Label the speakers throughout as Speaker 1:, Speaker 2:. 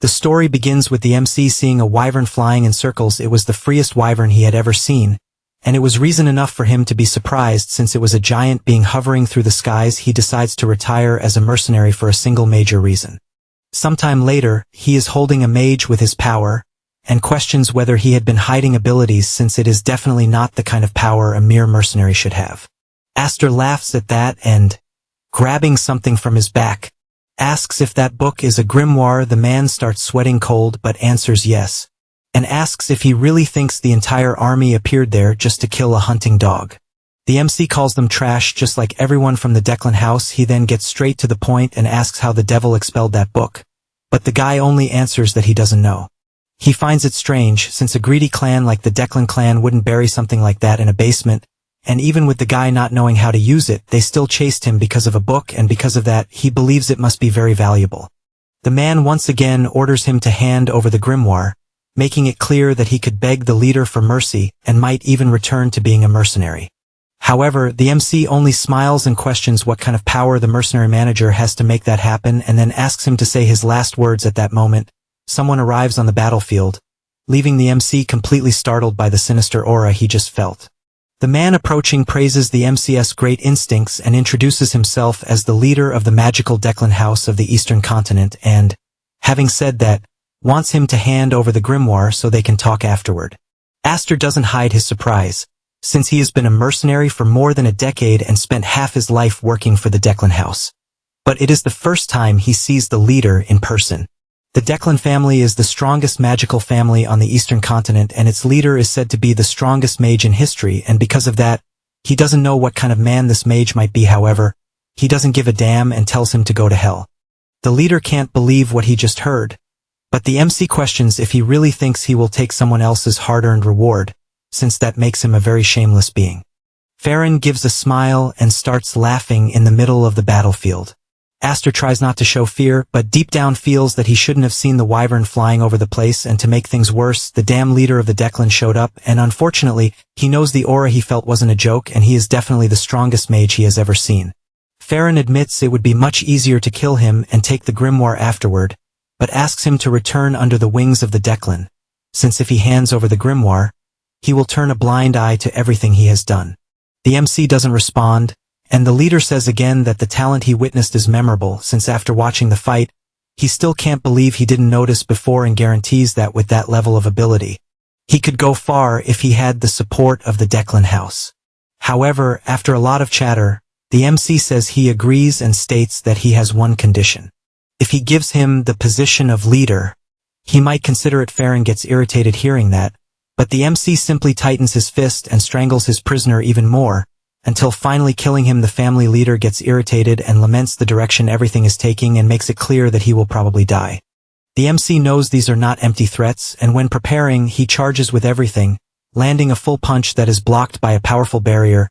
Speaker 1: The story begins with the MC seeing a wyvern flying in circles. It was the freest wyvern he had ever seen, and it was reason enough for him to be surprised. Since it was a giant being hovering through the skies, he decides to retire as a mercenary for a single major reason. Sometime later, he is holding a mage with his power, and questions whether he had been hiding abilities, since it is definitely not the kind of power a mere mercenary should have. Aster laughs at that and, grabbing something from his back, asks if that book is a grimoire. The man starts sweating cold but answers yes, and asks if he really thinks the entire army appeared there just to kill a hunting dog. The MC calls them trash just like everyone from the Declan house. He then gets straight to the point and asks how the devil expelled that book, but the guy only answers that he doesn't know. He finds it strange, since a greedy clan like the Declan clan wouldn't bury something like that in a basement, and even with the guy not knowing how to use it, they still chased him because of a book, and because of that, he believes it must be very valuable. The man once again orders him to hand over the grimoire, making it clear that he could beg the leader for mercy and might even return to being a mercenary. However, the MC only smiles and questions what kind of power the mercenary manager has to make that happen, and then asks him to say his last words. At that moment, someone arrives on the battlefield, leaving the MC completely startled by the sinister aura he just felt. The man approaching praises the MC's great instincts and introduces himself as the leader of the magical Declan house of the Eastern continent and, having said that, wants him to hand over the grimoire so they can talk afterward. Aster doesn't hide his surprise, since he has been a mercenary for more than a decade and spent half his life working for the Declan house. But it is the first time he sees the leader in person. The Declan family is the strongest magical family on the Eastern continent, and its leader is said to be the strongest mage in history, and because of that, he doesn't know what kind of man this mage might be. However, he doesn't give a damn and tells him to go to hell. The leader can't believe what he just heard, but the MC questions if he really thinks he will take someone else's hard-earned reward, since that makes him a very shameless being. Farron gives a smile and starts laughing in the middle of the battlefield. Aster tries not to show fear, but deep down feels that he shouldn't have seen the wyvern flying over the place, and to make things worse, the damn leader of the Declan showed up, and unfortunately, he knows the aura he felt wasn't a joke, and he is definitely the strongest mage he has ever seen. Farron admits it would be much easier to kill him and take the grimoire afterward, but asks him to return under the wings of the Declan, since if he hands over the grimoire, he will turn a blind eye to everything he has done. The MC doesn't respond, and the leader says again that the talent he witnessed is memorable, since after watching the fight, he still can't believe he didn't notice before, and guarantees that with that level of ability, he could go far if he had the support of the Declan house. However, after a lot of chatter, the MC says he agrees and states that he has one condition. If he gives him the position of leader, he might consider it. Farron gets irritated hearing that, but the MC simply tightens his fist and strangles his prisoner even more, until finally killing him. The family leader gets irritated and laments the direction everything is taking and makes it clear that he will probably die. The MC knows these are not empty threats, and when preparing, he charges with everything, landing a full punch that is blocked by a powerful barrier.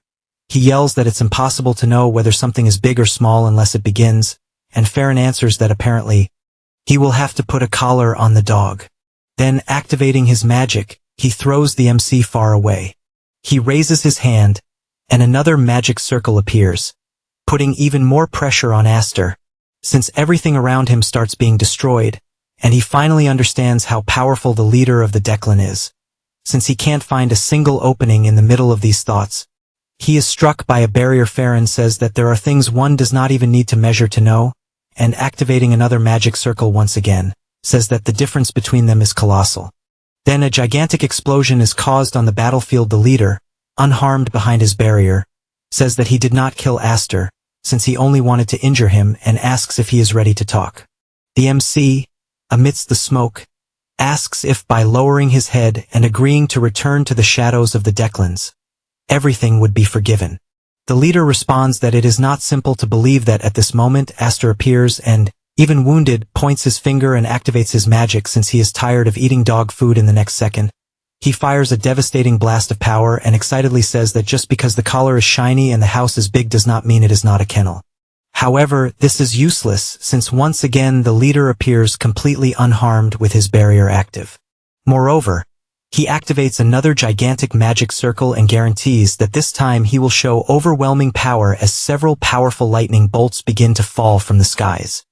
Speaker 1: He yells that it's impossible to know whether something is big or small unless it begins, and Farron answers that apparently, he will have to put a collar on the dog. Then, activating his magic, he throws the MC far away. He raises his hand, and another magic circle appears, putting even more pressure on Aster, since everything around him starts being destroyed, and he finally understands how powerful the leader of the Declan is. Since he can't find a single opening in the middle of these thoughts, he is struck by a barrier. Farron says that there are things one does not even need to measure to know, and activating another magic circle once again, says that the difference between them is colossal. Then a gigantic explosion is caused on the battlefield. The leader, unharmed behind his barrier, says that he did not kill Aster, since he only wanted to injure him, and asks if he is ready to talk. The MC, amidst the smoke, asks if by lowering his head and agreeing to return to the shadows of the Declans, everything would be forgiven. The leader responds that it is not simple to believe that. At this moment, Aster appears and, even wounded, points his finger and activates his magic. Since he is tired of eating dog food in the next second, he fires a devastating blast of power and excitedly says that just because the collar is shiny and the house is big does not mean it is not a kennel. However, this is useless, since once again the leader appears completely unharmed with his barrier active. Moreover, he activates another gigantic magic circle and guarantees that this time he will show overwhelming power as several powerful lightning bolts begin to fall from the skies.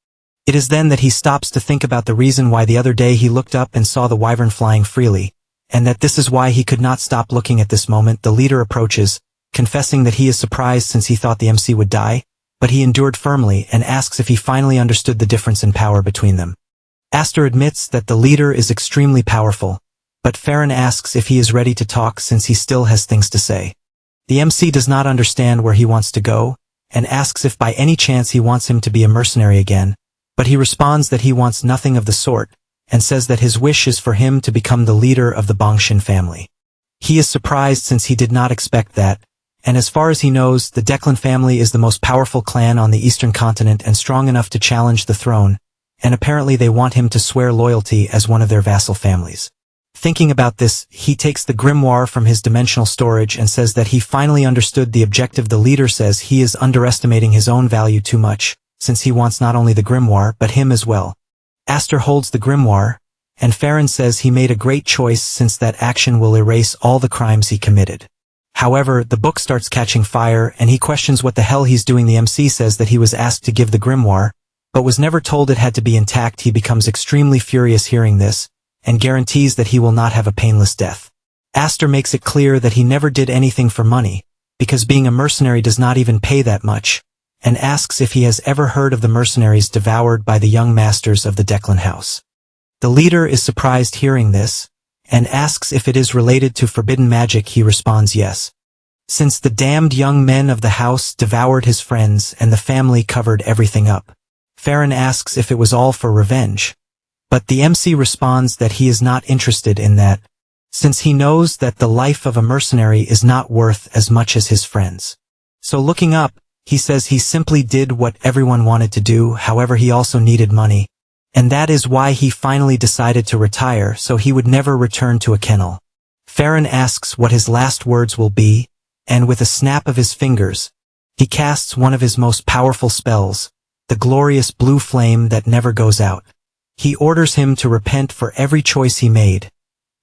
Speaker 1: It is then that he stops to think about the reason why the other day he looked up and saw the wyvern flying freely, and that this is why he could not stop looking at this moment. The leader approaches, confessing that he is surprised since he thought the MC would die, but he endured firmly and asks if he finally understood the difference in power between them. Aster admits that the leader is extremely powerful, but Farron asks if he is ready to talk since he still has things to say. The MC does not understand where he wants to go, and asks if by any chance he wants him to be a mercenary again, but he responds that he wants nothing of the sort, and says that his wish is for him to become the leader of the Bongshin family. He is surprised since he did not expect that, and as far as he knows, the Declan family is the most powerful clan on the eastern continent and strong enough to challenge the throne, and apparently they want him to swear loyalty as one of their vassal families. Thinking about this, he takes the grimoire from his dimensional storage and says that he finally understood the objective. The leader says he is underestimating his own value too much, since he wants not only the grimoire but him as well. Aster holds the grimoire, and Farron says he made a great choice since that action will erase all the crimes he committed. However, the book starts catching fire and he questions what the hell he's doing. The MC says that he was asked to give the grimoire, but was never told it had to be intact. He becomes extremely furious hearing this, and guarantees that he will not have a painless death. Aster makes it clear that he never did anything for money, because being a mercenary does not even pay that much, and asks if he has ever heard of the mercenaries devoured by the young masters of the Declan house. The leader is surprised hearing this, and asks if it is related to forbidden magic. He responds yes. Since the damned young men of the house devoured his friends and the family covered everything up. Farron asks if it was all for revenge. But the MC responds that he is not interested in that, since he knows that the life of a mercenary is not worth as much as his friends. So looking up, he says he simply did what everyone wanted to do. However, he also needed money, and that is why he finally decided to retire so he would never return to a kennel. Farron asks what his last words will be, and with a snap of his fingers, he casts one of his most powerful spells, the glorious blue flame that never goes out. He orders him to repent for every choice he made,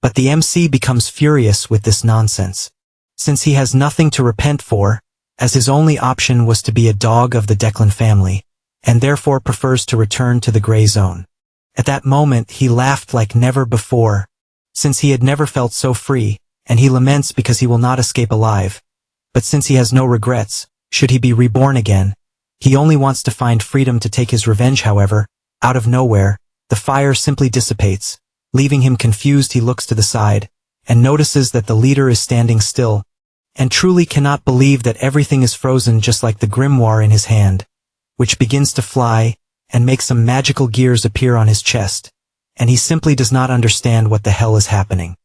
Speaker 1: but the MC becomes furious with this nonsense, since he has nothing to repent for, as his only option was to be a dog of the Declan family, and therefore prefers to return to the gray zone. At that moment he laughed like never before, since he had never felt so free, and he laments because he will not escape alive. But since he has no regrets, should he be reborn again, he only wants to find freedom to take his revenge. However, out of nowhere, the fire simply dissipates, leaving him confused. He looks to the side, and notices that the leader is standing still, and truly cannot believe that everything is frozen just like the grimoire in his hand, which begins to fly, and make some magical gears appear on his chest, and he simply does not understand what the hell is happening.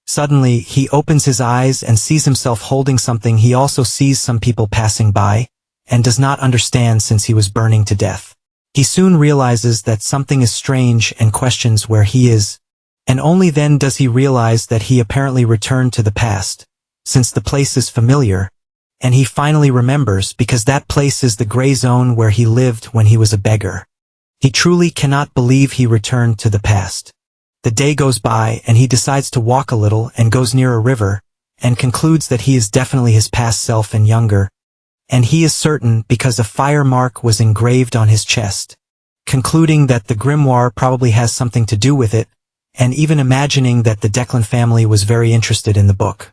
Speaker 1: Suddenly, he opens his eyes and sees himself holding something. He also sees some people passing by, and does not understand since he was burning to death. He soon realizes that something is strange and questions where he is, and only then does he realize that he apparently returned to the past, since the place is familiar, and he finally remembers because that place is the gray zone where he lived when he was a beggar. He truly cannot believe he returned to the past. The day goes by and he decides to walk a little and goes near a river, and concludes that he is definitely his past self and younger, and he is certain because a fire mark was engraved on his chest, concluding that the grimoire probably has something to do with it, and even imagining that the Declan family was very interested in the book.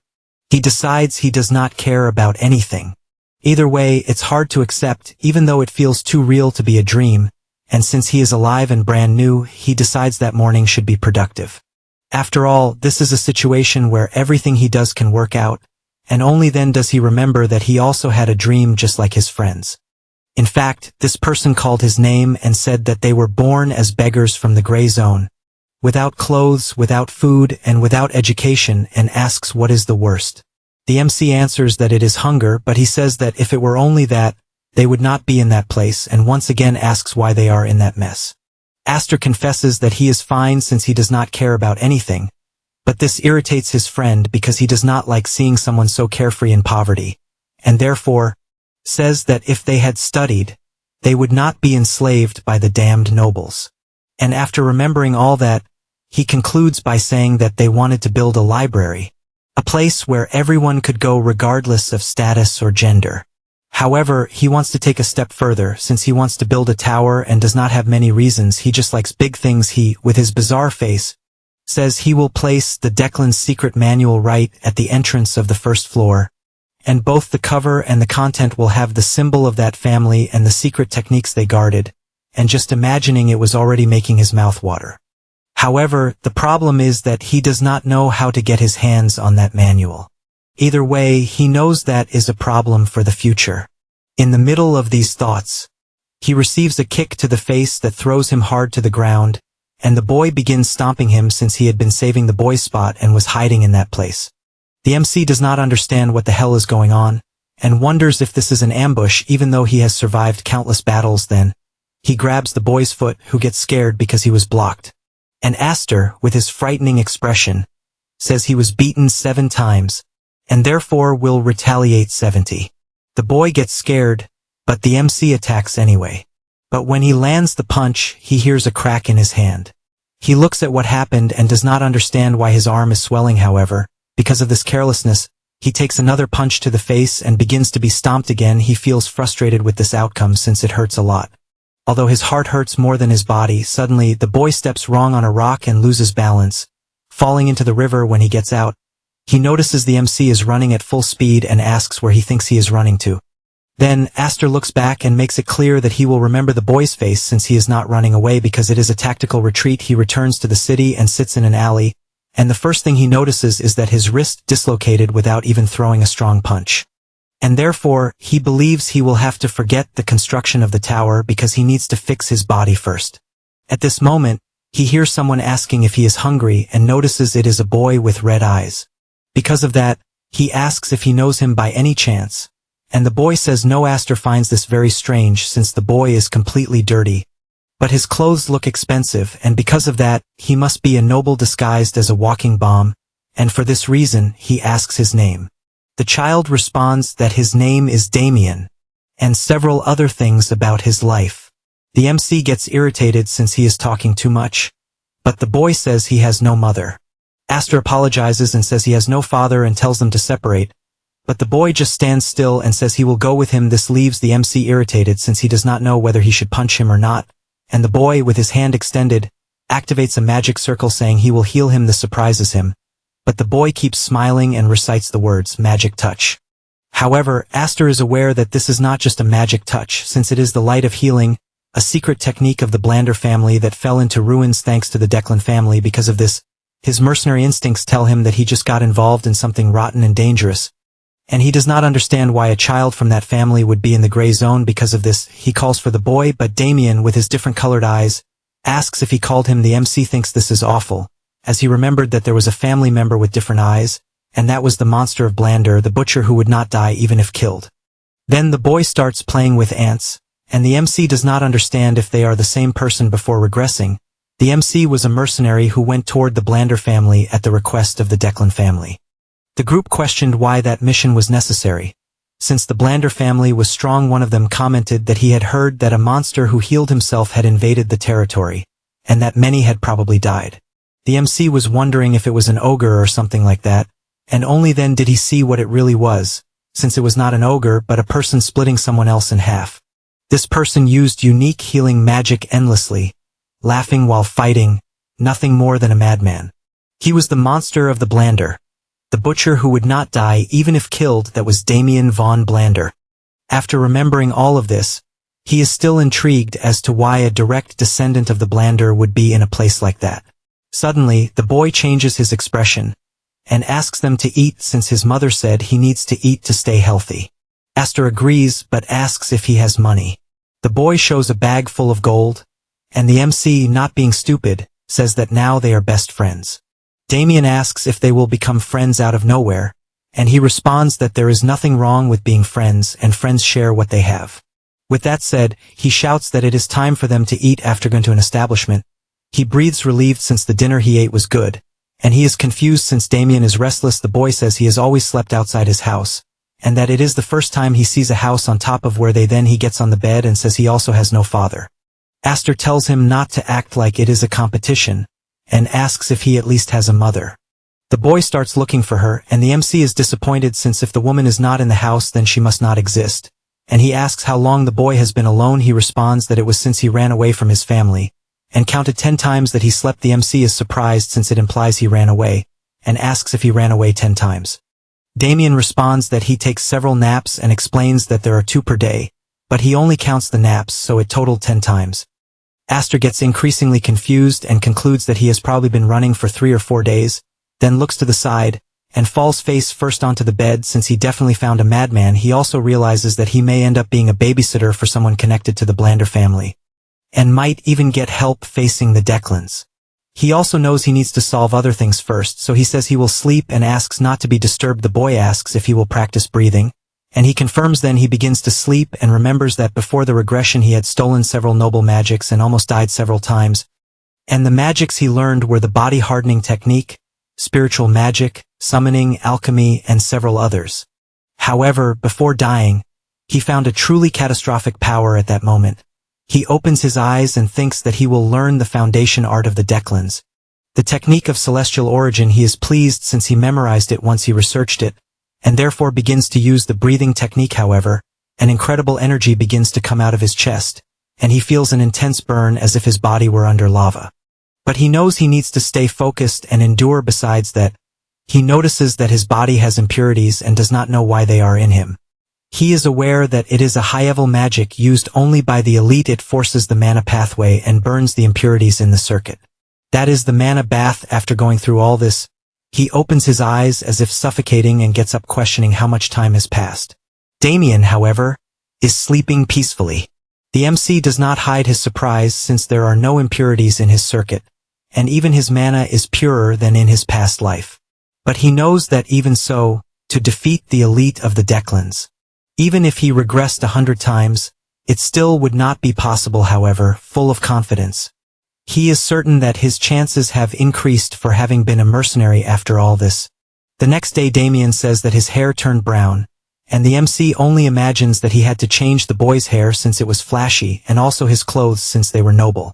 Speaker 1: He decides he does not care about anything. Either way, it's hard to accept, even though it feels too real to be a dream, and since he is alive and brand new, he decides that morning should be productive. After all, this is a situation where everything he does can work out, and only then does he remember that he also had a dream just like his friends. In fact, this person called his name and said that they were born as beggars from the gray zone, without clothes, without food, and without education, and asks what is the worst. The MC answers that it is hunger, but he says that if it were only that, they would not be in that place, and once again asks why they are in that mess. Aster confesses that he is fine since he does not care about anything, but this irritates his friend because he does not like seeing someone so carefree in poverty, and therefore says that if they had studied, they would not be enslaved by the damned nobles. And after remembering all that, he concludes by saying that they wanted to build a library, a place where everyone could go regardless of status or gender. However, he wants to take a step further since he wants to build a tower and does not have many reasons. He just likes big things. He, with his bizarre face, says he will place the Declan's secret manual right at the entrance of the first floor, and both the cover and the content will have the symbol of that family and the secret techniques they guarded, and just imagining it was already making his mouth water. However, the problem is that he does not know how to get his hands on that manual. Either way, he knows that is a problem for the future. In the middle of these thoughts, he receives a kick to the face that throws him hard to the ground, and the boy begins stomping him since he had been saving the boy's spot and was hiding in that place. The MC does not understand what the hell is going on, and wonders if this is an ambush even though he has survived countless battles. Then, he grabs the boy's foot, who gets scared because he was blocked. And Aster, with his frightening expression, says he was beaten 7 times, and therefore will retaliate 70. The boy gets scared, but the MC attacks anyway. But when he lands the punch, he hears a crack in his hand. He looks at what happened and does not understand why his arm is swelling. However, because of this carelessness, he takes another punch to the face and begins to be stomped again. He feels frustrated with this outcome since it hurts a lot. Although his heart hurts more than his body, suddenly the boy steps wrong on a rock and loses balance, falling into the river. When he gets out, he notices the MC is running at full speed and asks where he thinks he is running to. Then, Aster looks back and makes it clear that he will remember the boy's face since he is not running away because it is a tactical retreat. He returns to the city and sits in an alley, and the first thing he notices is that his wrist dislocated without even throwing a strong punch. And therefore, he believes he will have to forget the construction of the tower because he needs to fix his body first. At this moment, he hears someone asking if he is hungry and notices it is a boy with red eyes. Because of that, he asks if he knows him by any chance, and the boy says no. Aster finds this very strange since the boy is completely dirty, but his clothes look expensive, and because of that, he must be a noble disguised as a walking bomb, and for this reason, he asks his name. The child responds that his name is Damien, and several other things about his life. The MC gets irritated since he is talking too much, but the boy says he has no mother. Aster apologizes and says he has no father and tells them to separate, but the boy just stands still and says he will go with him. This leaves the MC irritated since he does not know whether he should punch him or not, and the boy, with his hand extended, activates a magic circle saying he will heal him. This surprises him, but the boy keeps smiling and recites the words magic touch. However, Aster is aware that this is not just a magic touch since it is the light of healing, a secret technique of the Blander family that fell into ruins thanks to the Declan family. Because of this, his mercenary instincts tell him that he just got involved in something rotten and dangerous, and he does not understand why a child from that family would be in the gray zone. Because of this, he calls for the boy, but Damien, with his different colored eyes, asks if he called him. The MC thinks this is awful, as he remembered that there was a family member with different eyes, and that was the monster of Blander, the butcher who would not die even if killed. Then the boy starts playing with ants, and the MC does not understand if they are the same person. Before regressing, the MC was a mercenary who went toward the Blander family at the request of the Declan family. The group questioned why that mission was necessary. Since the Blander family was strong, one of them commented that he had heard that a monster who healed himself had invaded the territory, and that many had probably died. The MC was wondering if it was an ogre or something like that, and only then did he see what it really was, since it was not an ogre but a person splitting someone else in half. This person used unique healing magic endlessly, laughing while fighting, nothing more than a madman. He was the monster of the Blander, the butcher who would not die even if killed. That was Damien von Blander. After remembering all of this, he is still intrigued as to why a direct descendant of the Blander would be in a place like that. Suddenly, the boy changes his expression, and asks them to eat since his mother said he needs to eat to stay healthy. Aster agrees but asks if he has money. The boy shows a bag full of gold, and the MC, not being stupid, says that now they are best friends. Damien asks if they will become friends out of nowhere, and he responds that there is nothing wrong with being friends and friends share what they have. With that said, he shouts that it is time for them to eat after going to an establishment. He breathes relieved since the dinner he ate was good, and he is confused since Damien is restless. The boy says he has always slept outside his house, and that it is the first time he sees a house on top of where they. Then he gets on the bed and says he also has no father. Aster tells him not to act like it is a competition, and asks if he at least has a mother. The boy starts looking for her, and the MC is disappointed since if the woman is not in the house then she must not exist, and he asks how long the boy has been alone. He responds that it was since he ran away from his family, and counted 10 times that he slept. The MC is surprised since it implies he ran away, and asks if he ran away 10 times. Damien responds that he takes several naps and explains that there are 2 per day, but he only counts the naps, so it totaled 10 times. Aster gets increasingly confused and concludes that he has probably been running for 3 or 4 days, then looks to the side, and falls face first onto the bed. Since he definitely found a madman, he also realizes that he may end up being a babysitter for someone connected to the Blander family, and might even get help facing the Declans. He also knows he needs to solve other things first, so he says he will sleep and asks not to be disturbed. The boy asks if he will practice breathing, and he confirms. Then he begins to sleep and remembers that before the regression he had stolen several noble magics and almost died several times, and the magics he learned were the body hardening technique, spiritual magic, summoning, alchemy, and several others. However, before dying, he found a truly catastrophic power at that moment. He opens his eyes and thinks that he will learn the foundation art of the Declans, the technique of celestial origin. He is pleased since he memorized it once he researched it, and therefore begins to use the breathing technique. However, an incredible energy begins to come out of his chest, and he feels an intense burn as if his body were under lava. But he knows he needs to stay focused and endure. Besides that, he notices that his body has impurities and does not know why they are in him. He is aware that it is a high-level magic used only by the elite. It forces the mana pathway and burns the impurities in the circuit. That is the mana bath. After going through all this, he opens his eyes as if suffocating and gets up questioning how much time has passed. Damien, however, is sleeping peacefully. The MC does not hide his surprise since there are no impurities in his circuit, and even his mana is purer than in his past life. But he knows that even so, to defeat the elite of the Declans, even if he regressed 100 times, it still would not be possible. However, full of confidence, he is certain that his chances have increased for having been a mercenary after all this. The next day Damien says that his hair turned brown, and the MC only imagines that he had to change the boy's hair since it was flashy, and also his clothes since they were noble.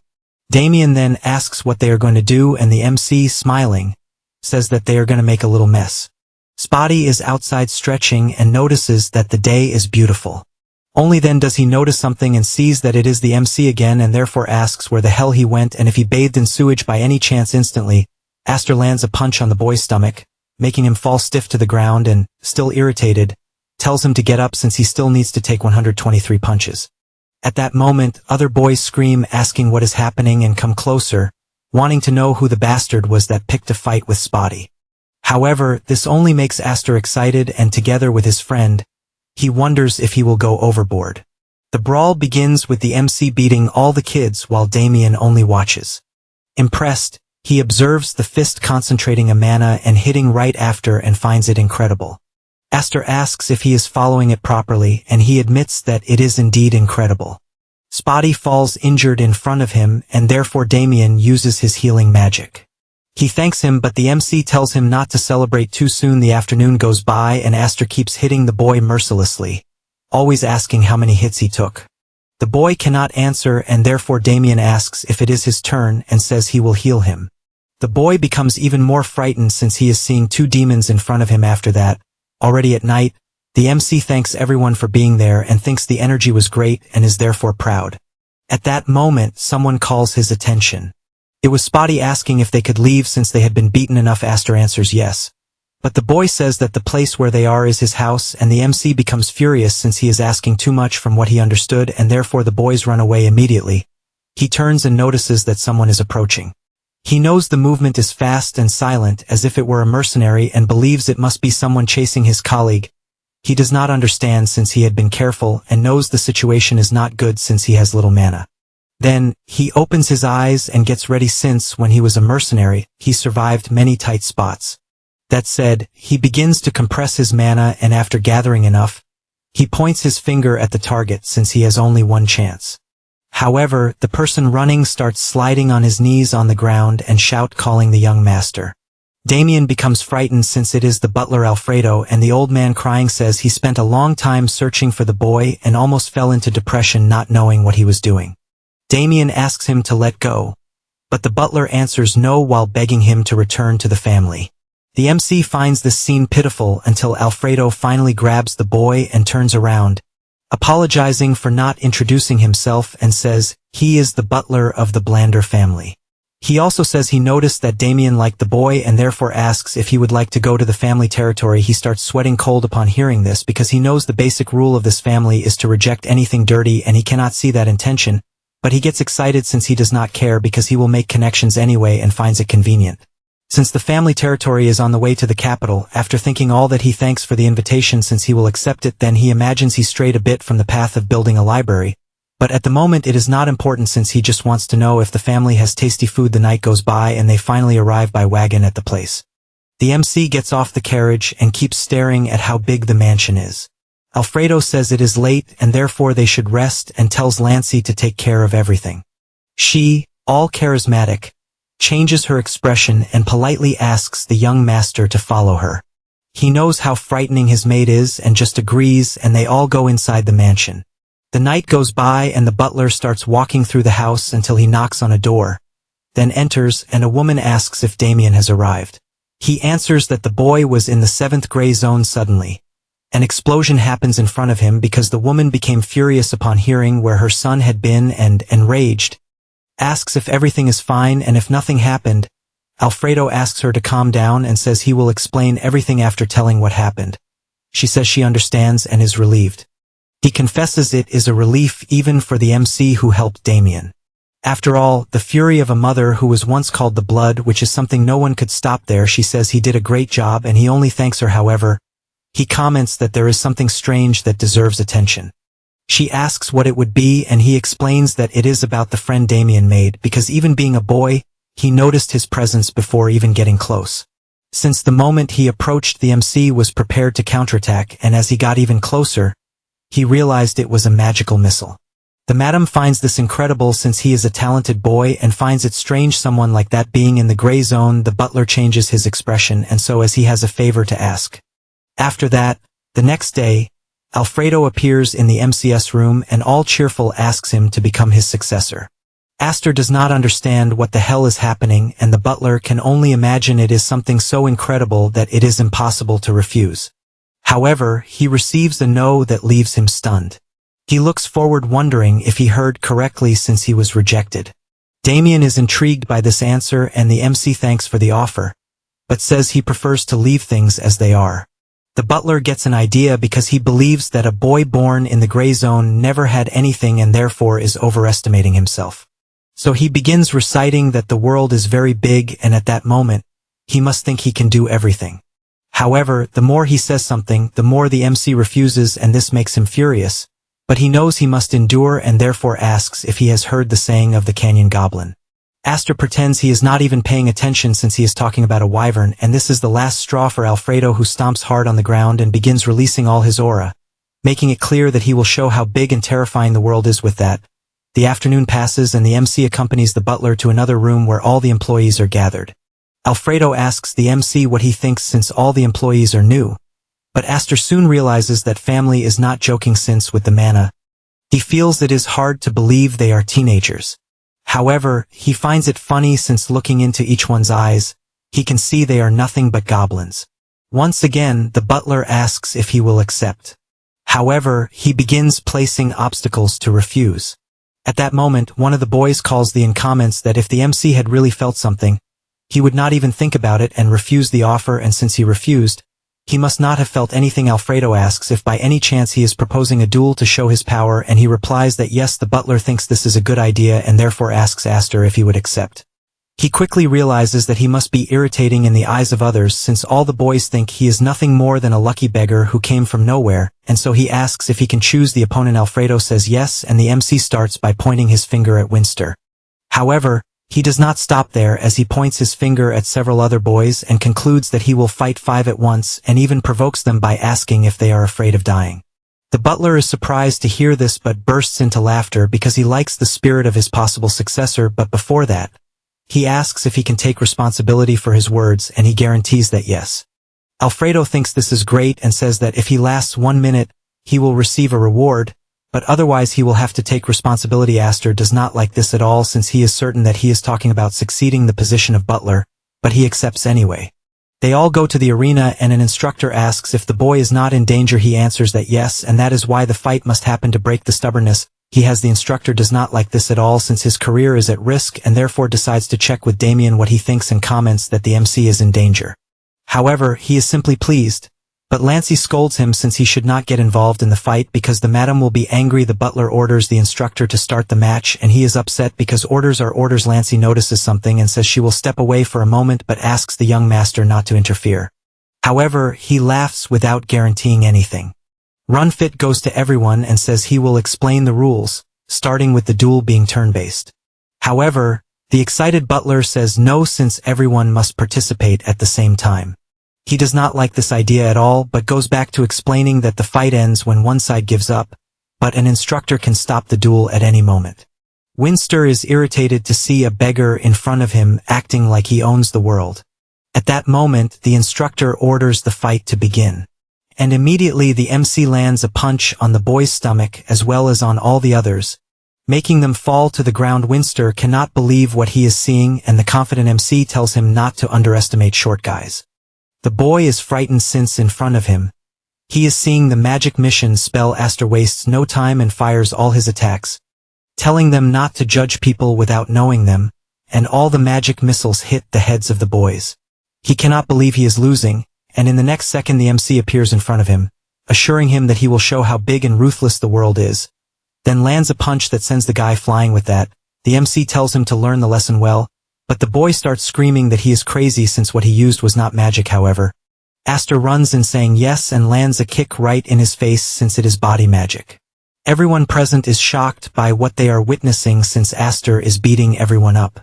Speaker 1: Damien then asks what they are going to do, and the MC, smiling, says that they are going to make a little mess. Spotty is outside stretching and notices that the day is beautiful. Only then does he notice something and sees that it is the MC again, and therefore asks where the hell he went and if he bathed in sewage by any chance. Instantly, Aster lands a punch on the boy's stomach, making him fall stiff to the ground, and, still irritated, tells him to get up since he still needs to take 123 punches. At that moment, other boys scream, asking what is happening, and come closer, wanting to know who the bastard was that picked a fight with Spotty. However, this only makes Aster excited, and together with his friend, he wonders if he will go overboard. The brawl begins with the MC beating all the kids while Damien only watches. Impressed, he observes the fist concentrating a mana and hitting right after and finds it incredible. Aster asks if he is following it properly, and he admits that it is indeed incredible. Spotty falls injured in front of him, and therefore Damien uses his healing magic. He thanks him, but the MC tells him not to celebrate too soon. The afternoon goes by and Aster keeps hitting the boy mercilessly, always asking how many hits he took. The boy cannot answer, and therefore Damien asks if it is his turn and says he will heal him. The boy becomes even more frightened since he is seeing 2 demons in front of him. After that, already at night, the MC thanks everyone for being there and thinks the energy was great and is therefore proud. At that moment, someone calls his attention. It was Spotty asking if they could leave since they had been beaten enough. Aster answers yes. But the boy says that the place where they are is his house, and the MC becomes furious since he is asking too much from what he understood, and therefore the boys run away immediately. He turns and notices that someone is approaching. He knows the movement is fast and silent as if it were a mercenary, and believes it must be someone chasing his colleague. He does not understand since he had been careful and knows the situation is not good since he has little mana. Then, he opens his eyes and gets ready since, when he was a mercenary, he survived many tight spots. That said, he begins to compress his mana, and after gathering enough, he points his finger at the target since he has only one chance. However, the person running starts sliding on his knees on the ground and calling the young master. Damien becomes frightened since it is the butler Alfredo, and the old man crying says he spent a long time searching for the boy and almost fell into depression not knowing what he was doing. Damien asks him to let go, but the butler answers no while begging him to return to the family. The MC finds this scene pitiful until Alfredo finally grabs the boy and turns around, apologizing for not introducing himself, and says he is the butler of the Blander family. He also says he noticed that Damien liked the boy and therefore asks if he would like to go to the family territory. He starts sweating cold upon hearing this because he knows the basic rule of this family is to reject anything dirty, and he cannot see that intention, but he gets excited since he does not care because he will make connections anyway and finds it convenient. Since the family territory is on the way to the capital, after thinking all that, he thanks for the invitation since he will accept it. Then he imagines he strayed a bit from the path of building a library, but at the moment it is not important since he just wants to know if the family has tasty food. The night goes by and they finally arrive by wagon at the place. The MC gets off the carriage and keeps staring at how big the mansion is. Alfredo says it is late and therefore they should rest and tells Lancy to take care of everything. She, all charismatic, changes her expression and politely asks the young master to follow her. He knows how frightening his maid is and just agrees, and they all go inside the mansion. The night goes by and the butler starts walking through the house until he knocks on a door, then enters, and a woman asks if Damien has arrived. He answers that the boy was in the 7th gray zone. Suddenly, an explosion happens in front of him because the woman became furious upon hearing where her son had been and, enraged, asks if everything is fine, and if nothing happened, Alfredo asks her to calm down and says he will explain everything after telling what happened. She says she understands and is relieved. He confesses it is a relief even for the MC who helped Damien. After all, the fury of a mother who was once called the blood, which is something no one could stop there. She says he did a great job and he only thanks her. However, he comments that there is something strange that deserves attention. She asks what it would be, and he explains that it is about the friend Damien made, because even being a boy, he noticed his presence before even getting close. Since the moment he approached, the MC was prepared to counterattack, and as he got even closer, he realized it was a magical missile. The madam finds this incredible since he is a talented boy and finds it strange someone like that being in the gray zone. The butler changes his expression and so as he has a favor to ask. After that, the next day, Alfredo appears in the MCS room and all cheerful asks him to become his successor. Aster does not understand what the hell is happening, and the butler can only imagine it is something so incredible that it is impossible to refuse. However, he receives a no that leaves him stunned. He looks forward wondering if he heard correctly since he was rejected. Damien is intrigued by this answer and the MC thanks for the offer, but says he prefers to leave things as they are. The butler gets an idea because he believes that a boy born in the gray zone never had anything and therefore is overestimating himself. So he begins reciting that the world is very big, and at that moment, he must think he can do everything. However, the more he says something, the more the MC refuses, and this makes him furious, but he knows he must endure and therefore asks if he has heard the saying of the canyon goblin. Aster pretends he is not even paying attention since he is talking about a wyvern, and this is the last straw for Alfredo, who stomps hard on the ground and begins releasing all his aura, making it clear that he will show how big and terrifying the world is with that. The afternoon passes and the MC accompanies the butler to another room where all the employees are gathered. Alfredo asks the MC what he thinks since all the employees are new, but Aster soon realizes that family is not joking since with the MANHWA, he feels it is hard to believe they are teenagers. However, he finds it funny since looking into each one's eyes, he can see they are nothing but goblins. Once again, the butler asks if he will accept. However, he begins placing obstacles to refuse. At that moment, one of the boys calls and comments that if the MC had really felt something, he would not even think about it and refuse the offer, and since he refused, he must not have felt anything. Alfredo asks if by any chance he is proposing a duel to show his power, and he replies that yes. The butler thinks this is a good idea and therefore asks Aster if he would accept. He quickly realizes that he must be irritating in the eyes of others since all the boys think he is nothing more than a lucky beggar who came from nowhere, and so he asks if he can choose the opponent. Alfredo says yes, and the MC starts by pointing his finger at Winster. However, he does not stop there as he points his finger at several other boys and concludes that he will fight 5 at once and even provokes them by asking if they are afraid of dying. The butler is surprised to hear this but bursts into laughter because he likes the spirit of his possible successor, but before that, he asks if he can take responsibility for his words, and he guarantees that yes. Alfredo thinks this is great and says that if he lasts 1 minute, he will receive a reward, but otherwise he will have to take responsibility. Aster does not like this at all since he is certain that he is talking about succeeding the position of butler, but he accepts anyway. They all go to the arena and an instructor asks if the boy is not in danger. He answers that yes, and that is why the fight must happen to break the stubbornness. The instructor does not like this at all since his career is at risk and therefore decides to check with Damien what he thinks and comments that the MC is in danger. However, he is simply pleased. But Lancey scolds him since he should not get involved in the fight because the madam will be angry. The butler orders the instructor to start the match and he is upset because orders are orders. Lancey notices something and says she will step away for a moment but asks the young master not to interfere. However, he laughs without guaranteeing anything. Runfit goes to everyone and says he will explain the rules, starting with the duel being turn-based. However, the excited butler says no since everyone must participate at the same time. He does not like this idea at all but goes back to explaining that the fight ends when one side gives up, but an instructor can stop the duel at any moment. Winster is irritated to see a beggar in front of him acting like he owns the world. At that moment, the instructor orders the fight to begin. And immediately the MC lands a punch on the boy's stomach as well as on all the others, making them fall to the ground. Winster cannot believe what he is seeing and the confident MC tells him not to underestimate short guys. The boy is frightened since in front of him, he is seeing the magic mission spell. Aster wastes no time and fires all his attacks, telling them not to judge people without knowing them, and all the magic missiles hit the heads of the boys. He cannot believe he is losing, and in the next second the MC appears in front of him, assuring him that he will show how big and ruthless the world is, then lands a punch that sends the guy flying. With that, the MC tells him to learn the lesson well, but the boy starts screaming that he is crazy since what he used was not magic. However, Aster runs in saying yes and lands a kick right in his face since it is body magic. Everyone present is shocked by what they are witnessing since Aster is beating everyone up.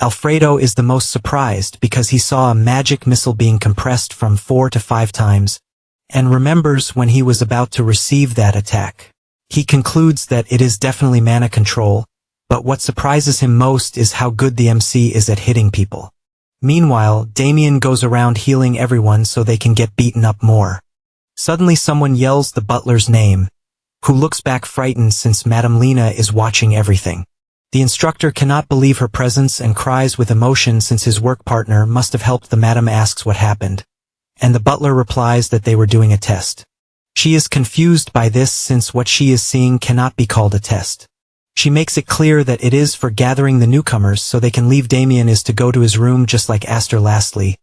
Speaker 1: Alfredo is the most surprised because he saw a magic missile being compressed from 4 to 5 times, and remembers when he was about to receive that attack. He concludes that it is definitely mana control, but what surprises him most is how good the MC is at hitting people. Meanwhile, Damien goes around healing everyone so they can get beaten up more. Suddenly someone yells the butler's name, who looks back frightened since Madame Lena is watching everything. The instructor cannot believe her presence and cries with emotion since his work partner must have helped. The madam asks what happened, and the butler replies that they were doing a test. She is confused by this since what she is seeing cannot be called a test. She makes it clear that it is for gathering the newcomers so they can leave. Damien is to go to his room just like Aster. Lastly,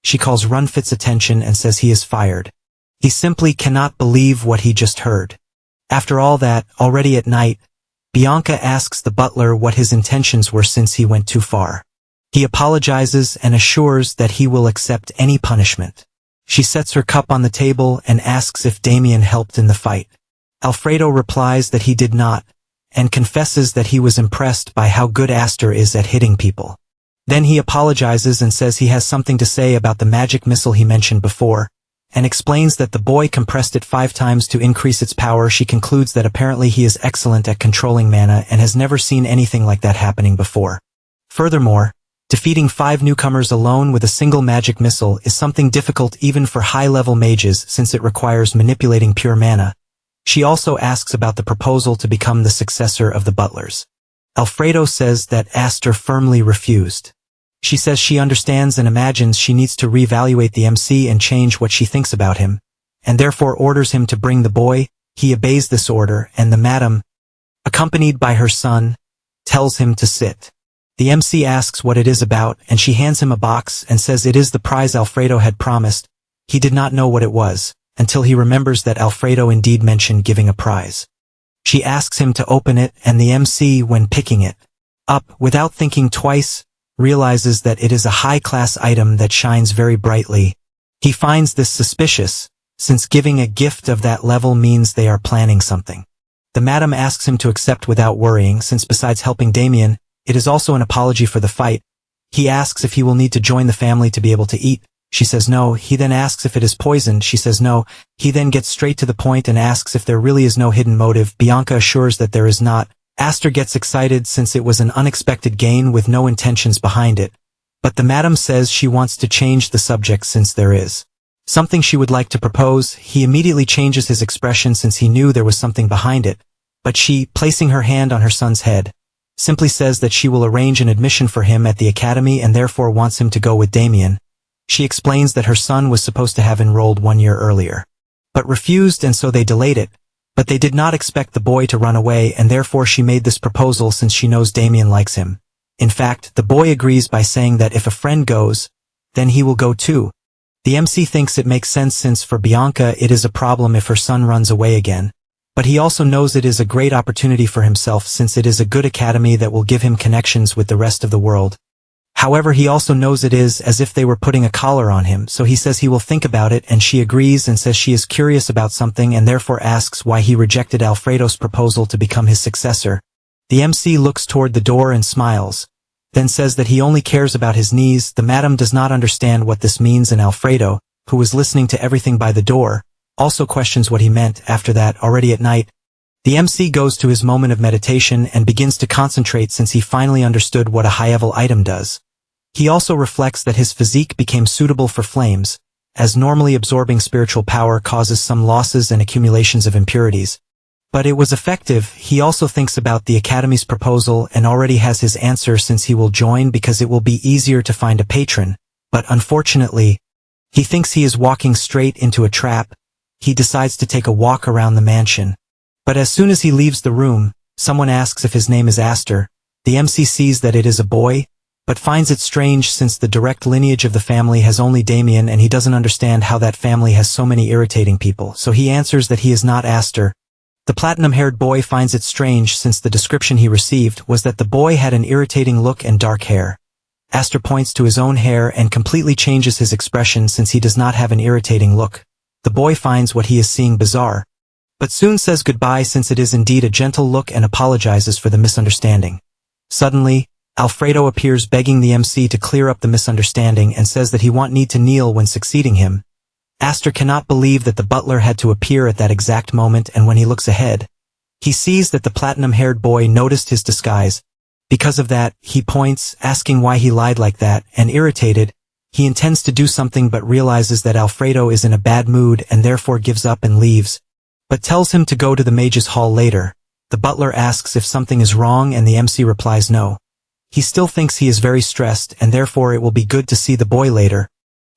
Speaker 1: she calls Runfit's attention and says he is fired. He simply cannot believe what he just heard. After all that, already at night, Bianca asks the butler what his intentions were since he went too far. He apologizes and assures that he will accept any punishment. She sets her cup on the table and asks if Damien helped in the fight. Alfredo replies that he did not, and confesses that he was impressed by how good Aster is at hitting people. Then he apologizes and says he has something to say about the magic missile he mentioned before, and explains that the boy compressed it 5 times to increase its power. She concludes that apparently he is excellent at controlling mana and has never seen anything like that happening before. Furthermore, defeating 5 newcomers alone with a single magic missile is something difficult even for high-level mages since it requires manipulating pure mana. She also asks about the proposal to become the successor of the butlers. Alfredo says that Aster firmly refused. She says she understands and imagines she needs to reevaluate the MC and change what she thinks about him, and therefore orders him to bring the boy. He obeys this order, and the madam, accompanied by her son, tells him to sit. The MC asks what it is about, and she hands him a box and says it is the prize Alfredo had promised. He did not know what it was, until he remembers that Alfredo indeed mentioned giving a prize. She asks him to open it, and the MC, when picking it up, without thinking twice, realizes that it is a high-class item that shines very brightly. He finds this suspicious, since giving a gift of that level means they are planning something. The madam asks him to accept without worrying, since besides helping Damien, it is also an apology for the fight. He asks if he will need to join the family to be able to eat. She says no. He then asks if it is poisoned. She says no. He then gets straight to the point and asks if there really is no hidden motive. Bianca assures that there is not. Aster gets excited since it was an unexpected gain with no intentions behind it, but the madam says she wants to change the subject since there is something she would like to propose. He immediately changes his expression since he knew there was something behind it, but she, placing her hand on her son's head, simply says that she will arrange an admission for him at the academy and therefore wants him to go with Damien. She explains that her son was supposed to have enrolled 1 year earlier, but refused, and so they delayed it. But they did not expect the boy to run away, and therefore she made this proposal since she knows Damien likes him. In fact, the boy agrees by saying that if a friend goes, then he will go too. The MC thinks it makes sense since for Bianca it is a problem if her son runs away again. But he also knows it is a great opportunity for himself since it is a good academy that will give him connections with the rest of the world. However, he also knows it is as if they were putting a collar on him, so he says he will think about it, and she agrees and says she is curious about something and therefore asks why he rejected Alfredo's proposal to become his successor. The MC looks toward the door and smiles, then says that he only cares about his knees. The madam does not understand what this means, and Alfredo, who was listening to everything by the door, also questions what he meant. After that, already at night, the MC goes to his moment of meditation and begins to concentrate since he finally understood what a high-level item does. He also reflects that his physique became suitable for flames, as normally absorbing spiritual power causes some losses and accumulations of impurities. But it was effective. He also thinks about the Academy's proposal and already has his answer since he will join because it will be easier to find a patron, but unfortunately, he thinks he is walking straight into a trap. He decides to take a walk around the mansion. But as soon as he leaves the room, someone asks if his name is Aster. The MC sees that it is a boy, but finds it strange since the direct lineage of the family has only Damien and he doesn't understand how that family has so many irritating people, so he answers that he is not Aster. The platinum-haired boy finds it strange since the description he received was that the boy had an irritating look and dark hair. Aster points to his own hair and completely changes his expression since he does not have an irritating look. The boy finds what he is seeing bizarre, but soon says goodbye since it is indeed a gentle look and apologizes for the misunderstanding. Suddenly, Alfredo appears begging the MC to clear up the misunderstanding and says that he won't need to kneel when succeeding him. Aster cannot believe that the butler had to appear at that exact moment, and when he looks ahead, he sees that the platinum-haired boy noticed his disguise. Because of that, he points, asking why he lied like that, and irritated, he intends to do something but realizes that Alfredo is in a bad mood and therefore gives up and leaves, but tells him to go to the mage's hall later. The butler asks if something is wrong and the MC replies no. He still thinks he is very stressed and therefore it will be good to see the boy later.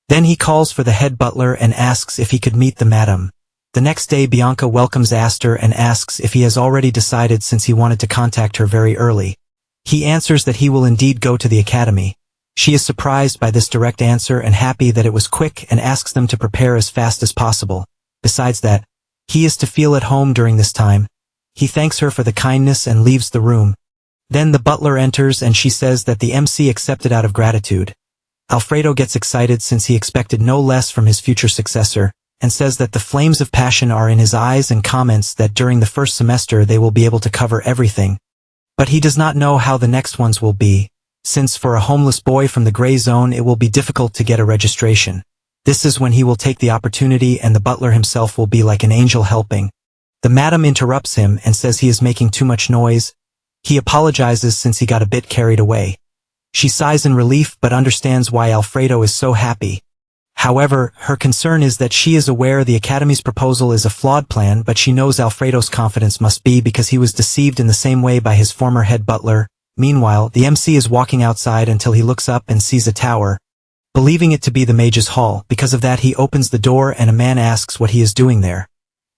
Speaker 1: Then he calls for the head butler and asks if he could meet the madam. The next day Bianca welcomes Aster and asks if he has already decided since he wanted to contact her very early. He answers that he will indeed go to the academy. She is surprised by this direct answer and happy that it was quick and asks them to prepare as fast as possible. Besides that, he is to feel at home during this time. He thanks her for the kindness and leaves the room. Then the butler enters and she says that the MC accepted out of gratitude. Alfredo gets excited since he expected no less from his future successor, and says that the flames of passion are in his eyes and comments that during the first semester they will be able to cover everything. But he does not know how the next ones will be, since for a homeless boy from the gray zone it will be difficult to get a registration. This is when he will take the opportunity and the butler himself will be like an angel helping. The madam interrupts him and says he is making too much noise. He apologizes since he got a bit carried away. She sighs in relief but understands why Alfredo is so happy. However, her concern is that she is aware the Academy's proposal is a flawed plan, but she knows Alfredo's confidence must be because he was deceived in the same way by his former head butler. Meanwhile, the MC is walking outside until he looks up and sees a tower, believing it to be the mage's hall. Because of that, he opens the door and a man asks what he is doing there.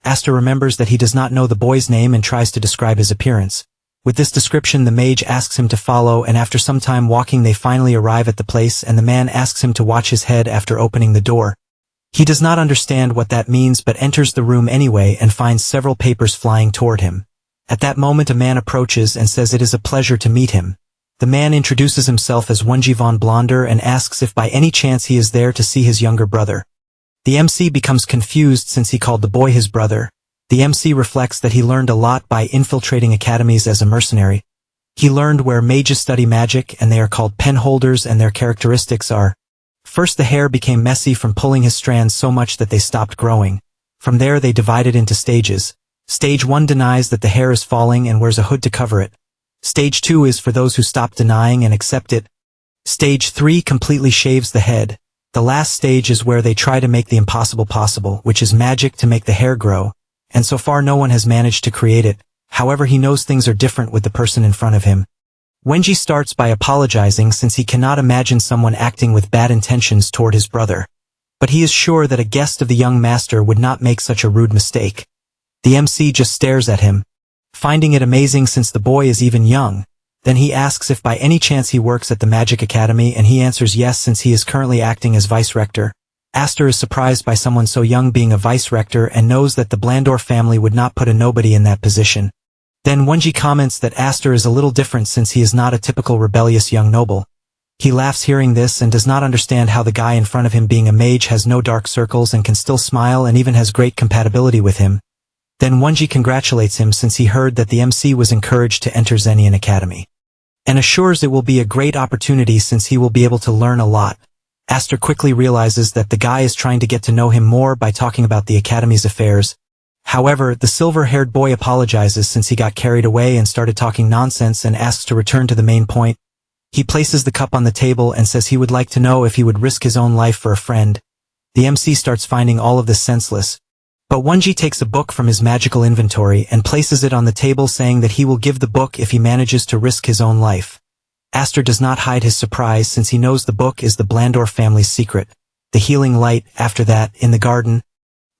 Speaker 1: Aster remembers that he does not know the boy's name and tries to describe his appearance. With this description, the mage asks him to follow, and after some time walking they finally arrive at the place and the man asks him to watch his head after opening the door. He does not understand what that means but enters the room anyway and finds several papers flying toward him. At that moment a man approaches and says it is a pleasure to meet him. The man introduces himself as Wunji von Blonder and asks if by any chance he is there to see his younger brother. The MC becomes confused since he called the boy his brother. The MC reflects that he learned a lot by infiltrating academies as a mercenary. He learned where mages study magic and they are called penholders and their characteristics are: first, the hair became messy from pulling his strands so much that they stopped growing. From there they divided into stages. Stage 1 denies that the hair is falling and wears a hood to cover it. Stage 2 is for those who stop denying and accept it. Stage 3 completely shaves the head. The last stage is where they try to make the impossible possible, which is magic to make the hair grow. And so far no one has managed to create it. However, he knows things are different with the person in front of him. Wenji starts by apologizing since he cannot imagine someone acting with bad intentions toward his brother. But he is sure that a guest of the young master would not make such a rude mistake. The MC just stares at him, finding it amazing since the boy is even young. Then he asks if by any chance he works at the Magic Academy, and he answers yes since he is currently acting as vice-rector. Aster is surprised by someone so young being a vice-rector and knows that the Blandor family would not put a nobody in that position. Then Wenji comments that Aster is a little different since he is not a typical rebellious young noble. He laughs hearing this and does not understand how the guy in front of him being a mage has no dark circles and can still smile and even has great compatibility with him. Then Wenji congratulates him since he heard that the MC was encouraged to enter Zenian Academy, and assures it will be a great opportunity since he will be able to learn a lot. Aster quickly realizes that the guy is trying to get to know him more by talking about the Academy's affairs. However, the silver-haired boy apologizes since he got carried away and started talking nonsense and asks to return to the main point. He places the cup on the table and says he would like to know if he would risk his own life for a friend. The MC starts finding all of this senseless. But Wenji takes a book from his magical inventory and places it on the table saying that he will give the book if he manages to risk his own life. Aster does not hide his surprise since he knows the book is the Blandor family's secret. The healing light. After that, in the garden,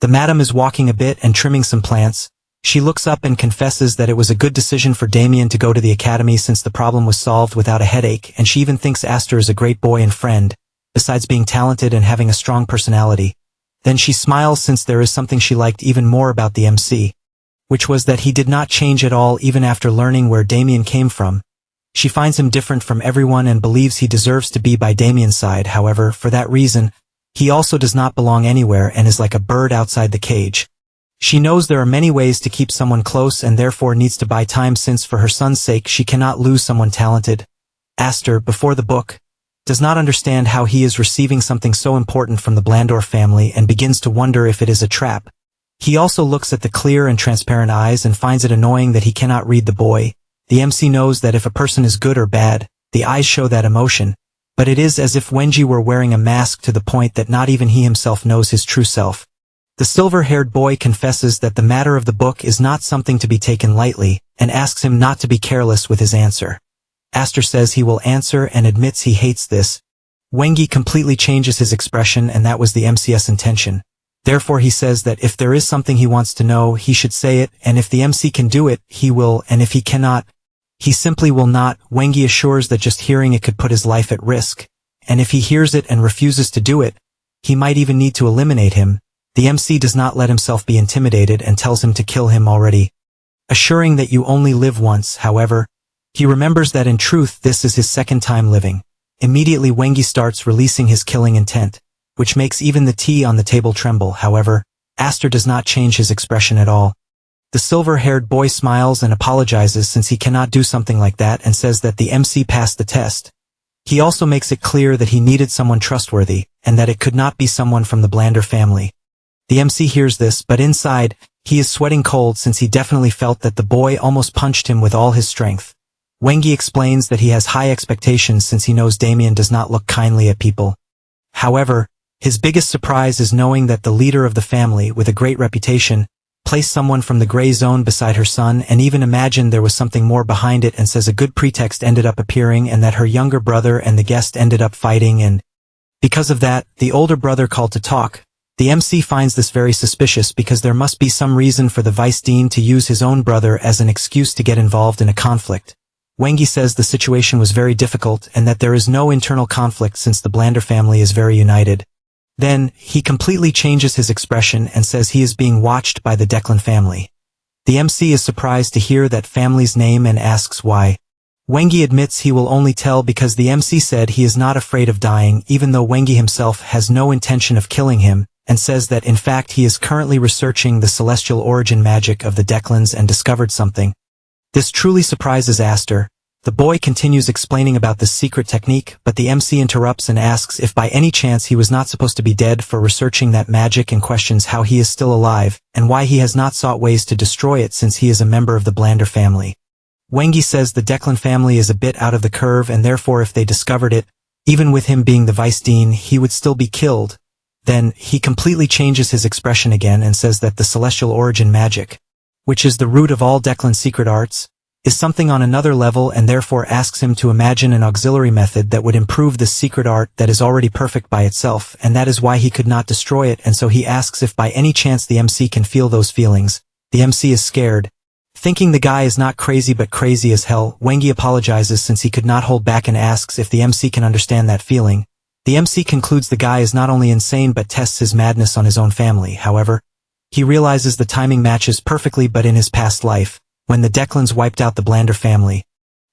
Speaker 1: the madam is walking a bit and trimming some plants. She looks up and confesses that it was a good decision for Damien to go to the academy since the problem was solved without a headache, and she even thinks Aster is a great boy and friend, besides being talented and having a strong personality. Then she smiles since there is something she liked even more about the MC, which was that he did not change at all even after learning where Damien came from. She finds him different from everyone and believes he deserves to be by Damien's side. However, for that reason, he also does not belong anywhere and is like a bird outside the cage. She knows there are many ways to keep someone close and therefore needs to buy time since for her son's sake she cannot lose someone talented. Aster, before the book, does not understand how he is receiving something so important from the Blandor family and begins to wonder if it is a trap. He also looks at the clear and transparent eyes and finds it annoying that he cannot read the boy. The MC knows that if a person is good or bad, the eyes show that emotion. But it is as if Wenji were wearing a mask to the point that not even he himself knows his true self. The silver-haired boy confesses that the matter of the book is not something to be taken lightly, and asks him not to be careless with his answer. Aster says he will answer and admits he hates this. Wenji completely changes his expression, and that was the MC's intention. Therefore he says that if there is something he wants to know, he should say it, and if the MC can do it, he will, and if he cannot, he simply will not. Wenji assures that just hearing it could put his life at risk, and if he hears it and refuses to do it, he might even need to eliminate him. The MC does not let himself be intimidated and tells him to kill him already, assuring that you only live once. However, he remembers that in truth this is his second time living. Immediately Wenji starts releasing his killing intent, which makes even the tea on the table tremble. However, Aster does not change his expression at all. The silver-haired boy smiles and apologizes since he cannot do something like that and says that the MC passed the test. He also makes it clear that he needed someone trustworthy, and that it could not be someone from the Blandor family. The MC hears this, but inside, he is sweating cold since he definitely felt that the boy almost punched him with all his strength. Wenji explains that he has high expectations since he knows Damien does not look kindly at people. However, his biggest surprise is knowing that the leader of the family, with a great reputation, placed someone from the gray zone beside her son and even imagined there was something more behind it, and says a good pretext ended up appearing and that her younger brother and the guest ended up fighting, and because of that, the older brother called to talk. The MC finds this very suspicious because there must be some reason for the vice dean to use his own brother as an excuse to get involved in a conflict. Wenji says the situation was very difficult and that there is no internal conflict since the Blandor family is very united. Then, he completely changes his expression and says he is being watched by the Declan family. The MC is surprised to hear that family's name and asks why. Wenji admits he will only tell because the MC said he is not afraid of dying, even though Wenji himself has no intention of killing him, and says that in fact he is currently researching the celestial origin magic of the Declans and discovered something. This truly surprises Aster. The boy continues explaining about this secret technique, but the MC interrupts and asks if by any chance he was not supposed to be dead for researching that magic, and questions how he is still alive, and why he has not sought ways to destroy it since he is a member of the Blandor family. Wenji says the Declan family is a bit out of the curve and therefore if they discovered it, even with him being the vice dean, he would still be killed. Then, he completely changes his expression again and says that the celestial origin magic, which is the root of all Declan's secret arts, is something on another level and therefore asks him to imagine an auxiliary method that would improve this secret art that is already perfect by itself, and that is why he could not destroy it, and so he asks if by any chance the MC can feel those feelings. The MC is scared. Thinking the guy is not crazy but crazy as hell, Wengi apologizes since he could not hold back and asks if the MC can understand that feeling. The MC concludes the guy is not only insane but tests his madness on his own family. However, he realizes the timing matches perfectly, but in his past life, when the Declans wiped out the Blander family,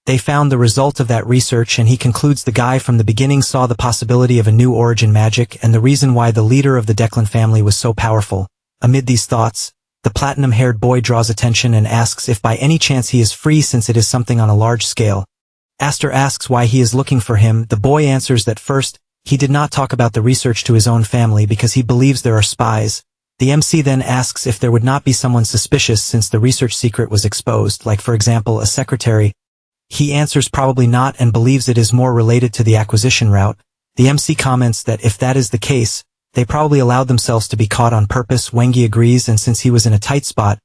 Speaker 1: they found the result of that research, and he concludes the guy from the beginning saw the possibility of a new origin magic and the reason why the leader of the Declan family was so powerful. Amid these thoughts, the platinum-haired boy draws attention and asks if by any chance he is free since it is something on a large scale. Aster asks why he is looking for him. The boy answers that first, he did not talk about the research to his own family because he believes there are spies. The MC then asks if there would not be someone suspicious since the research secret was exposed, like for example a secretary. He answers probably not and believes it is more related to the acquisition route. The MC comments that if that is the case, they probably allowed themselves to be caught on purpose. Wengi agrees, and since he was in a tight spot,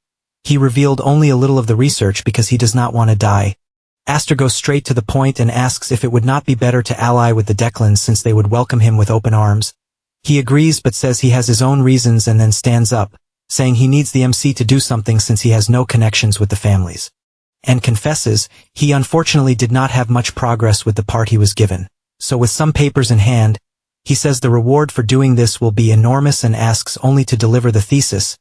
Speaker 1: he revealed only a little of the research because he does not want to die. Aster goes straight to the point and asks if it would not be better to ally with the Declans since they would welcome him with open arms. He agrees but says he has his own reasons and then stands up, saying he needs the MC to do something since he has no connections with the families. And confesses, he unfortunately did not have much progress with the part he was given. So with some papers in hand, he says the reward for doing this will be enormous and asks only to deliver the thesis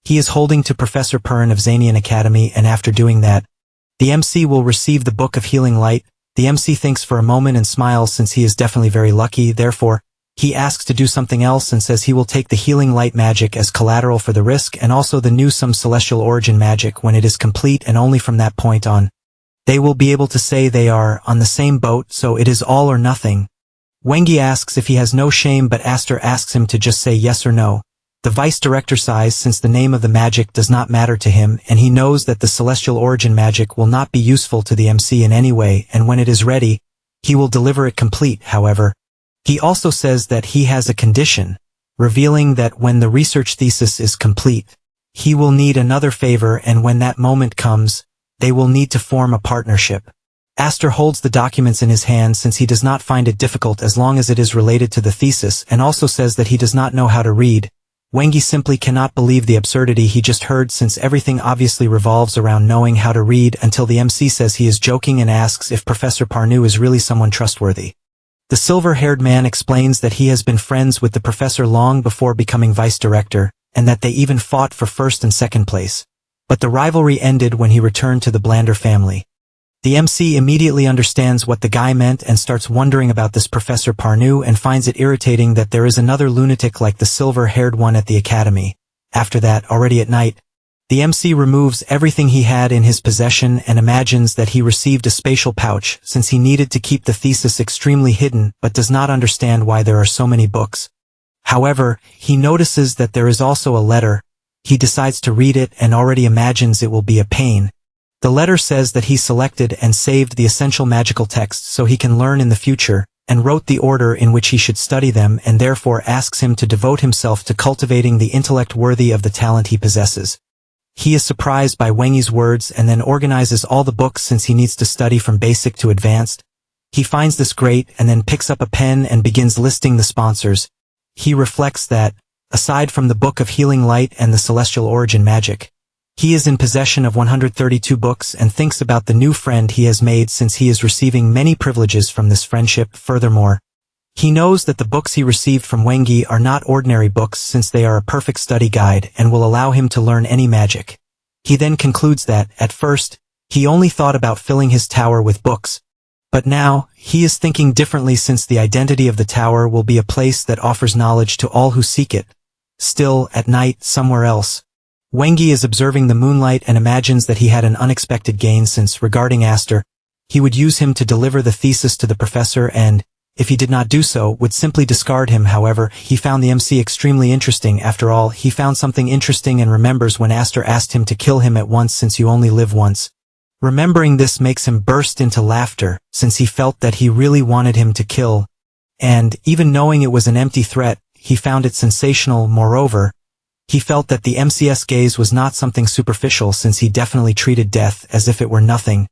Speaker 1: he is holding to Professor Perrin of Zanian Academy, and after doing that, the MC will receive the Book of Healing Light. The MC thinks for a moment and smiles since he is definitely very lucky. Therefore, he asks to do something else and says he will take the Healing Light magic as collateral for the risk and also the new some celestial origin magic when it is complete, and only from that point on, they will be able to say they are on the same boat, so it is all or nothing. Wengi asks if he has no shame, but Aster asks him to just say yes or no. The vice director sighs since the name of the magic does not matter to him, and he knows that the celestial origin magic will not be useful to the MC in any way, and when it is ready, he will deliver it complete. However, he also says that he has a condition, revealing that when the research thesis is complete, he will need another favor, and when that moment comes, they will need to form a partnership. Aster holds the documents in his hand since he does not find it difficult as long as it is related to the thesis, and also says that he does not know how to read. Wengi simply cannot believe the absurdity he just heard since everything obviously revolves around knowing how to read, until the MC says he is joking and asks if Professor Parnu is really someone trustworthy. The silver-haired man explains that he has been friends with the professor long before becoming vice director, and that they even fought for first and second place. But the rivalry ended when he returned to the Blander family. The MC immediately understands what the guy meant and starts wondering about this Professor Parnu and finds it irritating that there is another lunatic like the silver-haired one at the academy. After that, already at night, the MC removes everything he had in his possession and imagines that he received a spatial pouch since he needed to keep the thesis extremely hidden but does not understand why there are so many books. However, he notices that there is also a letter. He decides to read it and already imagines it will be a pain. The letter says that he selected and saved the essential magical texts so he can learn in the future, and wrote the order in which he should study them, and therefore asks him to devote himself to cultivating the intellect worthy of the talent he possesses. He is surprised by Wengi's words and then organizes all the books since he needs to study from basic to advanced. He finds this great and then picks up a pen and begins listing the sponsors. He reflects that, aside from the Book of Healing Light and the Celestial Origin Magic, he is in possession of 132 books and thinks about the new friend he has made since he is receiving many privileges from this friendship. Furthermore, he knows that the books he received from Wengi are not ordinary books since they are a perfect study guide and will allow him to learn any magic. He then concludes that, at first, he only thought about filling his tower with books, but now, he is thinking differently since the identity of the tower will be a place that offers knowledge to all who seek it. Still, at night, somewhere else, Wengi is observing the moonlight and imagines that he had an unexpected gain since, regarding Aster, he would use him to deliver the thesis to the professor and, if he did not do so, would simply discard him. However, he found the MC extremely interesting. After all, he found something interesting and remembers when Aster asked him to kill him at once since you only live once. Remembering this makes him burst into laughter, since he felt that he really wanted him to kill. And, even knowing it was an empty threat, he found it sensational. Moreover, He felt that the MC's gaze was not something superficial since he definitely treated death as if it were nothing.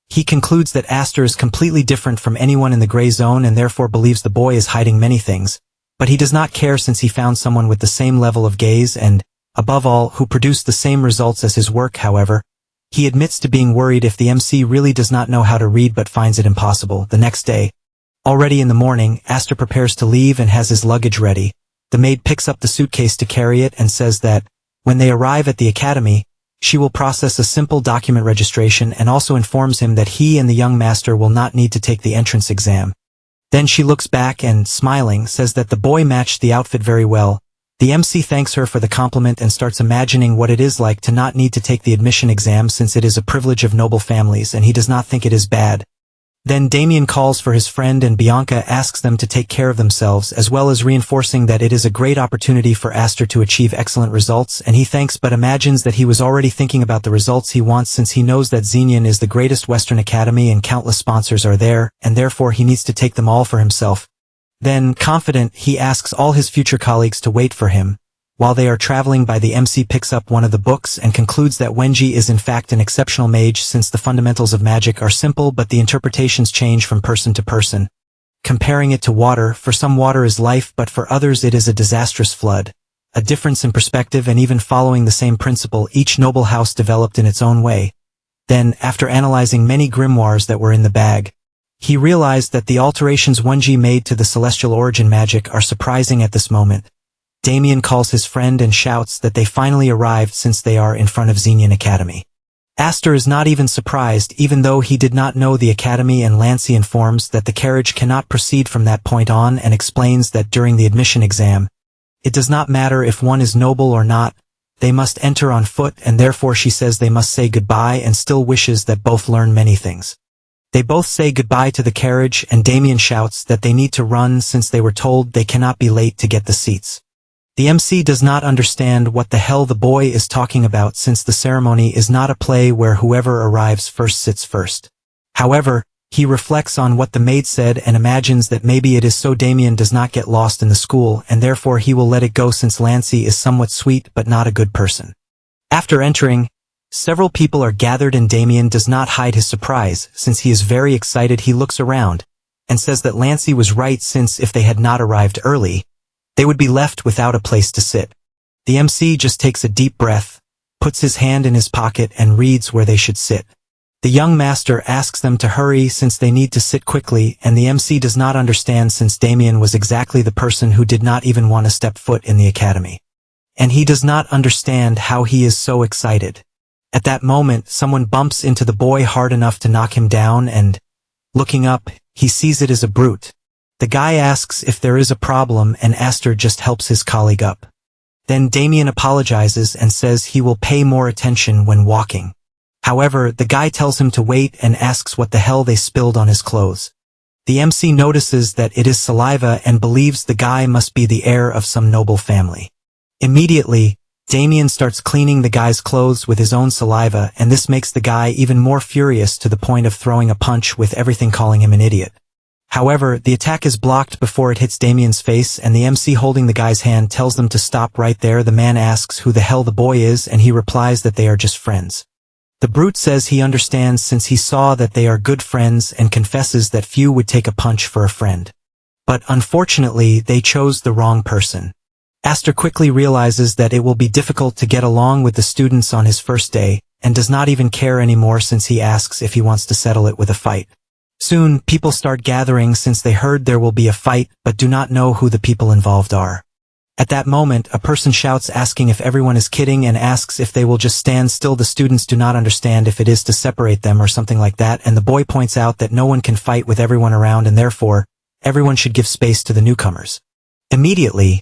Speaker 1: He concludes that Aster is completely different from anyone in the gray zone and therefore believes the boy is hiding many things, but he does not care since he found someone with the same level of gaze and, above all, who produced the same results as his work. However, he admits to being worried if the MC really does not know how to read but finds it impossible. The next day, already in the morning, Aster prepares to leave and has his luggage ready. The maid picks up the suitcase to carry it and says that, when they arrive at the academy, she will process a simple document registration and also informs him that he and the young master will not need to take the entrance exam. Then she looks back and, smiling, says that the boy matched the outfit very well. The MC thanks her for the compliment and starts imagining what it is like to not need to take the admission exam since it is a privilege of noble families and he does not think it is bad. Then Damien calls for his friend and Bianca asks them to take care of themselves as well as reinforcing that it is a great opportunity for Aster to achieve excellent results and he thanks but imagines that he was already thinking about the results he wants since he knows that Xenion is the greatest Western academy and countless sponsors are there and therefore he needs to take them all for himself. Then, confident, he asks all his future colleagues to wait for him. While they are traveling by, the MC picks up one of the books and concludes that Wenji is in fact an exceptional mage since the fundamentals of magic are simple but the interpretations change from person to person. Comparing it to water, for some water is life but for others it is a disastrous flood. A difference in perspective and even following the same principle each noble house developed in its own way. Then, after analyzing many grimoires that were in the bag, he realized that the alterations Wenji made to the celestial origin magic are surprising at this moment. Damien calls his friend and shouts that they finally arrived since they are in front of Xenion Academy. Aster is not even surprised even though he did not know the academy and Lancy informs that the carriage cannot proceed from that point on and explains that during the admission exam, it does not matter if one is noble or not, they must enter on foot and therefore she says they must say goodbye and still wishes that both learn many things. They both say goodbye to the carriage and Damien shouts that they need to run since they were told they cannot be late to get the seats. The MC does not understand what the hell the boy is talking about since the ceremony is not a play where whoever arrives first sits first. However, he reflects on what the maid said and imagines that maybe it is so Damien does not get lost in the school and therefore he will let it go since Lancy is somewhat sweet but not a good person. After entering, several people are gathered and Damien does not hide his surprise since he is very excited. He looks around and says that Lancy was right since if they had not arrived early, they would be left without a place to sit. The MC just takes a deep breath, puts his hand in his pocket and reads where they should sit. The young master asks them to hurry since they need to sit quickly and the MC does not understand since Damien was exactly the person who did not even want to step foot in the academy. And he does not understand how he is so excited. At that moment, someone bumps into the boy hard enough to knock him down and, looking up, he sees it as a brute. The guy asks if there is a problem and Aster just helps his colleague up. Then Damien apologizes and says he will pay more attention when walking. However, the guy tells him to wait and asks what the hell they spilled on his clothes. The MC notices that it is saliva and believes the guy must be the heir of some noble family. Immediately, Damien starts cleaning the guy's clothes with his own saliva and this makes the guy even more furious to the point of throwing a punch with everything calling him an idiot. However, the attack is blocked before it hits Damien's face and the MC holding the guy's hand tells them to stop right there. The man asks who the hell the boy is and he replies that they are just friends. The brute says he understands since he saw that they are good friends and confesses that few would take a punch for a friend. But unfortunately, they chose the wrong person. Aster quickly realizes that it will be difficult to get along with the students on his first day and does not even care anymore since he asks if he wants to settle it with a fight. Soon, people start gathering since they heard there will be a fight but do not know who the people involved are. At that moment, a person shouts asking if everyone is kidding and asks if they will just stand still. The students do not understand if it is to separate them or something like that and the boy points out that no one can fight with everyone around and therefore, everyone should give space to the newcomers. Immediately,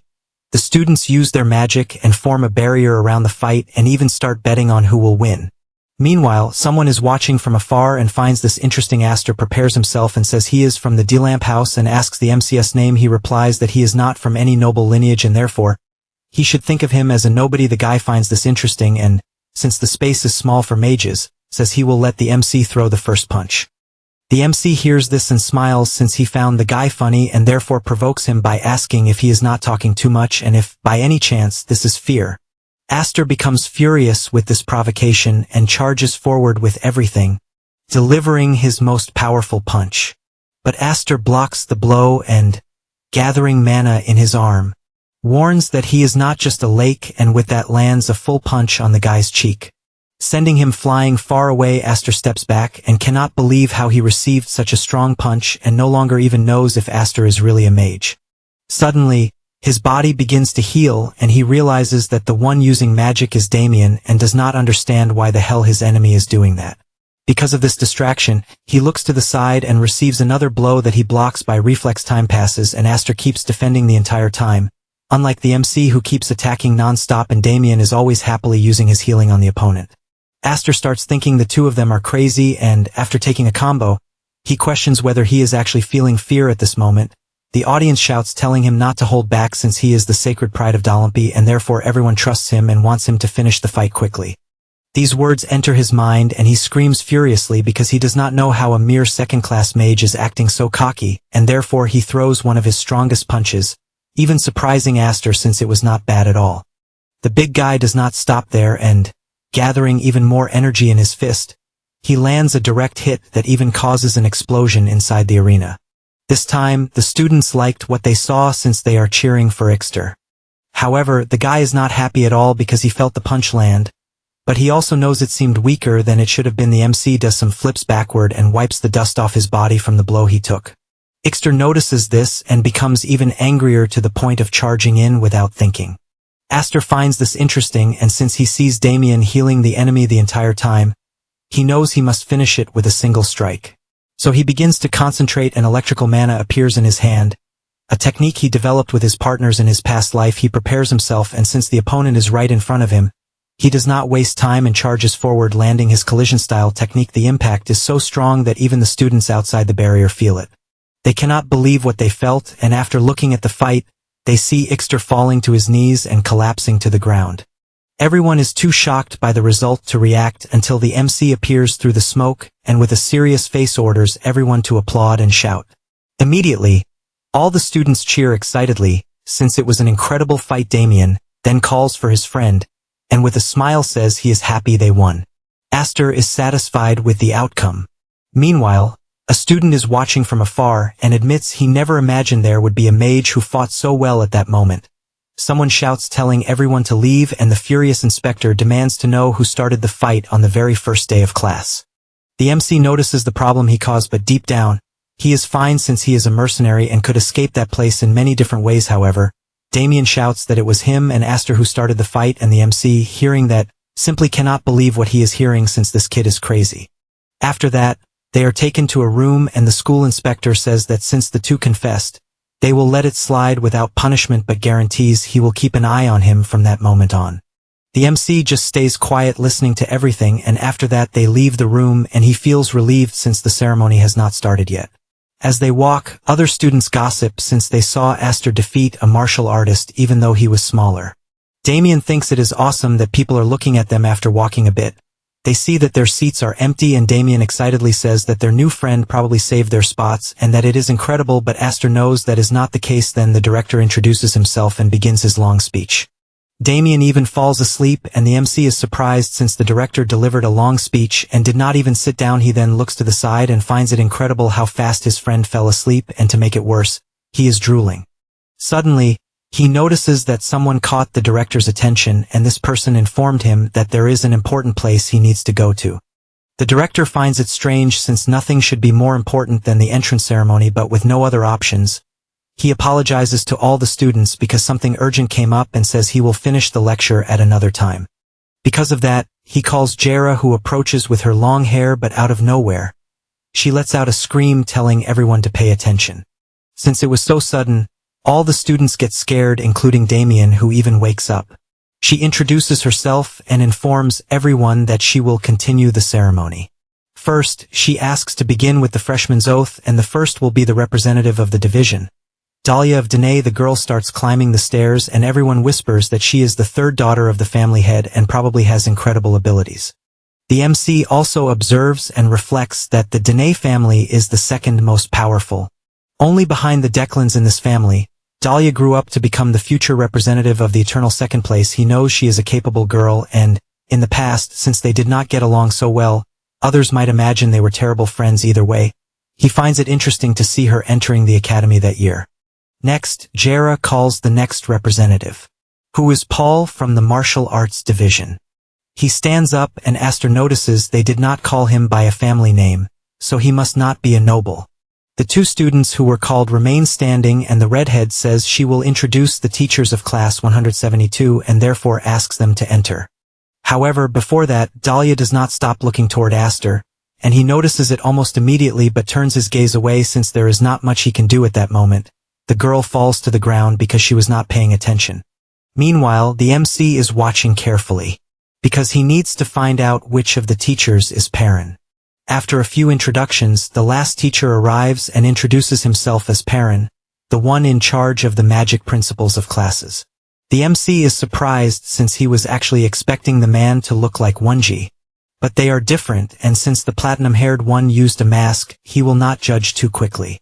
Speaker 1: the students use their magic and form a barrier around the fight and even start betting on who will win. Meanwhile, someone is watching from afar and finds this interesting. Aster prepares himself and says he is from the D-Lamp house and asks the MC's name. He replies that he is not from any noble lineage and therefore, he should think of him as a nobody. The guy finds this interesting and, since the space is small for mages, says he will let the MC throw the first punch. The MC hears this and smiles since he found the guy funny and therefore provokes him by asking if he is not talking too much and if, by any chance, this is fear. Aster becomes furious with this provocation and charges forward with everything, delivering his most powerful punch. But Aster blocks the blow and, gathering mana in his arm, warns that he is not just a lake, and with that lands a full punch on the guy's cheek. Sending him flying far away, Aster steps back and cannot believe how he received such a strong punch and no longer even knows if Aster is really a mage. Suddenly, his body begins to heal and he realizes that the one using magic is Damien and does not understand why the hell his enemy is doing that. Because of this distraction, he looks to the side and receives another blow that he blocks by reflex. Time passes and Aster keeps defending the entire time, unlike the MC who keeps attacking non-stop, and Damien is always happily using his healing on the opponent. Aster starts thinking the two of them are crazy and, after taking a combo, he questions whether he is actually feeling fear at this moment. The audience shouts, telling him not to hold back since he is the sacred pride of Dalampi and therefore everyone trusts him and wants him to finish the fight quickly. These words enter his mind and he screams furiously because he does not know how a mere second-class mage is acting so cocky, and therefore he throws one of his strongest punches, even surprising Aster since it was not bad at all. The big guy does not stop there and, gathering even more energy in his fist, he lands a direct hit that even causes an explosion inside the arena. This time, the students liked what they saw since they are cheering for Ixter. However, the guy is not happy at all because he felt the punch land, but he also knows it seemed weaker than it should have been. The MC does some flips backward and wipes the dust off his body from the blow he took. Ixter notices this and becomes even angrier to the point of charging in without thinking. Aster finds this interesting, and since he sees Damien healing the enemy the entire time, he knows he must finish it with a single strike. So he begins to concentrate and electrical mana appears in his hand, a technique he developed with his partners in his past life. He prepares himself, and since the opponent is right in front of him, he does not waste time and charges forward, landing his collision-style technique. The impact is so strong that even the students outside the barrier feel it. They cannot believe what they felt, and after looking at the fight, they see Ixter falling to his knees and collapsing to the ground. Everyone is too shocked by the result to react until the MC appears through the smoke and with a serious face orders everyone to applaud and shout. Immediately, all the students cheer excitedly, since it was an incredible fight. Damien then calls for his friend, and with a smile says he is happy they won. Aster is satisfied with the outcome. Meanwhile, a student is watching from afar and admits he never imagined there would be a mage who fought so well at that moment. Someone shouts, telling everyone to leave, and the furious inspector demands to know who started the fight on the very first day of class. The MC notices the problem he caused, but deep down, he is fine since he is a mercenary and could escape that place in many different ways. However, Damien shouts that it was him and Aster who started the fight, and the MC, hearing that, simply cannot believe what he is hearing since this kid is crazy. After that, they are taken to a room and the school inspector says that since the two confessed, they will let it slide without punishment, but guarantees he will keep an eye on him from that moment on. The MC just stays quiet listening to everything, and after that they leave the room and he feels relieved since the ceremony has not started yet. As they walk, other students gossip since they saw Aster defeat a martial artist even though he was smaller. Damien thinks it is awesome that people are looking at them. After walking a bit, they see that their seats are empty, and Damien excitedly says that their new friend probably saved their spots and that it is incredible, but Aster knows that is not the case. Then the director introduces himself and begins his long speech. Damien even falls asleep, and the MC is surprised since the director delivered a long speech and did not even sit down. He then looks to the side and finds it incredible how fast his friend fell asleep, and to make it worse, he is drooling. Suddenly, he notices that someone caught the director's attention, and this person informed him that there is an important place he needs to go to. The director finds it strange since nothing should be more important than the entrance ceremony, but with no other options, he apologizes to all the students because something urgent came up and says he will finish the lecture at another time. Because of that, he calls Jera, who approaches with her long hair, but out of nowhere, she lets out a scream telling everyone to pay attention. Since it was so sudden, all the students get scared, including Damien, who even wakes up. She introduces herself and informs everyone that she will continue the ceremony. First, she asks to begin with the freshman's oath, and the first will be the representative of the division. Dahlia of Danae. The girl starts climbing the stairs, and everyone whispers that she is the third daughter of the family head and probably has incredible abilities. The MC also observes and reflects that the Danae family is the second most powerful. Only behind the Declans in this family, Dahlia grew up to become the future representative of the eternal second place. He knows she is a capable girl and, in the past, since they did not get along so well, others might imagine they were terrible friends either way. He finds it interesting to see her entering the academy that year. Next, Jera calls the next representative, who is Paul from the martial arts division. He stands up and Aster notices they did not call him by a family name, so he must not be a noble. The two students who were called remain standing and the redhead says she will introduce the teachers of class 172 and therefore asks them to enter. However, before that, Dahlia does not stop looking toward Aster, and he notices it almost immediately but turns his gaze away since there is not much he can do at that moment. The girl falls to the ground because she was not paying attention. Meanwhile, the MC is watching carefully, because he needs to find out which of the teachers is Perrin. After a few introductions, the last teacher arrives and introduces himself as Perrin, the one in charge of the magic principles of classes. The MC is surprised since he was actually expecting the man to look like Wonji. But they are different, and since the platinum-haired one used a mask, he will not judge too quickly.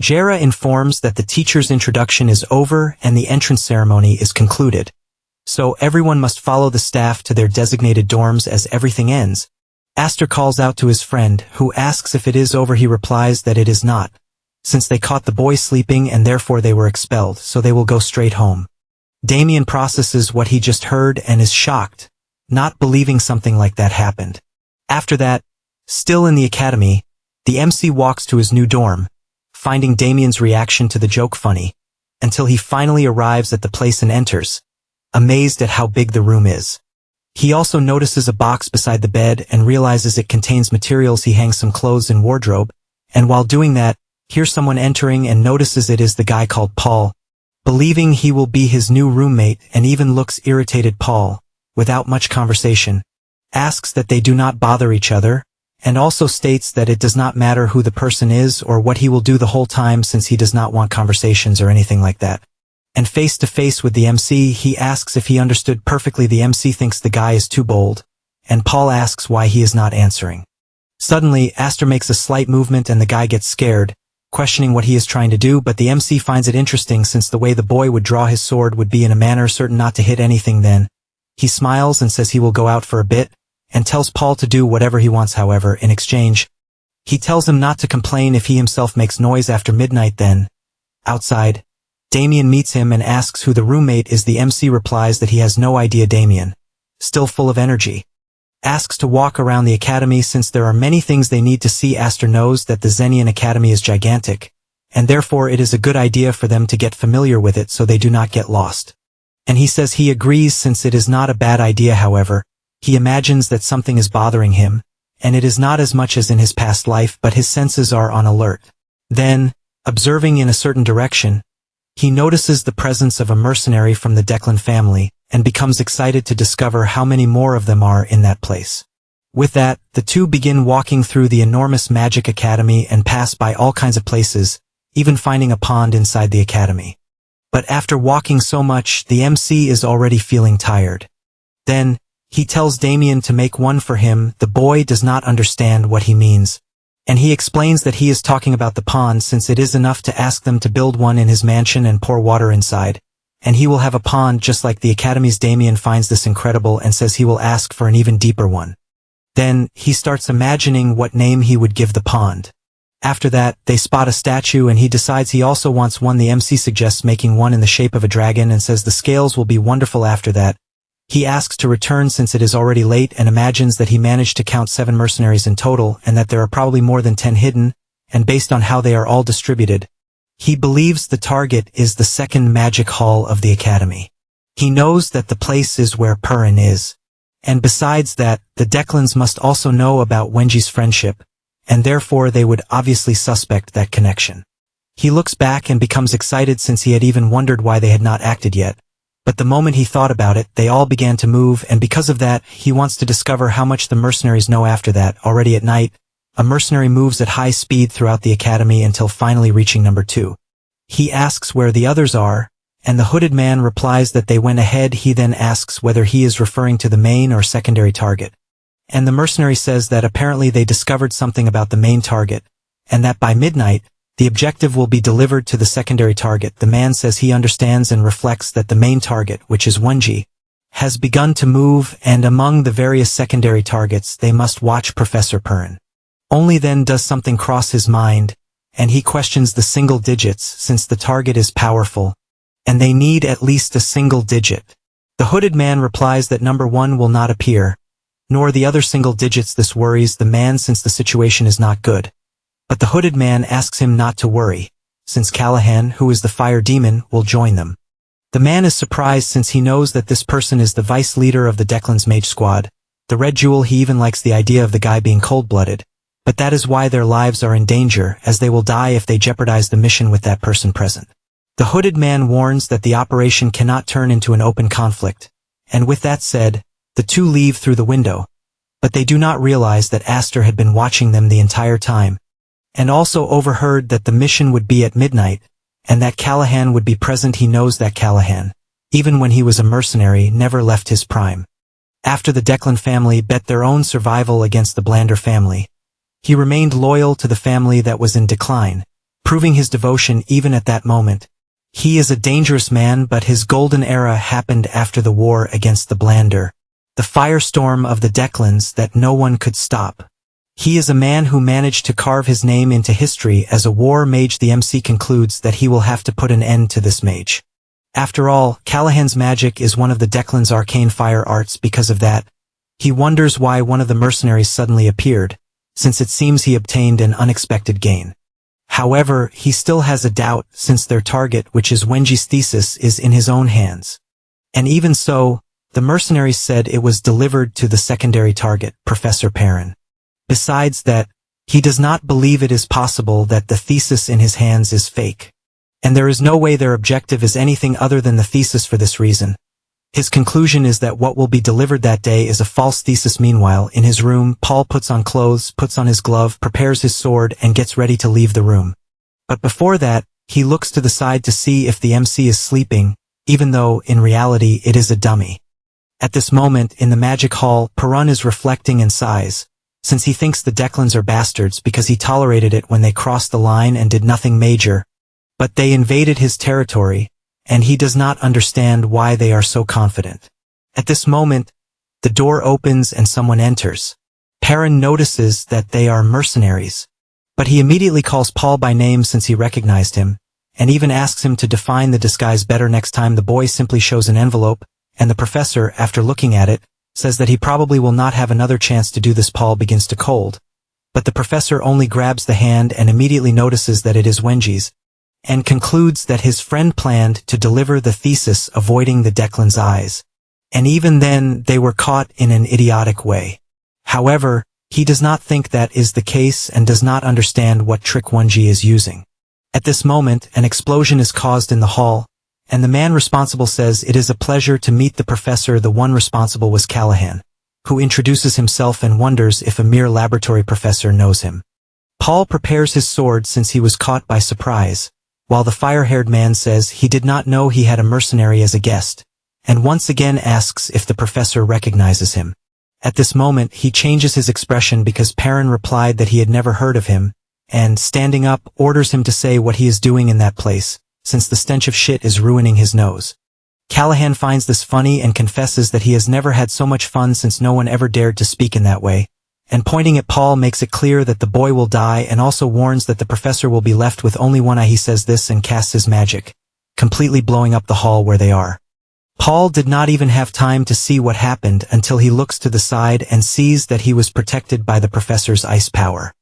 Speaker 1: Jera informs that the teacher's introduction is over and the entrance ceremony is concluded. So everyone must follow the staff to their designated dorms as everything ends. Aster calls out to his friend, who asks if it is over. He replies that it is not, since they caught the boy sleeping and therefore they were expelled, so they will go straight home. Damien processes what he just heard and is shocked, not believing something like that happened. After that, still in the academy, the MC walks to his new dorm, finding Damien's reaction to the joke funny, until he finally arrives at the place and enters, amazed at how big the room is. He also notices a box beside the bed and realizes it contains materials. He hangs some clothes in wardrobe, and while doing that, hears someone entering and notices it is the guy called Paul. Believing he will be his new roommate and even looks irritated, Paul, without much conversation, asks that they do not bother each other, and also states that it does not matter who the person is or what he will do the whole time since he does not want conversations or anything like that. And face to face with the MC, he asks if he understood perfectly. The MC thinks the guy is too bold, and Paul asks why he is not answering. Suddenly, Aster makes a slight movement and the guy gets scared, questioning what he is trying to do, but the MC finds it interesting since the way the boy would draw his sword would be in a manner certain not to hit anything. Then, he smiles and says he will go out for a bit, and tells Paul to do whatever he wants. However, in exchange, he tells him not to complain if he himself makes noise after midnight. Then, outside, Damien meets him and asks who the roommate is. The MC replies that he has no idea. Damien, still full of energy, asks to walk around the academy since there are many things they need to see. Aster knows that the Zenian Academy is gigantic, and therefore it is a good idea for them to get familiar with it so they do not get lost. And he says he agrees since it is not a bad idea. However, he imagines that something is bothering him, and it is not as much as in his past life, but his senses are on alert. Then, observing in a certain direction, he notices the presence of a mercenary from the Declan family, and becomes excited to discover how many more of them are in that place. With that, the two begin walking through the enormous magic academy and pass by all kinds of places, even finding a pond inside the academy. But after walking so much, the MC is already feeling tired. Then, he tells Damien to make one for him. The boy does not understand what he means, and he explains that he is talking about the pond since it is enough to ask them to build one in his mansion and pour water inside, and he will have a pond just like the academy's. Damien finds this incredible and says he will ask for an even deeper one. Then, he starts imagining what name he would give the pond. After that, they spot a statue and he decides he also wants one. The MC suggests making one in the shape of a dragon and says the scales will be wonderful. After that, he asks to return since it is already late and imagines that he managed to count 7 mercenaries in total and that there are probably more than 10 hidden, and based on how they are all distributed, he believes the target is the second magic hall of the academy. He knows that the place is where Perrin is, and besides that, the Declans must also know about Wenji's friendship, and therefore they would obviously suspect that connection. He looks back and becomes excited since he had even wondered why they had not acted yet. But the moment he thought about it, they all began to move, and because of that, he wants to discover how much the mercenaries know. After that, already at night, a mercenary moves at high speed throughout the academy until finally reaching number 2. He asks where the others are, and the hooded man replies that they went ahead. He then asks whether he is referring to the main or secondary target. And the mercenary says that apparently they discovered something about the main target, and that by midnight, The objective will be delivered to the secondary target. The man says he understands and reflects that the main target, which is Wenji, has begun to move, and among the various secondary targets they must watch Professor Perrin. Only then does something cross his mind, and he questions the single digits since the target is powerful, and they need at least a single digit. The hooded man replies that number 1 will not appear, nor the other single digits. This worries the man since the situation is not good. But the hooded man asks him not to worry, since Callahan, who is the fire demon, will join them. The man is surprised since he knows that this person is the vice leader of the Declan's mage squad. The red jewel, he even likes the idea of the guy being cold-blooded, but that is why their lives are in danger, as they will die if they jeopardize the mission with that person present. The hooded man warns that the operation cannot turn into an open conflict, and with that said, the two leave through the window, but they do not realize that Aster had been watching them the entire time, and also overheard that the mission would be at midnight, and that Callahan would be present. He knows that Callahan, even when he was a mercenary, never left his prime. After the Declan family bet their own survival against the Blander family, he remained loyal to the family that was in decline, proving his devotion even at that moment. He is a dangerous man, but his golden era happened after the war against the Blander, the firestorm of the Declans that no one could stop. He is a man who managed to carve his name into history as a war mage. The MC concludes that he will have to put an end to this mage. After all, Callahan's magic is one of the Declan's arcane fire arts. Because of that, he wonders why one of the mercenaries suddenly appeared, since it seems he obtained an unexpected gain. However, he still has a doubt, since their target, which is Wenji's thesis, is in his own hands. And even so, the mercenaries said it was delivered to the secondary target, Professor Perrin. Besides that, he does not believe it is possible that the thesis in his hands is fake. And there is no way their objective is anything other than the thesis. For this reason, his conclusion is that what will be delivered that day is a false thesis. Meanwhile, in his room, Paul puts on clothes, puts on his glove, prepares his sword, and gets ready to leave the room. But before that, he looks to the side to see if the MC is sleeping, even though, in reality, it is a dummy. At this moment, in the magic hall, Perrin is reflecting and sighs, since he thinks the Declans are bastards because he tolerated it when they crossed the line and did nothing major, but they invaded his territory, and he does not understand why they are so confident. At this moment, the door opens and someone enters. Perrin notices that they are mercenaries, but he immediately calls Paul by name since he recognized him, and even asks him to define the disguise better next time. The boy simply shows an envelope, and the professor, after looking at it, says that he probably will not have another chance to do this. Paul begins to cold, but the professor only grabs the hand and immediately notices that it is Wenji's, and concludes that his friend planned to deliver the thesis avoiding the Declan's eyes. And even then, they were caught in an idiotic way. However, he does not think that is the case and does not understand what trick Wenji is using. At this moment, an explosion is caused in the hall, and the man responsible says it is a pleasure to meet the professor. The one responsible was Callahan, who introduces himself and wonders if a mere laboratory professor knows him. Paul prepares his sword since he was caught by surprise, while the fire-haired man says he did not know he had a mercenary as a guest, and once again asks if the professor recognizes him. At this moment, he changes his expression because Perrin replied that he had never heard of him, and, standing up, orders him to say what he is doing in that place, since the stench of shit is ruining his nose. Callahan finds this funny and confesses that he has never had so much fun since no one ever dared to speak in that way, and pointing at Paul makes it clear that the boy will die and also warns that the professor will be left with only one eye. He says this and casts his magic, completely blowing up the hall where they are. Paul did not even have time to see what happened until he looks to the side and sees that he was protected by the professor's ice power.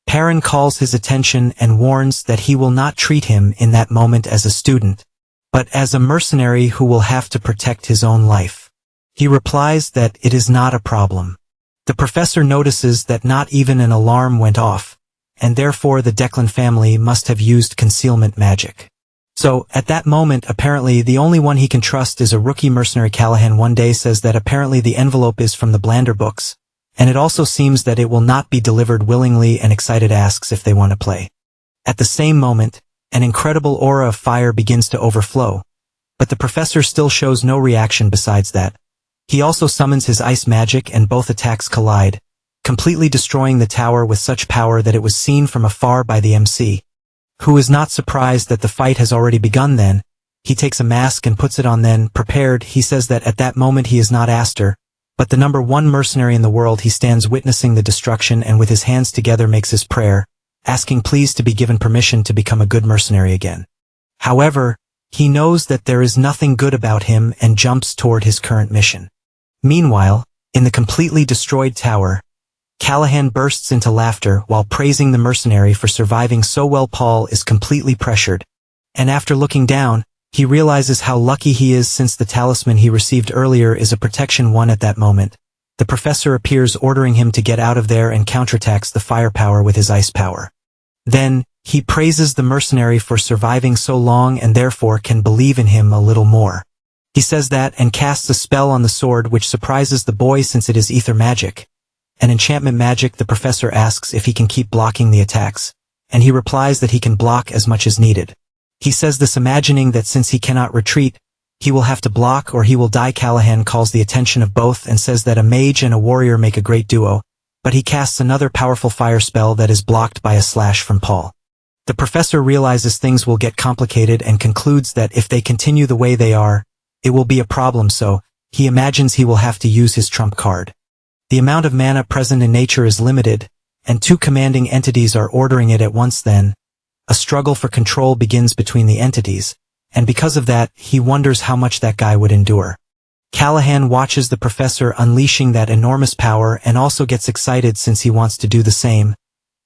Speaker 1: Perrin calls his attention and warns that he will not treat him in that moment as a student, but as a mercenary who will have to protect his own life. He replies that it is not a problem. The professor notices that not even an alarm went off, and therefore the Declan family must have used concealment magic. So, at that moment, apparently the only one he can trust is a rookie mercenary. Callahan one day says that apparently the envelope is from the Blander books, and it also seems that it will not be delivered willingly, and excited asks if they want to play. At the same moment, an incredible aura of fire begins to overflow, but the professor still shows no reaction. Besides that, he also summons his ice magic and both attacks collide, completely destroying the tower with such power that it was seen from afar by the MC. who is not surprised that the fight has already begun. Then he takes a mask and puts it on. Then, prepared, he says that at that moment he is not Aster, but the #1 mercenary in the world. He stands witnessing the destruction and with his hands together makes his prayer, asking please to be given permission to become a good mercenary again. However, he knows that there is nothing good about him and jumps toward his current mission. Meanwhile, in the completely destroyed tower, Callahan bursts into laughter while praising the mercenary for surviving so well. Paul is completely pressured, and after looking down, he realizes how lucky he is since the talisman he received earlier is a protection one. At that moment, the professor appears ordering him to get out of there and counterattacks the firepower with his ice power. Then, he praises the mercenary for surviving so long and therefore can believe in him a little more. He says that and casts a spell on the sword which surprises the boy since it is ether magic. An enchantment magic. The professor asks if he can keep blocking the attacks, and he replies that he can block as much as needed. He says this imagining that since he cannot retreat, he will have to block or he will die. Callahan calls the attention of both and says that a mage and a warrior make a great duo, but he casts another powerful fire spell that is blocked by a slash from Paul. The professor realizes things will get complicated and concludes that if they continue the way they are, it will be a problem, so he imagines he will have to use his trump card. The amount of mana present in nature is limited, and two commanding entities are ordering it at once. Then, a struggle for control begins between the entities, and because of that, he wonders how much that guy would endure. Callahan watches the professor unleashing that enormous power and also gets excited since he wants to do the same,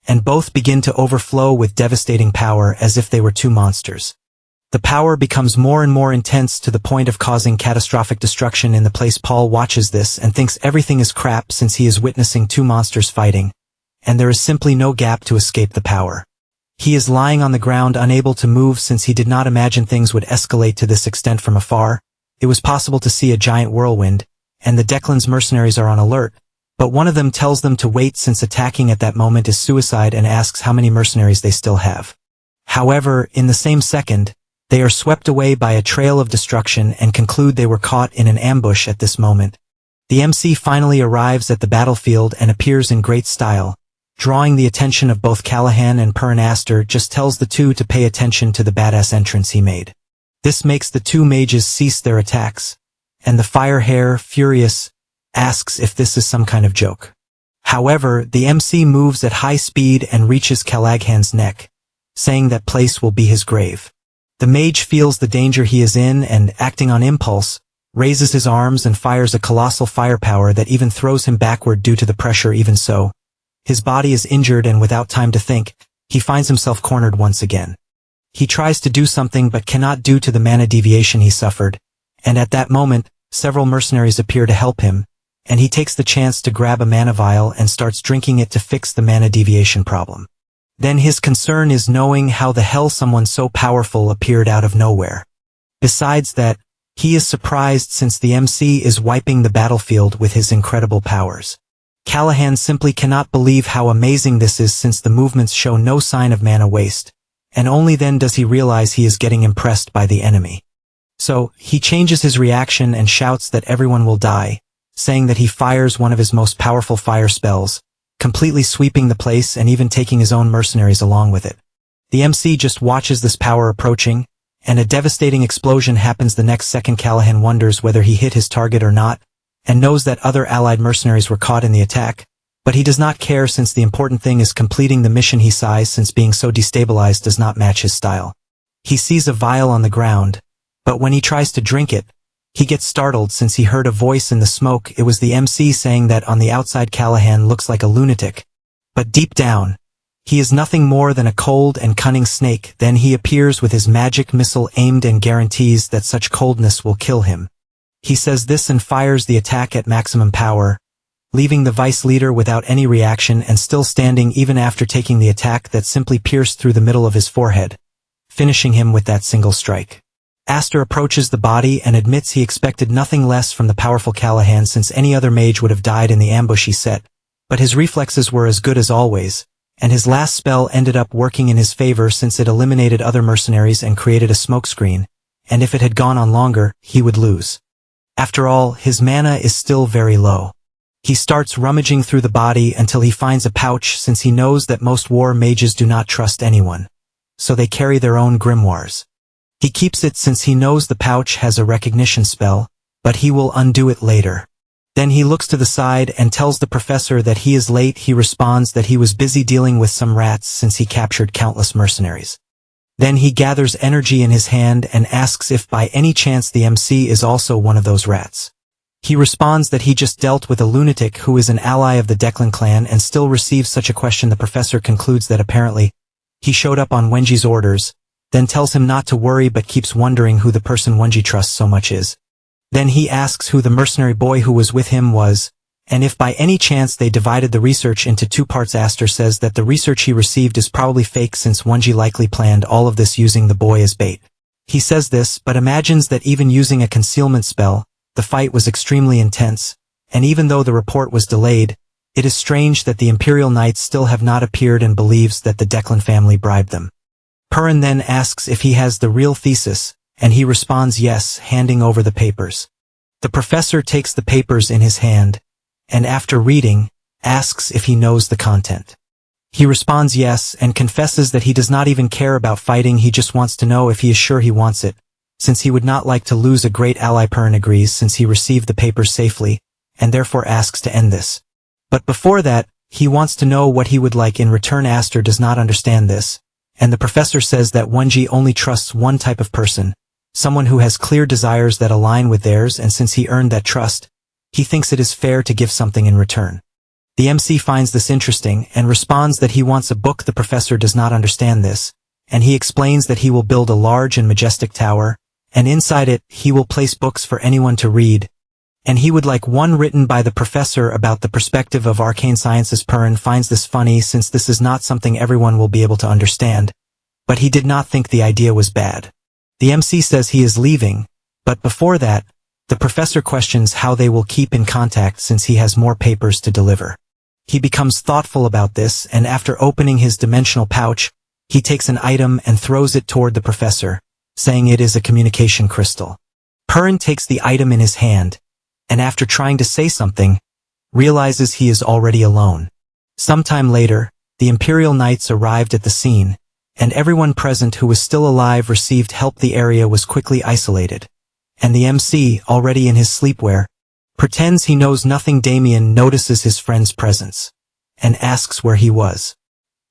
Speaker 1: and both begin to overflow with devastating power as if they were two monsters. The power becomes more and more intense to the point of causing catastrophic destruction in the place. Paul watches this and thinks everything is crap since he is witnessing two monsters fighting, and there is simply no gap to escape the power. He is lying on the ground unable to move since he did not imagine things would escalate to this extent from afar. It was possible to see a giant whirlwind, and the Declan's mercenaries are on alert, but one of them tells them to wait since attacking at that moment is suicide and asks how many mercenaries they still have. However, in the same second, they are swept away by a trail of destruction and conclude they were caught in an ambush at this moment. The MC finally arrives at the battlefield and appears in great style, drawing the attention of both Callahan and Aster. Just tells the two to pay attention to the badass entrance he made. This makes the two mages cease their attacks, and the fire hare, furious, asks if this is some kind of joke. However, the MC moves at high speed and reaches Callahan's neck, saying that place will be his grave. The mage feels the danger he is in and, acting on impulse, raises his arms and fires a colossal firepower that even throws him backward due to the pressure. Even so, his body is injured and without time to think, he finds himself cornered once again. He tries to do something but cannot due to the mana deviation he suffered, and at that moment, several mercenaries appear to help him, and he takes the chance to grab a mana vial and starts drinking it to fix the mana deviation problem. Then his concern is knowing how the hell someone so powerful appeared out of nowhere. Besides that, he is surprised since the MC is wiping the battlefield with his incredible powers. Callahan simply cannot believe how amazing this is since the movements show no sign of mana waste, and only then does he realize he is getting impressed by the enemy. So, he changes his reaction and shouts that everyone will die, saying that he fires one of his most powerful fire spells, completely sweeping the place and even taking his own mercenaries along with it. The MC just watches this power approaching, and a devastating explosion happens the next second. Callahan wonders whether he hit his target or not, and knows that other allied mercenaries were caught in the attack, but he does not care since the important thing is completing the mission. He sighs since being so destabilized does not match his style. He sees a vial on the ground, but when he tries to drink it, he gets startled since he heard a voice in the smoke. It was the MC saying that on the outside Callahan looks like a lunatic, but deep down, he is nothing more than a cold and cunning snake. Then he appears with his magic missile aimed and guarantees that such coldness will kill him. He says this and fires the attack at maximum power, leaving the vice leader without any reaction and still standing even after taking the attack that simply pierced through the middle of his forehead, finishing him with that single strike. Aster approaches the body and admits he expected nothing less from the powerful Callahan since any other mage would have died in the ambush he set, but his reflexes were as good as always, and his last spell ended up working in his favor since it eliminated other mercenaries and created a smokescreen, and if it had gone on longer, he would lose. After all, his mana is still very low. He starts rummaging through the body until he finds a pouch since he knows that most war mages do not trust anyone. so they carry their own grimoires. He keeps it since he knows the pouch has a recognition spell, but he will undo it later. Then he looks to the side and tells the professor that he is late. He responds that he was busy dealing with some rats since he captured countless mercenaries. Then he gathers energy in his hand and asks if by any chance the MC is also one of those rats. He responds that he just dealt with a lunatic who is an ally of the Declan clan and still receives such a question. The professor concludes that apparently he showed up on Wenji's orders, then tells him not to worry but keeps wondering who the person Wenji trusts so much is. Then he asks who the mercenary boy who was with him was, and if by any chance they divided the research into two parts. Aster says that the research he received is probably fake since Wenji likely planned all of this using the boy as bait. He says this but imagines that even using a concealment spell, the fight was extremely intense, and even though the report was delayed, it is strange that the Imperial Knights still have not appeared and believes that the Declan family bribed them. Purin then asks if he has the real thesis, and he responds yes, handing over the papers. The professor takes the papers in his hand, and after reading, asks if he knows the content. He responds yes and confesses that he does not even care about fighting. He just wants to know if he is sure he wants it, since he would not like to lose a great ally. Purin agrees since he received the papers safely, and therefore asks to end this. But before that, he wants to know what he would like in return. Aster does not understand this, and the professor says that Wenji only trusts one type of person, someone who has clear desires that align with theirs, and since he earned that trust, he thinks it is fair to give something in return. The MC finds this interesting and responds that he wants a book. The professor does not understand this, and he explains that he will build a large and majestic tower, and inside it, he will place books for anyone to read, and he would like one written by the professor about the perspective of arcane sciences. Purin finds this funny since this is not something everyone will be able to understand, but he did not think the idea was bad. The MC says he is leaving, but before that, the professor questions how they will keep in contact since he has more papers to deliver. He becomes thoughtful about this, and after opening his dimensional pouch, he takes an item and throws it toward the professor, saying it is a communication crystal. Purin takes the item in his hand, and after trying to say something, realizes he is already alone. Sometime later, the Imperial Knights arrived at the scene, and everyone present who was still alive received help. The area was quickly isolated, and the MC, already in his sleepwear, pretends he knows nothing. Damien notices his friend's presence, and asks where he was.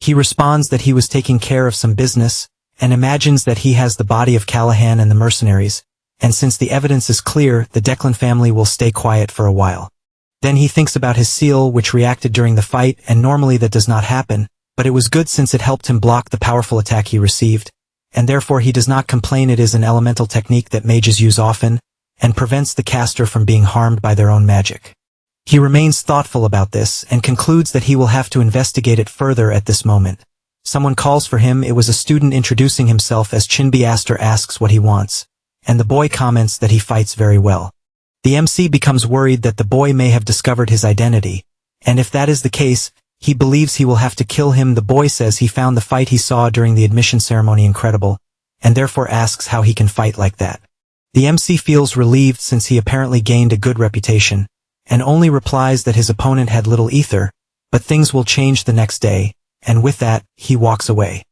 Speaker 1: He responds that he was taking care of some business, and imagines that he has the body of Callahan and the mercenaries, and since the evidence is clear, the Declan family will stay quiet for a while. Then he thinks about his seal, which reacted during the fight, and normally that does not happen, but it was good since it helped him block the powerful attack he received, and therefore he does not complain. It is an elemental technique that mages use often, and prevents the caster from being harmed by their own magic. He remains thoughtful about this, and concludes that he will have to investigate it further. At this moment, someone calls for him. It was a student introducing himself as Chinbi. Aster asks what he wants, and the boy comments that he fights very well. The MC becomes worried that the boy may have discovered his identity, and if that is the case, he believes he will have to kill him. The boy says he found the fight he saw during the admission ceremony incredible, and therefore asks how he can fight like that. The MC feels relieved since he apparently gained a good reputation, and only replies that his opponent had little ether, but things will change the next day, and with that, he walks away.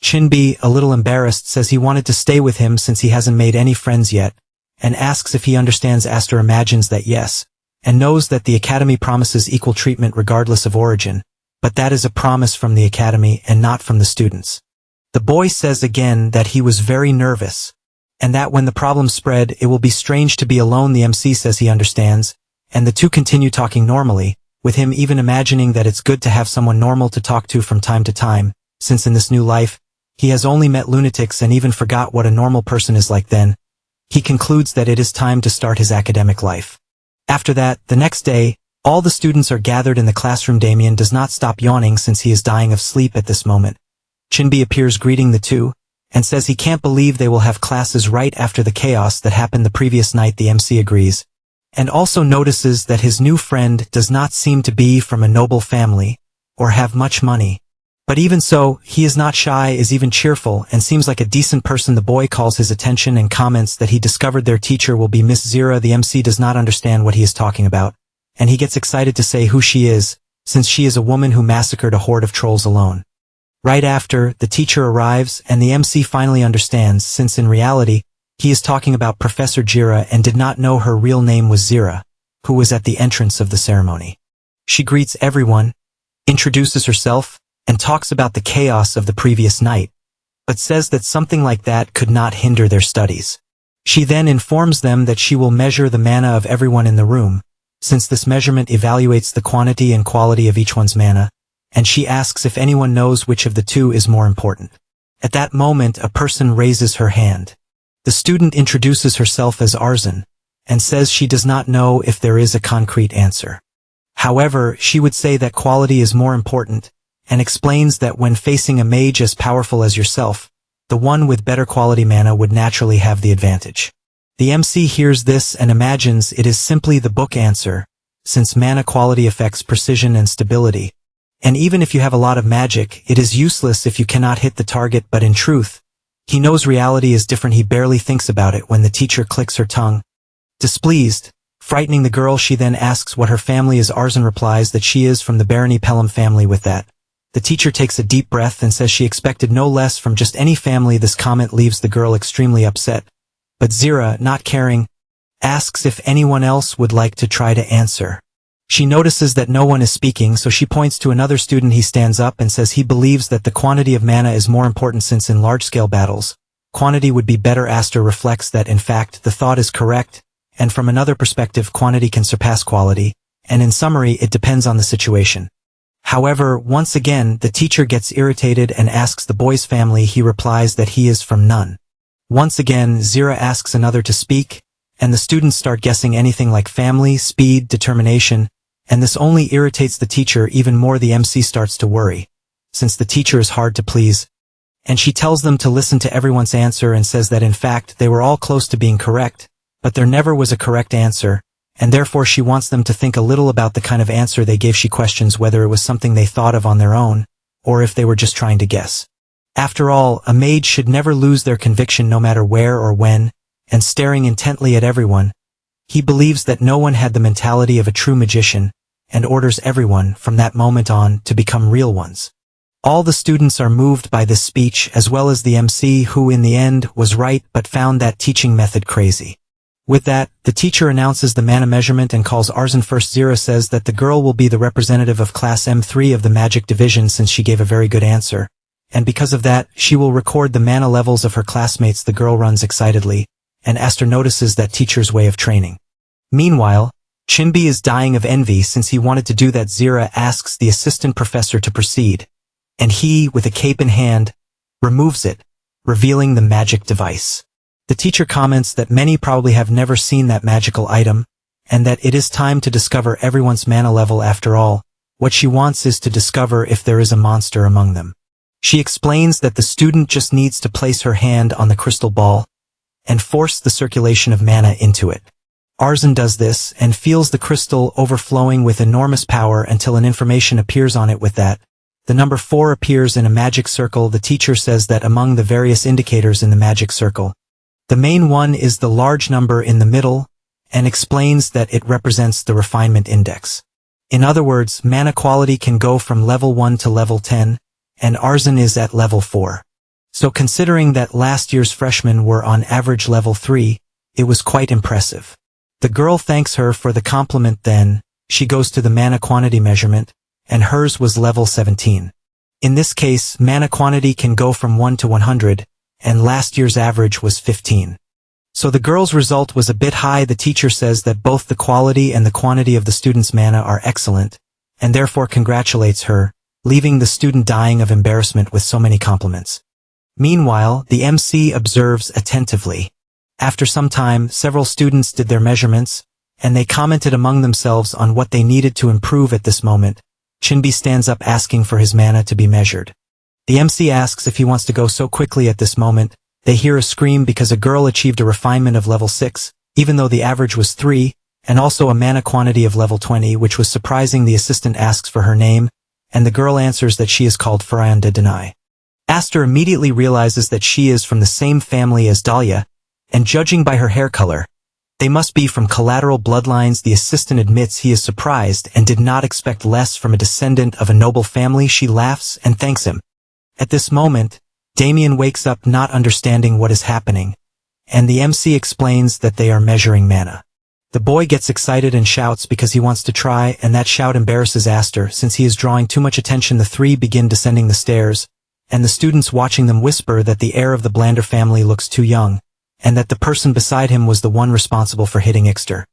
Speaker 1: Chinbi, a little embarrassed, says he wanted to stay with him since he hasn't made any friends yet, and asks if he understands. Aster imagines that yes, and knows that the academy promises equal treatment regardless of origin, but that is a promise from the academy and not from the students. The boy says again that he was very nervous, and that when the problem spread, it will be strange to be alone. The MC says he understands, and the two continue talking normally, with him even imagining that it's good to have someone normal to talk to from time to time, since in this new life, he has only met lunatics and even forgot what a normal person is like. Then, he concludes that it is time to start his academic life. After that, the next day, all the students are gathered in the classroom. Damien does not stop yawning since he is dying of sleep at this moment. Chinbi appears greeting the two, and says he can't believe they will have classes right after the chaos that happened the previous night. The MC agrees, and also notices that his new friend does not seem to be from a noble family, or have much money. But even so, he is not shy, is even cheerful, and seems like a decent person. The boy calls his attention and comments that he discovered their teacher will be Miss Zira. The MC does not understand what he is talking about, and he gets excited to say who she is, since she is a woman who massacred a horde of trolls alone. Right after, the teacher arrives and the MC finally understands, since in reality, he is talking about Professor Jira and did not know her real name was Zira, who was at the entrance of the ceremony. She greets everyone, introduces herself, and talks about the chaos of the previous night, but says that something like that could not hinder their studies. She then informs them that she will measure the mana of everyone in the room, since this measurement evaluates the quantity and quality of each one's mana, and she asks if anyone knows which of the two is more important. At that moment, a person raises her hand. The student introduces herself as Arzan, and says she does not know if there is a concrete answer. However, she would say that quality is more important, and explains that when facing a mage as powerful as yourself, the one with better quality mana would naturally have the advantage. The MC hears this and imagines it is simply the book answer, since mana quality affects precision and stability. And even if you have a lot of magic, it is useless if you cannot hit the target, but in truth, he knows reality is different. He barely thinks about it when the teacher clicks her tongue. Displeased, frightening the girl, she then asks what her family is. Arzan replies that she is from the Barony Pelham family. With that, the teacher takes a deep breath and says she expected no less from just any family. This comment leaves the girl extremely upset, but Zira, not caring, asks if anyone else would like to try to answer. She notices that no one is speaking, so she points to another student. He stands up and says he believes that the quantity of mana is more important, since in large-scale battles, quantity would be better. Aster reflects that in fact the thought is correct, and from another perspective quantity can surpass quality, and in summary it depends on the situation. However, once again the teacher gets irritated and asks the boy's family. He replies that he is from none. Once again Zira asks another to speak, and the students start guessing anything like family, speed, determination, and this only irritates the teacher even more. The MC starts to worry, since the teacher is hard to please, and she tells them to listen to everyone's answer and says that in fact they were all close to being correct, but there never was a correct answer, and therefore she wants them to think a little about the kind of answer they gave. She questions whether it was something they thought of on their own, or if they were just trying to guess. After all, a mage should never lose their conviction no matter where or when, and staring intently at everyone, he believes that no one had the mentality of a true magician, and orders everyone from that moment on to become real ones. All the students are moved by this speech, as well as the MC, who in the end was right but found that teaching method crazy. With that, the teacher announces the mana measurement and calls Arzan first. Zira says that the girl will be the representative of class M3 of the magic division, since she gave a very good answer, and because of that, she will record the mana levels of her classmates. The girl runs excitedly, and Aster notices that teacher's way of training. Meanwhile, Chinbi is dying of envy since he wanted to do that. Zira asks the assistant professor to proceed, and he, with a cape in hand, removes it, revealing the magic device. The teacher comments that many probably have never seen that magical item, and that it is time to discover everyone's mana level. After all, what she wants is to discover if there is a monster among them. She explains that the student just needs to place her hand on the crystal ball and force the circulation of mana into it. Arzan does this and feels the crystal overflowing with enormous power until an information appears on it. With that, the number 4 appears in a magic circle. The teacher says that among the various indicators in the magic circle, the main one is the large number in the middle, and explains that it represents the refinement index. In other words, mana quality can go from level 1 to level 10, and Arzan is at level 4. So considering that last year's freshmen were on average level 3, it was quite impressive. The girl thanks her for the compliment. Then, she goes to the mana quantity measurement, and hers was level 17. In this case, mana quantity can go from 1 to 100, and last year's average was 15. So the girl's result was a bit high. The teacher says that both the quality and the quantity of the student's mana are excellent, and therefore congratulates her, leaving the student dying of embarrassment with so many compliments. Meanwhile, the MC observes attentively. After some time, several students did their measurements, and they commented among themselves on what they needed to improve. At this moment, Chinbi stands up asking for his mana to be measured. The MC asks if he wants to go. So quickly at this moment, they hear a scream because a girl achieved a refinement of level 6, even though the average was 3, and also a mana quantity of level 20, which was surprising. The assistant asks for her name, and the girl answers that she is called Farayanda Denai. Aster immediately realizes that she is from the same family as Dahlia, and judging by her hair color, they must be from collateral bloodlines. The assistant admits he is surprised and did not expect less from a descendant of a noble family. She laughs and thanks him. At this moment, Damien wakes up not understanding what is happening, and the MC explains that they are measuring mana. The boy gets excited and shouts because he wants to try, and that shout embarrasses Aster since he is drawing too much attention. The three begin descending the stairs, and the students watching them whisper that the heir of the Blander family looks too young, and that the person beside him was the one responsible for hitting Ixter.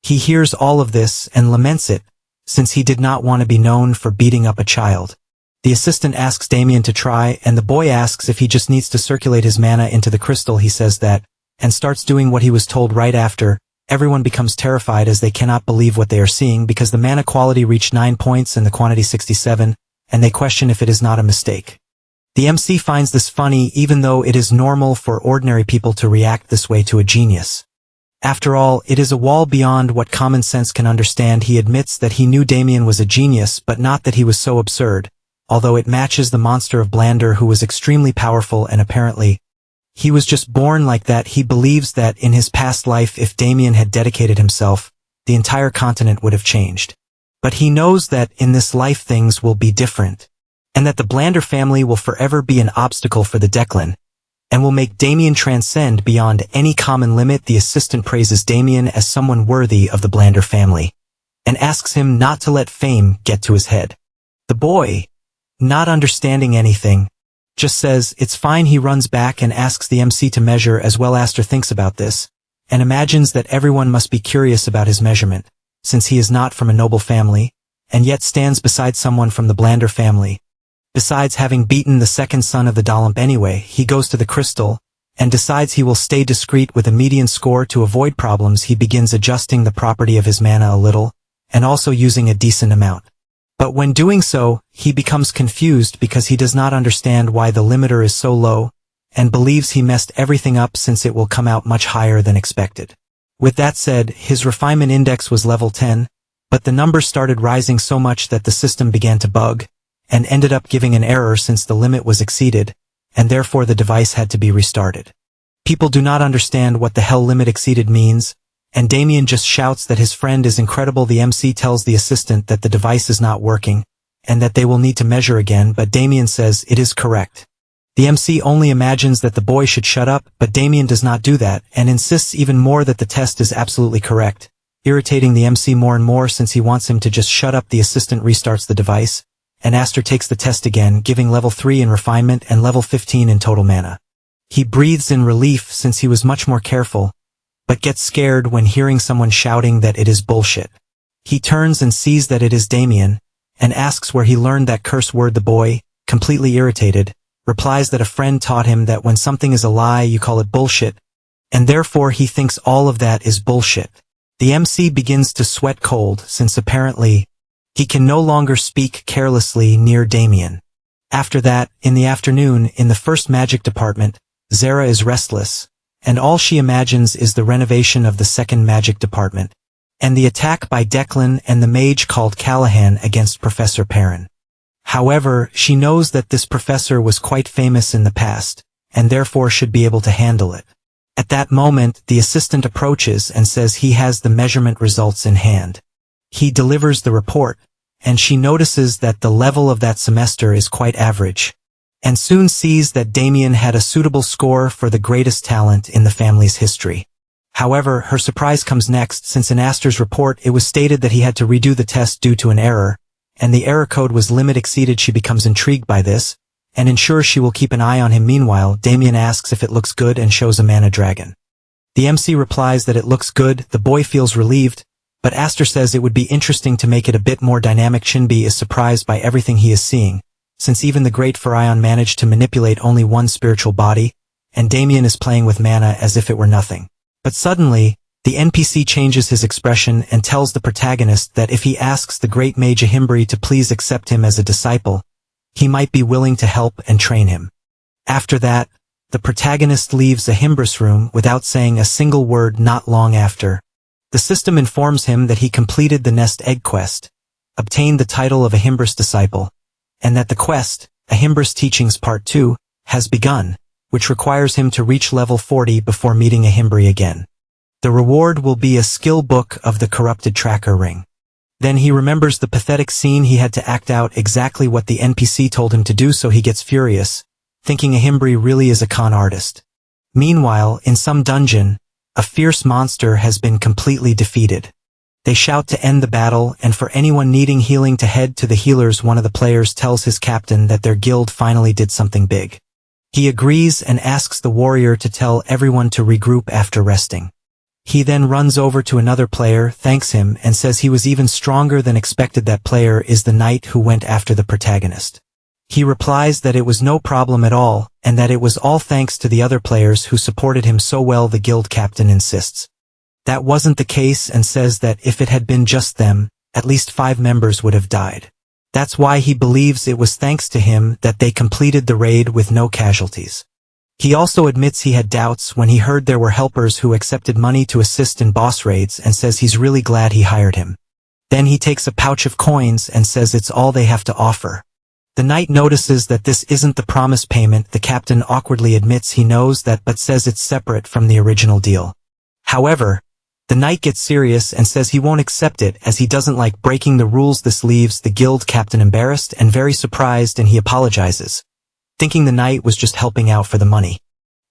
Speaker 1: He hears all of this and laments it, since he did not want to be known for beating up a child. The assistant asks Damien to try, and the boy asks if he just needs to circulate his mana into the crystal. He says that, and starts doing what he was told right after. Everyone becomes terrified as they cannot believe what they are seeing because the mana quality reached 9 points and the quantity 67, and they question if it is not a mistake. The MC finds this funny even though it is normal for ordinary people to react this way to a genius. After all, it is a wall beyond what common sense can understand. He admits that he knew Damien was a genius but not that he was so absurd, although it matches the monster of Blander who was extremely powerful and apparently he was just born like that. He believes that in his past life if Damien had dedicated himself, the entire continent would have changed. But he knows that in this life things will be different, and that the Blander family will forever be an obstacle for the Declan, and will make Damien transcend beyond any common limit. The assistant praises Damien as someone worthy of the Blander family, and asks him not to let fame get to his head. The boy, not understanding anything, just says it's fine. He runs back and asks the MC to measure as well. Aster thinks about this, and imagines that everyone must be curious about his measurement, since he is not from a noble family, and yet stands beside someone from the Blander family. Besides having beaten the second son of the Dolomp anyway, he goes to the crystal, and decides he will stay discreet with a median score to avoid problems. He begins adjusting the property of his mana a little, and also using a decent amount. But when doing so, he becomes confused because he does not understand why the limiter is so low, and believes he messed everything up since it will come out much higher than expected. With that said, his refinement index was level 10, but the numbers started rising so much that the system began to bug, and ended up giving an error since the limit was exceeded, and therefore the device had to be restarted. People do not understand what the hell limit exceeded means, and Damien just shouts that his friend is incredible. The MC tells the assistant that the device is not working, and that they will need to measure again, but Damien says it is correct. The MC only imagines that the boy should shut up, but Damien does not do that, and insists even more that the test is absolutely correct, irritating the MC more and more since he wants him to just shut up. The assistant restarts the device, and Aster takes the test again, giving level 3 in refinement and level 15 in total mana. He breathes in relief since he was much more careful, but gets scared when hearing someone shouting that it is bullshit. He turns and sees that it is Damien, and asks where he learned that curse word. The boy, completely irritated, replies that a friend taught him that when something is a lie you call it bullshit, and therefore he thinks all of that is bullshit. The MC begins to sweat cold since apparently he can no longer speak carelessly near Damien. After that, in the afternoon, in the first magic department, Zara is restless, and all she imagines is the renovation of the second magic department, and the attack by Declan and the mage called Callahan against Professor Perrin. However, she knows that this professor was quite famous in the past, and therefore should be able to handle it. At that moment, the assistant approaches and says he has the measurement results in hand. He delivers the report, and she notices that the level of that semester is quite average, and soon sees that Damien had a suitable score for the greatest talent in the family's history. However, her surprise comes next since in Aster's report it was stated that he had to redo the test due to an error, and the error code was limit exceeded. She becomes intrigued by this, and ensures she will keep an eye on him. Meanwhile, Damien asks if it looks good and shows a mana dragon. The MC replies that it looks good. The boy feels relieved, but Aster says it would be interesting to make it a bit more dynamic. Shinbi is surprised by everything he is seeing, since even the great Pharion managed to manipulate only one spiritual body, and Damien is playing with mana as if it were nothing. But suddenly, the NPC changes his expression and tells the protagonist that if he asks the great mage Ahimbri to please accept him as a disciple, he might be willing to help and train him. After that, the protagonist leaves Ahimbri's room without saying a single word. Not long after, the system informs him that he completed the Nest Egg quest, obtained the title of Ahimbris disciple, and that the quest, Ahimbris Teachings Part 2, has begun, which requires him to reach level 40 before meeting Ahimbri again. The reward will be a skill book of the corrupted tracker ring. Then he remembers the pathetic scene he had to act out exactly what the NPC told him to do, so he gets furious, thinking Ahimbri really is a con artist. Meanwhile, in some dungeon, a fierce monster has been completely defeated. They shout to end the battle, and for anyone needing healing to head to the healers. One of the players tells his captain that their guild finally did something big. He agrees and asks the warrior to tell everyone to regroup after resting. He then runs over to another player, thanks him, and says he was even stronger than expected. That player is the knight who went after the protagonist. He replies that it was no problem at all, and that it was all thanks to the other players who supported him so well. The guild captain insists that wasn't the case and says that if it had been just them, at least 5 members would have died. That's why he believes it was thanks to him that they completed the raid with no casualties. He also admits he had doubts when he heard there were helpers who accepted money to assist in boss raids, and says he's really glad he hired him. Then he takes a pouch of coins and says it's all they have to offer. The knight notices that this isn't the promised payment. The captain awkwardly admits he knows that but says it's separate from the original deal. However, the knight gets serious and says he won't accept it as he doesn't like breaking the rules. This leaves the guild captain embarrassed and very surprised, and he apologizes, thinking the knight was just helping out for the money.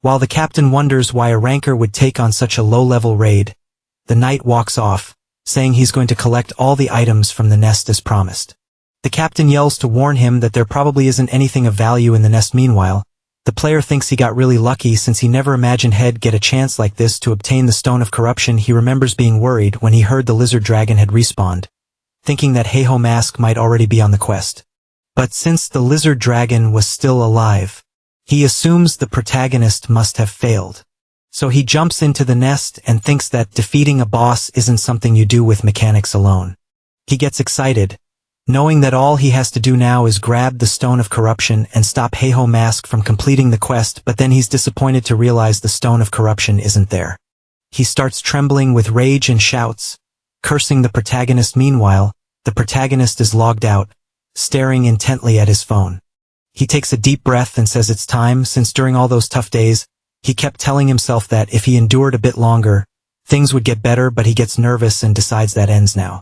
Speaker 1: While the captain wonders why a ranker would take on such a low-level raid, the knight walks off, saying he's going to collect all the items from the nest as promised. The captain yells to warn him that there probably isn't anything of value in the nest. Meanwhile, the player thinks he got really lucky since he never imagined he'd get a chance like this to obtain the Stone of Corruption. He remembers being worried when he heard the lizard dragon had respawned, thinking that Heiho Mask might already be on the quest. But since the lizard dragon was still alive, he assumes the protagonist must have failed. So he jumps into the nest and thinks that defeating a boss isn't something you do with mechanics alone. He gets excited, knowing that all he has to do now is grab the Stone of Corruption and stop Heiho Mask from completing the quest, but then he's disappointed to realize the Stone of Corruption isn't there. He starts trembling with rage and shouts, cursing the protagonist. Meanwhile, the protagonist is logged out, staring intently at his phone. He takes a deep breath and says it's time, since during all those tough days, he kept telling himself that if he endured a bit longer, things would get better, but he gets nervous and decides that ends now.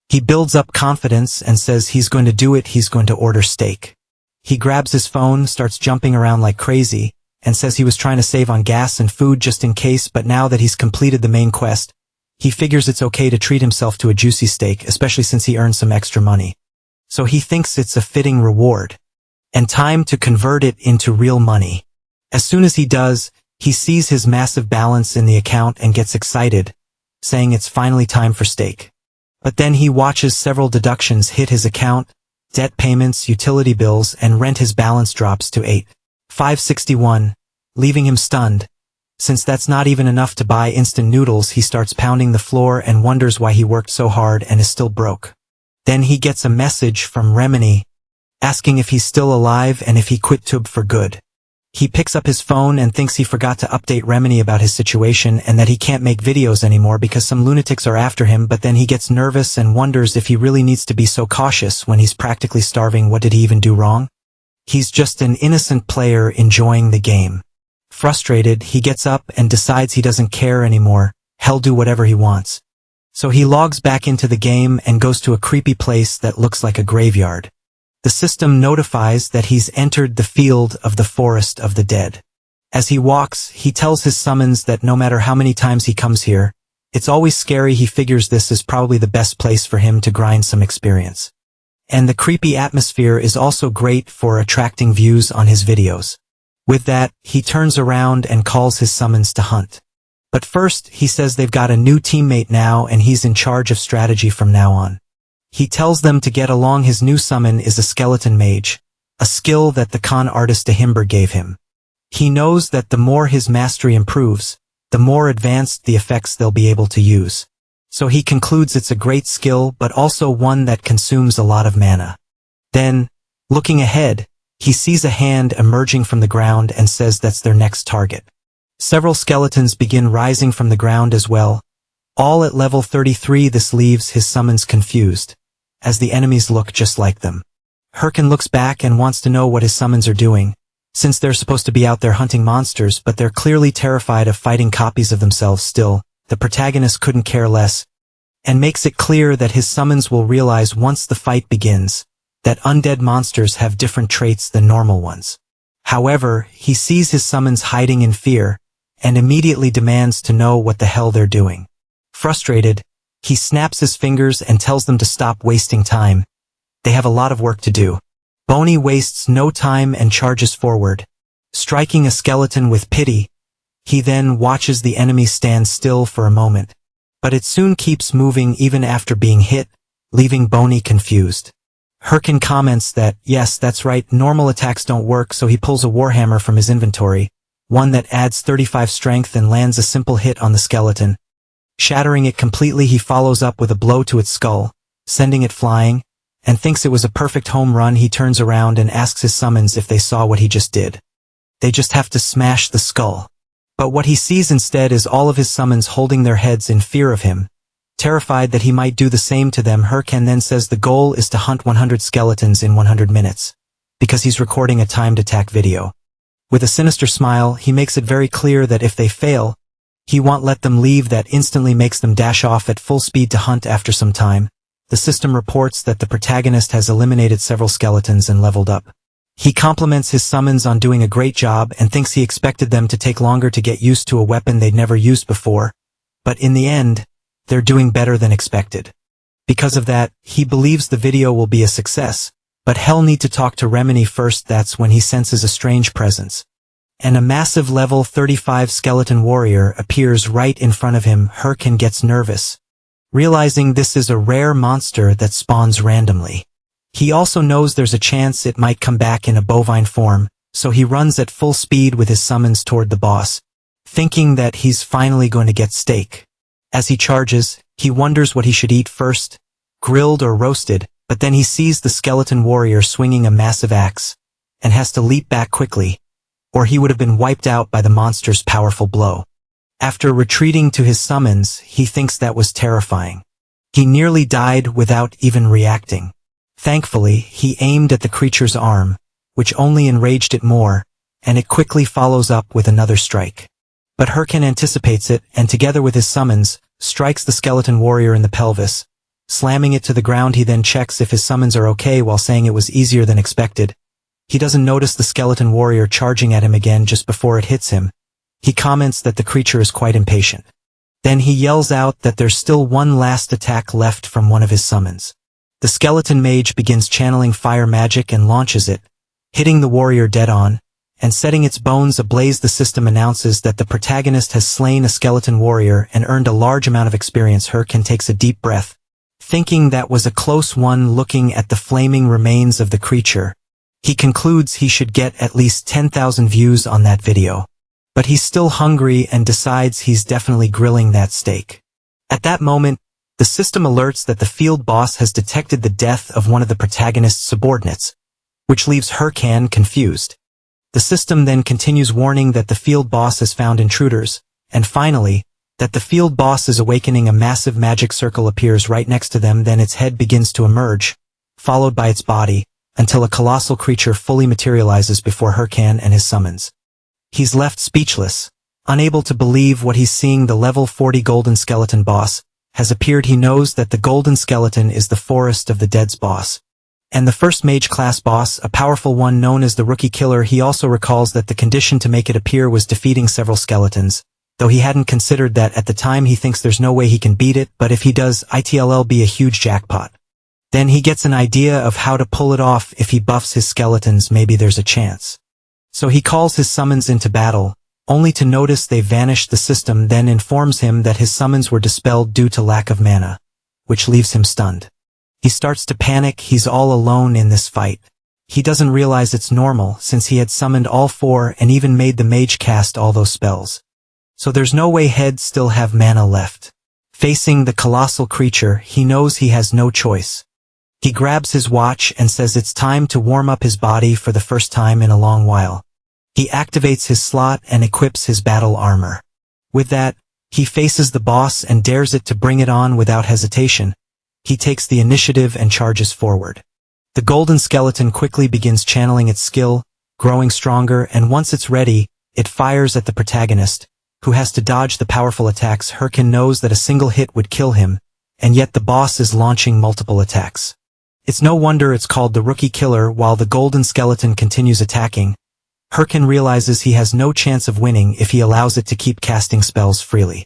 Speaker 1: He builds up confidence and says he's going to do it. He's going to order steak. He grabs his phone, starts jumping around like crazy, and says he was trying to save on gas and food just in case, but now that he's completed the main quest, he figures it's okay to treat himself to a juicy steak, especially since he earned some extra money. So he thinks it's a fitting reward, and time to convert it into real money. As soon as he does, he sees his massive balance in the account and gets excited, saying it's finally time for steak. But then he watches several deductions hit his account, debt payments, utility bills, and rent. His balance drops to 8,561, leaving him stunned. Since that's not even enough to buy instant noodles, he starts pounding the floor and wonders why he worked so hard and is still broke. Then he gets a message from Remini, asking if he's still alive and if he quit Tube for good. He picks up his phone and thinks he forgot to update Remini about his situation and that he can't make videos anymore because some lunatics are after him, but then he gets nervous and wonders if he really needs to be so cautious when he's practically starving. What did he even do wrong? He's just an innocent player enjoying the game. Frustrated, he gets up and decides he doesn't care anymore. He'll do whatever he wants. So he logs back into the game and goes to a creepy place that looks like a graveyard. The system notifies that he's entered the field of the Forest of the Dead. As he walks, he tells his summons that no matter how many times he comes here, it's always scary. He figures this is probably the best place for him to grind some experience. And the creepy atmosphere is also great for attracting views on his videos. With that, he turns around and calls his summons to hunt. But first, he says they've got a new teammate now and he's in charge of strategy from now on. He tells them to get along. His new summon is a skeleton mage, a skill that the con artist Ahimber gave him. He knows that the more his mastery improves, the more advanced the effects they'll be able to use. So he concludes it's a great skill, but also one that consumes a lot of mana. Then, looking ahead, he sees a hand emerging from the ground and says that's their next target. Several skeletons begin rising from the ground as well, all at level 33. This leaves his summons confused, as the enemies look just like them. Herkin looks back and wants to know what his summons are doing, since they're supposed to be out there hunting monsters, but they're clearly terrified of fighting copies of themselves. Still, the protagonist couldn't care less, and makes it clear that his summons will realize once the fight begins that undead monsters have different traits than normal ones. However, he sees his summons hiding in fear and immediately demands to know what the hell they're doing. Frustrated, he snaps his fingers and tells them to stop wasting time. They have a lot of work to do. Boney wastes no time and charges forward. Striking a skeleton with pity, he then watches the enemy stand still for a moment. But it soon keeps moving even after being hit, leaving Boney confused. Herkin comments that, yes, that's right, normal attacks don't work, so he pulls a warhammer from his inventory, one that adds 35 strength, and lands a simple hit on the skeleton. Shattering it completely, he follows up with a blow to its skull, sending it flying, and thinks it was a perfect home run. He turns around and asks his summons if they saw what he just did. They just have to smash the skull. But what he sees instead is all of his summons holding their heads in fear of him. Terrified that he might do the same to them, Herkin then says the goal is to hunt 100 skeletons in 100 minutes, because he's recording a timed attack video. With a sinister smile, he makes it very clear that if they fail, he won't let them leave. That instantly makes them dash off at full speed to hunt. After some time, the system reports that the protagonist has eliminated several skeletons and leveled up. He compliments his summons on doing a great job and thinks he expected them to take longer to get used to a weapon they'd never used before, but in the end, they're doing better than expected. Because of that, he believes the video will be a success, but he'll need to talk to Remini first. That's when he senses a strange presence. And a massive level 35 skeleton warrior appears right in front of him. Herkin gets nervous, realizing this is a rare monster that spawns randomly. He also knows there's a chance it might come back in a bovine form, so he runs at full speed with his summons toward the boss, thinking that he's finally going to get steak. As he charges, he wonders what he should eat first, grilled or roasted, but then he sees the skeleton warrior swinging a massive axe, and has to leap back quickly, or he would have been wiped out by the monster's powerful blow. After retreating to his summons, he thinks that was terrifying. He nearly died without even reacting. Thankfully, he aimed at the creature's arm, which only enraged it more, and it quickly follows up with another strike. But Herkin anticipates it, and together with his summons, strikes the skeleton warrior in the pelvis. Slamming it to the ground, he then checks if his summons are okay while saying it was easier than expected. He doesn't notice the skeleton warrior charging at him again just before it hits him. He comments that the creature is quite impatient. Then he yells out that there's still one last attack left from one of his summons. The skeleton mage begins channeling fire magic and launches it, hitting the warrior dead on, and setting its bones ablaze. The system announces that the protagonist has slain a skeleton warrior and earned a large amount of experience. Herkin takes a deep breath, thinking that was a close one. Looking at the flaming remains of the creature, he concludes he should get at least 10,000 views on that video. But he's still hungry and decides he's definitely grilling that steak. At that moment, the system alerts that the field boss has detected the death of one of the protagonist's subordinates, which leaves Herkin confused. The system then continues warning that the field boss has found intruders, and finally, that the field boss is awakening. A massive magic circle appears right next to them, then its head begins to emerge, followed by its body, until a colossal creature fully materializes before Herkin and his summons. He's left speechless, unable to believe what he's seeing. The level 40 golden skeleton boss has appeared. He knows that the golden skeleton is the Forest of the Dead's boss, and the first mage class boss, a powerful one known as the Rookie Killer. He also recalls that the condition to make it appear was defeating several skeletons, though he hadn't considered that at the time. He thinks there's no way he can beat it, but if he does, it'll be a huge jackpot. Then he gets an idea of how to pull it off. If he buffs his skeletons, maybe there's a chance. So he calls his summons into battle, only to notice they vanished. The system then informs him that his summons were dispelled due to lack of mana, which leaves him stunned. He starts to panic. He's all alone in this fight. He doesn't realize it's normal, since he had summoned all four and even made the mage cast all those spells. So there's no way he'd still have mana left. Facing the colossal creature, he knows he has no choice. He grabs his watch and says it's time to warm up his body for the first time in a long while. He activates his slot and equips his battle armor. With that, he faces the boss and dares it to bring it on without hesitation. He takes the initiative and charges forward. The golden skeleton quickly begins channeling its skill, growing stronger, and once it's ready, it fires at the protagonist, who has to dodge the powerful attacks. Herkin knows that a single hit would kill him, and yet the boss is launching multiple attacks. It's no wonder it's called the Rookie Killer. While the golden skeleton continues attacking, Herkin realizes he has no chance of winning if he allows it to keep casting spells freely.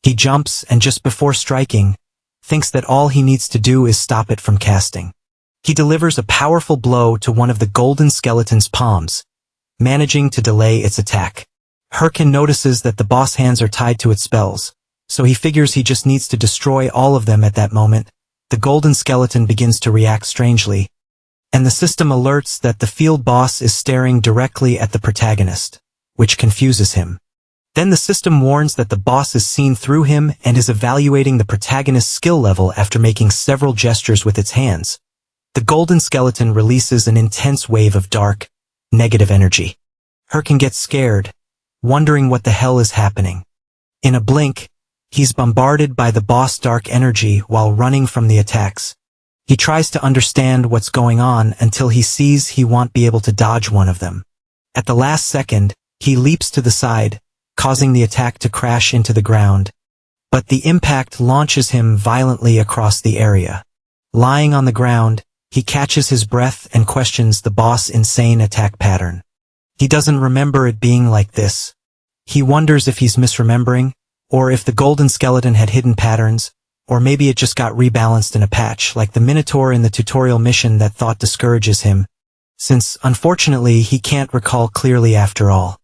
Speaker 1: He jumps and just before striking, thinks that all he needs to do is stop it from casting. He delivers a powerful blow to one of the golden skeleton's palms, managing to delay its attack. Herkin notices that the boss hands are tied to its spells, so he figures he just needs to destroy all of them at that moment. The golden skeleton begins to react strangely, and the system alerts that the field boss is staring directly at the protagonist, which confuses him. Then the system warns that the boss is seen through him and is evaluating the protagonist's skill level after making several gestures with its hands. The golden skeleton releases an intense wave of dark, negative energy. Herkin gets scared, wondering what the hell is happening. In a blink, he's bombarded by the boss' dark energy while running from the attacks. He tries to understand what's going on until he sees he won't be able to dodge one of them. At the last second, he leaps to the side, causing the attack to crash into the ground. But the impact launches him violently across the area. Lying on the ground, he catches his breath and questions the boss' insane attack pattern. He doesn't remember it being like this. He wonders if he's misremembering, or if the golden skeleton had hidden patterns, or maybe it just got rebalanced in a patch like the Minotaur in the tutorial mission. That thought discourages him, since unfortunately he can't recall clearly after all.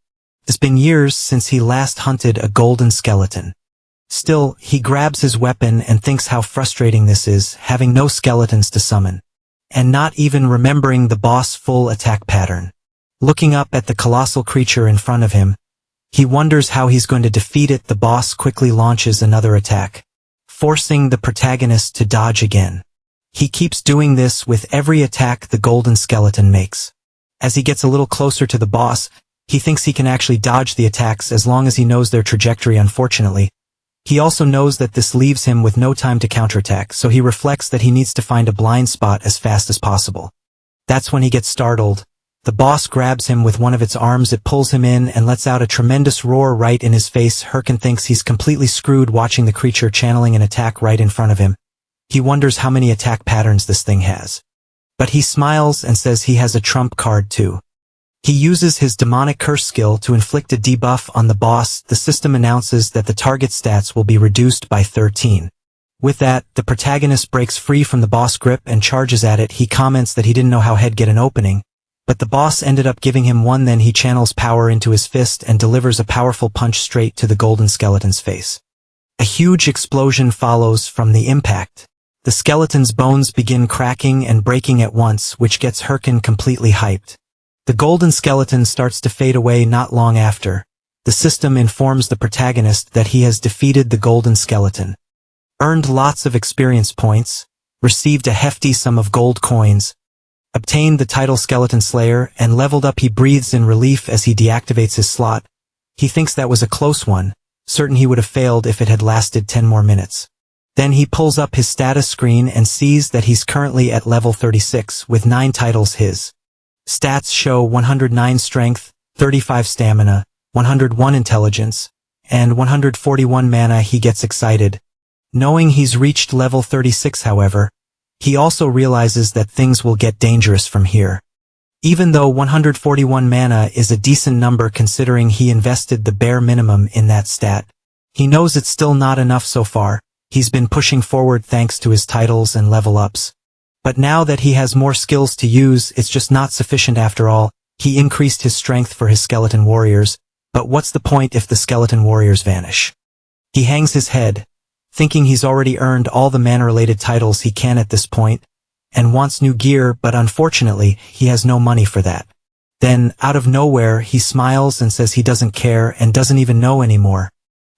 Speaker 1: It's been years since he last hunted a golden skeleton. Still, he grabs his weapon and thinks how frustrating this is, having no skeletons to summon, and not even remembering the boss' full attack pattern. Looking up at the colossal creature in front of him, he wonders how he's going to defeat it. The boss quickly launches another attack, forcing the protagonist to dodge again. He keeps doing this with every attack the golden skeleton makes. As he gets a little closer to the boss, he thinks he can actually dodge the attacks as long as he knows their trajectory. Unfortunately, he also knows that this leaves him with no time to counterattack, so he reflects that he needs to find a blind spot as fast as possible. That's when he gets startled. The boss grabs him with one of its arms. It pulls him in and lets out a tremendous roar right in his face. Herkin thinks he's completely screwed watching the creature channeling an attack right in front of him. He wonders how many attack patterns this thing has. But he smiles and says he has a trump card too. He uses his demonic curse skill to inflict a debuff on the boss. The system announces that the target stats will be reduced by 13. With that, the protagonist breaks free from the boss grip and charges at it. He comments that he didn't know how he'd get an opening, but the boss ended up giving him one. Then he channels power into his fist and delivers a powerful punch straight to the golden skeleton's face. A huge explosion follows from the impact. The skeleton's bones begin cracking and breaking at once, which gets Herkin completely hyped. The golden skeleton starts to fade away not long after. The system informs the protagonist that he has defeated the golden skeleton, earned lots of experience points, received a hefty sum of gold coins, obtained the title Skeleton Slayer, and leveled up. He breathes in relief as he deactivates his slot. He thinks that was a close one, certain he would have failed if it had lasted 10 more minutes. Then he pulls up his status screen and sees that he's currently at level 36 with 9 titles. His stats show 109 strength, 35 stamina, 101 intelligence, and 141 mana. He gets excited. Knowing he's reached level 36, however, he also realizes that things will get dangerous from here. Even though 141 mana is a decent number considering he invested the bare minimum in that stat, he knows it's still not enough so far. He's been pushing forward thanks to his titles and level ups. But now that he has more skills to use, it's just not sufficient after all. He increased his strength for his skeleton warriors, but what's the point if the skeleton warriors vanish? He hangs his head, thinking he's already earned all the mana-related titles he can at this point, and wants new gear, but unfortunately, he has no money for that. Then, out of nowhere, he smiles and says he doesn't care and doesn't even know anymore.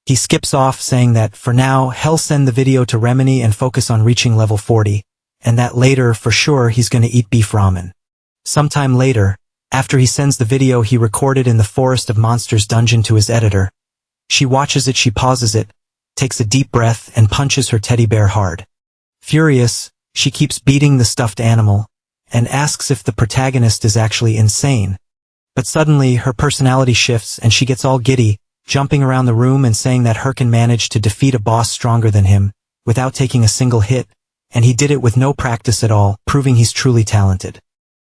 Speaker 1: He skips off saying that, for now, he'll send the video to Remini and focus on reaching level 40, and that later, for sure, he's gonna eat beef ramen. Sometime later, after he sends the video he recorded in the Forest of Monsters dungeon to his editor, she watches it. She pauses it, takes a deep breath, and punches her teddy bear hard. Furious, she keeps beating the stuffed animal, and asks if the protagonist is actually insane. But suddenly, her personality shifts and she gets all giddy, jumping around the room and saying that Herkin managed to defeat a boss stronger than him, without taking a single hit, and he did it with no practice at all, proving he's truly talented.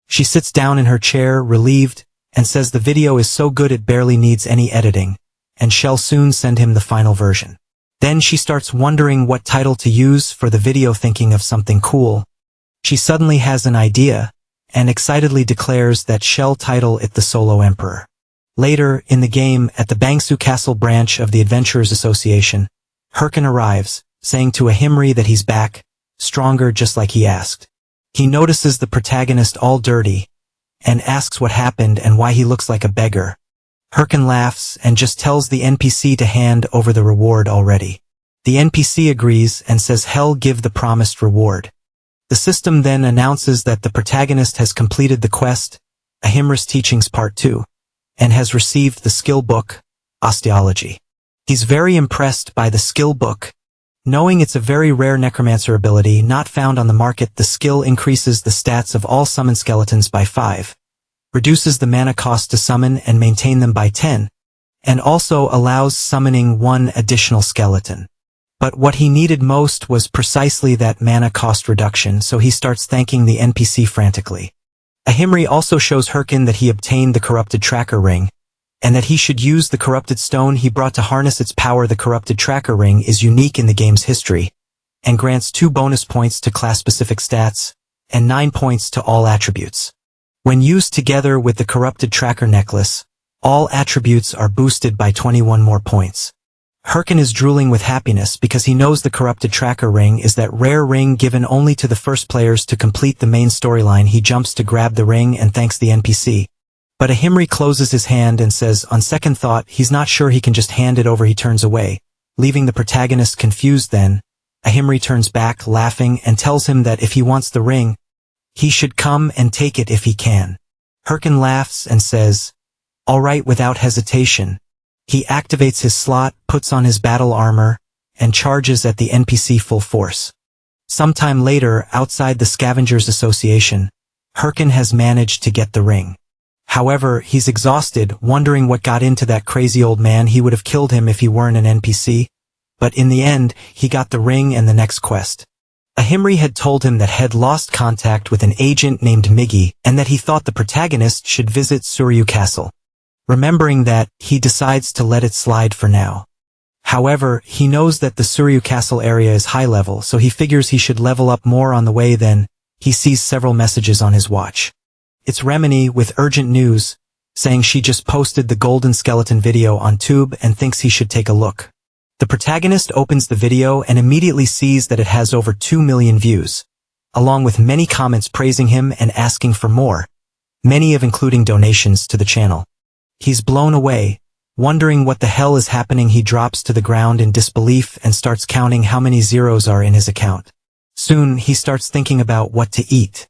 Speaker 1: She sits down in her chair, relieved, and says the video is so good it barely needs any editing, and she'll soon send him the final version. Then she starts wondering what title to use for the video, thinking of something cool. She suddenly has an idea, and excitedly declares that she'll title it The Solo Emperor. Later, in the game, at the Bangsu Castle branch of the Adventurers Association, Hirkin arrives, saying to Ahimri that he's back, stronger just like he asked. He notices the protagonist all dirty, and asks what happened and why he looks like a beggar. Hirkin laughs and just tells the NPC to hand over the reward already. The NPC agrees and says he'll give the promised reward. The system then announces that the protagonist has completed the quest, Ahimra's Teachings Part 2, and has received the skill book, Osteology. He's very impressed by the skill book. Knowing it's a very rare necromancer ability not found on the market, the skill increases the stats of all summoned skeletons by 5, reduces the mana cost to summon and maintain them by 10, and also allows summoning 1 additional skeleton. But what he needed most was precisely that mana cost reduction, so he starts thanking the NPC frantically. Ahimri also shows Hirkin that he obtained the corrupted tracker ring, and that he should use the corrupted stone he brought to harness its power. The corrupted tracker ring is unique in the game's history, and grants 2 bonus points to class-specific stats, and 9 points to all attributes. When used together with the corrupted tracker necklace, all attributes are boosted by 21 more points. Hirkin is drooling with happiness because he knows the corrupted tracker ring is that rare ring given only to the first players to complete the main storyline. He jumps to grab the ring and thanks the NPC. But Ahimri closes his hand and says on second thought he's not sure he can just hand it over. He turns away, leaving the protagonist confused. Then, Ahimri turns back, laughing, and tells him that if he wants the ring, he should come and take it if he can. Hirkin laughs and says, "All right," without hesitation. He activates his slot, puts on his battle armor, and charges at the NPC full force. Sometime later, outside the Scavengers Association, Hirkin has managed to get the ring. However, he's exhausted, wondering what got into that crazy old man. He would have killed him if he weren't an NPC. But in the end, he got the ring and the next quest. Ahimri had told him that had lost contact with an agent named Miggy, and that he thought the protagonist should visit Suryu Castle. Remembering that, he decides to let it slide for now. However, he knows that the Suryu Castle area is high level, so he figures he should level up more on the way. Then, he sees several messages on his watch. It's Remini with urgent news, saying she just posted the golden skeleton video on Tube and thinks he should take a look. The protagonist opens the video and immediately sees that it has over 2 million views, along with many comments praising him and asking for more, many of including donations to the channel. He's blown away, wondering what the hell is happening. He drops to the ground in disbelief and starts counting how many zeros are in his account. Soon, he starts thinking about what to eat.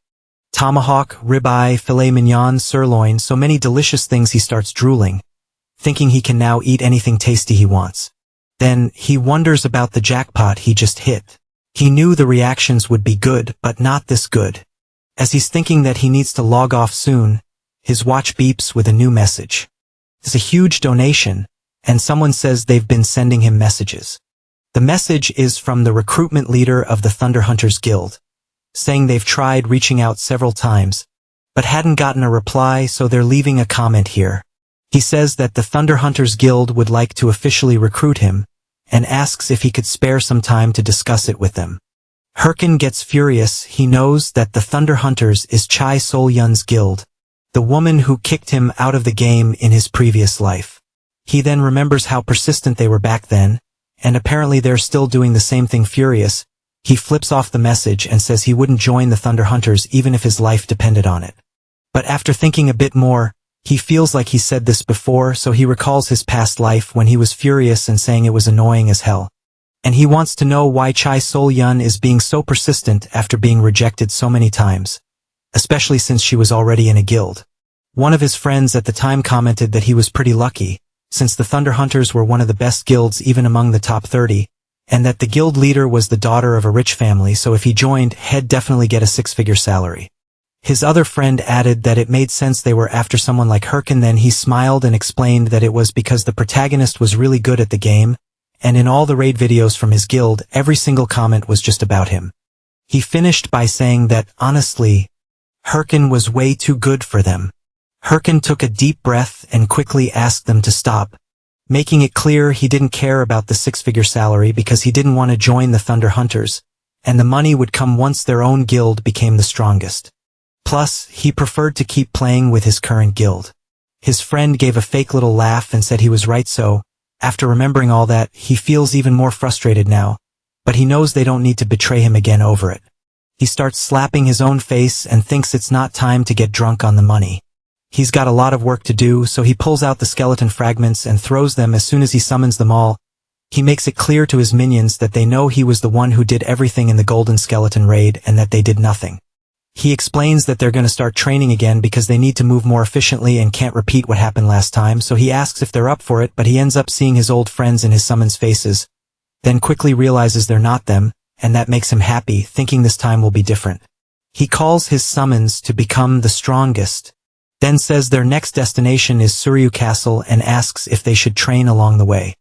Speaker 1: Tomahawk, ribeye, filet mignon, sirloin, so many delicious things. He starts drooling, thinking he can now eat anything tasty he wants. Then, he wonders about the jackpot he just hit. He knew the reactions would be good, but not this good. As he's thinking that he needs to log off soon, his watch beeps with a new message. It's a huge donation, and someone says they've been sending him messages. The message is from the recruitment leader of the Thunder Hunters Guild, saying they've tried reaching out several times, but hadn't gotten a reply, so they're leaving a comment here. He says that the Thunder Hunters Guild would like to officially recruit him, and asks if he could spare some time to discuss it with them. Hirkin gets furious. He knows that the Thunder Hunters is Chai Sol-yun's guild, the woman who kicked him out of the game in his previous life. He then remembers how persistent they were back then, and apparently they're still doing the same thing. Furious, he flips off the message and says he wouldn't join the Thunder Hunters even if his life depended on it. But after thinking a bit more, he feels like he said this before, so he recalls his past life when he was furious and saying it was annoying as hell. And he wants to know why Chai Sol-yun is being so persistent after being rejected so many times, especially since she was already in a guild. One of his friends at the time commented that he was pretty lucky, since the Thunder Hunters were one of the best guilds even among the top 30, and that the guild leader was the daughter of a rich family, so if he joined, he'd definitely get a 6-figure salary. His other friend added that it made sense they were after someone like Hirkin. Then he smiled and explained that it was because the protagonist was really good at the game, and in all the raid videos from his guild, every single comment was just about him. He finished by saying that, honestly, Hirkin was way too good for them. Hirkin took a deep breath and quickly asked them to stop, making it clear he didn't care about the six-figure salary because he didn't want to join the Thunder Hunters, and the money would come once their own guild became the strongest. Plus, he preferred to keep playing with his current guild. His friend gave a fake little laugh and said he was right, so, after remembering all that, he feels even more frustrated now, but he knows they don't need to betray him again over it. He starts slapping his own face and thinks it's not time to get drunk on the money. He's got a lot of work to do, so he pulls out the skeleton fragments and throws them as soon as he summons them all. He makes it clear to his minions that they know he was the one who did everything in the Golden Skeleton raid and that they did nothing. He explains that they're going to start training again because they need to move more efficiently and can't repeat what happened last time, so he asks if they're up for it, but he ends up seeing his old friends in his summons faces, then quickly realizes they're not them, and that makes him happy, thinking this time will be different. He calls his summons to become the strongest, then says their next destination is Suryu Castle and asks if they should train along the way.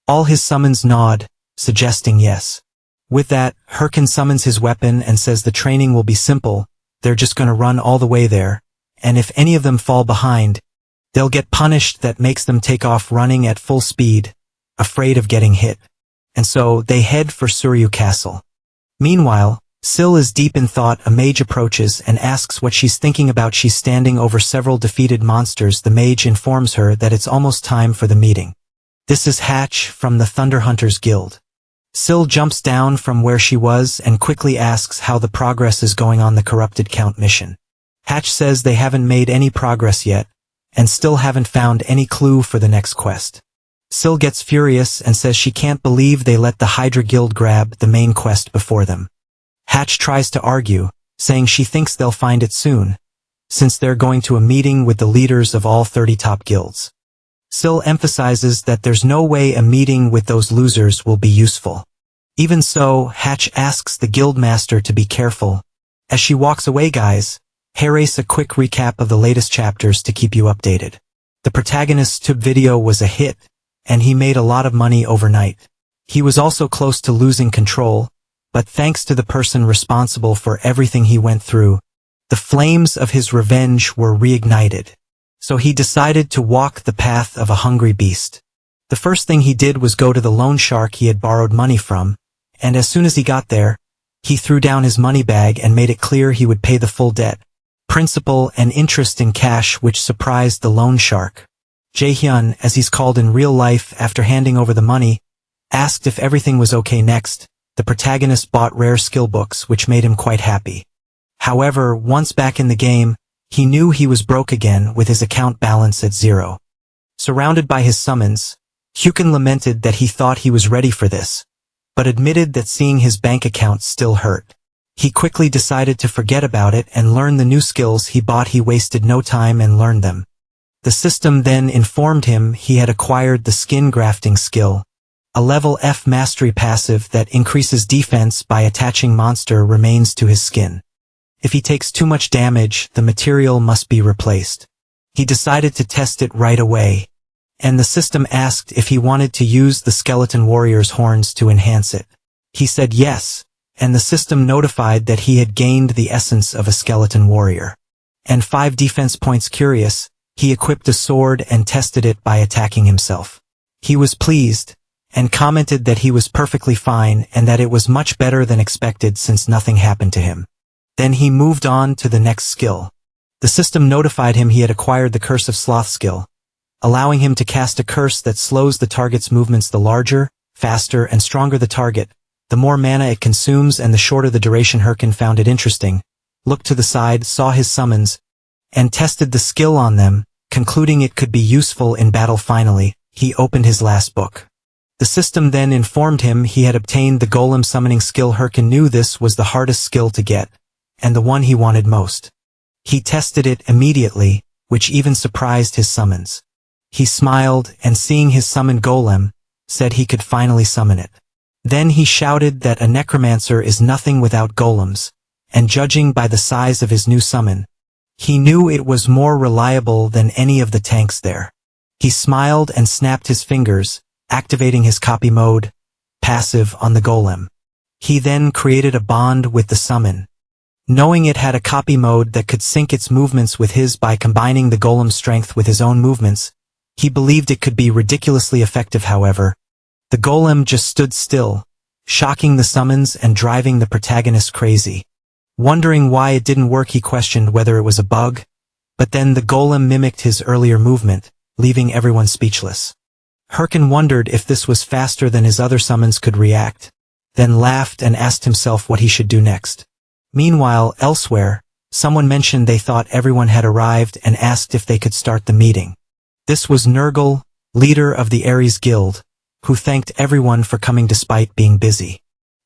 Speaker 1: All his summons nod, suggesting yes. With that, Hirkin summons his weapon and says the training will be simple, they're just gonna run all the way there, and if any of them fall behind, they'll get punished. That makes them take off running at full speed, afraid of getting hit. And so, they head for Suryu Castle. Meanwhile, Syl is deep in thought. A mage approaches and asks what she's thinking about. She's standing over several defeated monsters. The mage informs her that it's almost time for the meeting. This is Hatch from the Thunder Hunters Guild. Syl jumps down from where she was and quickly asks how the progress is going on the Corrupted Count mission. Hatch says they haven't made any progress yet, and still haven't found any clue for the next quest. Syl gets furious and says she can't believe they let the Hydra Guild grab the main quest before them. Hatch tries to argue, saying she thinks they'll find it soon, since they're going to a meeting with the leaders of all 30 top guilds. Syl emphasizes that there's no way a meeting with those losers will be useful. Even so, Hatch asks the guildmaster to be careful. As she walks away, guys, here's a quick recap of the latest chapters to keep you updated. The protagonist's tube video was a hit, and he made a lot of money overnight. He was also close to losing control, but thanks to the person responsible for everything he went through, the flames of his revenge were reignited. So he decided to walk the path of a hungry beast. The first thing he did was go to the loan shark he had borrowed money from, and as soon as he got there, he threw down his money bag and made it clear he would pay the full debt, principal and interest in cash, which surprised the loan shark. Jae-hyun, as he's called in real life, after handing over the money, asked if everything was okay. Next, the protagonist bought rare skill books, which made him quite happy. However, once back in the game, he knew he was broke again with his account balance at 0. Surrounded by his summons, Hyukin lamented that he thought he was ready for this, but admitted that seeing his bank account still hurt. He quickly decided to forget about it and learn the new skills he bought. He wasted no time and learned them. The system then informed him he had acquired the skin grafting skill, a level F mastery passive that increases defense by attaching monster remains to his skin. If he takes too much damage, the material must be replaced. He decided to test it right away, and the system asked if he wanted to use the skeleton warrior's horns to enhance it. He said yes, and the system notified that he had gained the essence of a skeleton warrior. And 5 defense points. Curious, he equipped a sword and tested it by attacking himself. He was pleased, and commented that he was perfectly fine and that it was much better than expected since nothing happened to him. Then he moved on to the next skill. The system notified him he had acquired the Curse of Sloth skill, allowing him to cast a curse that slows the target's movements. The larger, faster, and stronger the target, the more mana it consumes and the shorter the duration. Hirkin found it interesting, looked to the side, saw his summons, and tested the skill on them, concluding it could be useful in battle. Finally, he opened his last book. The system then informed him he had obtained the golem summoning skill. Hirkin knew this was the hardest skill to get, and the one he wanted most. He tested it immediately, which even surprised his summons. He smiled, and seeing his summoned golem, said he could finally summon it. Then he shouted that a necromancer is nothing without golems, and judging by the size of his new summon, he knew it was more reliable than any of the tanks there. He smiled and snapped his fingers, activating his copy mode, passive on the golem. He then created a bond with the summon. Knowing it had a copy mode that could sync its movements with his by combining the golem's strength with his own movements, he believed it could be ridiculously effective. However, the golem just stood still, shocking the summons and driving the protagonist crazy. Wondering why it didn't work, he questioned whether it was a bug, but then the golem mimicked his earlier movement, leaving everyone speechless. Herkin wondered if this was faster than his other summons could react, then laughed and asked himself what he should do next. Meanwhile, elsewhere, someone mentioned they thought everyone had arrived and asked if they could start the meeting. This was Nurgle, leader of the Ares Guild, who thanked everyone for coming despite being busy.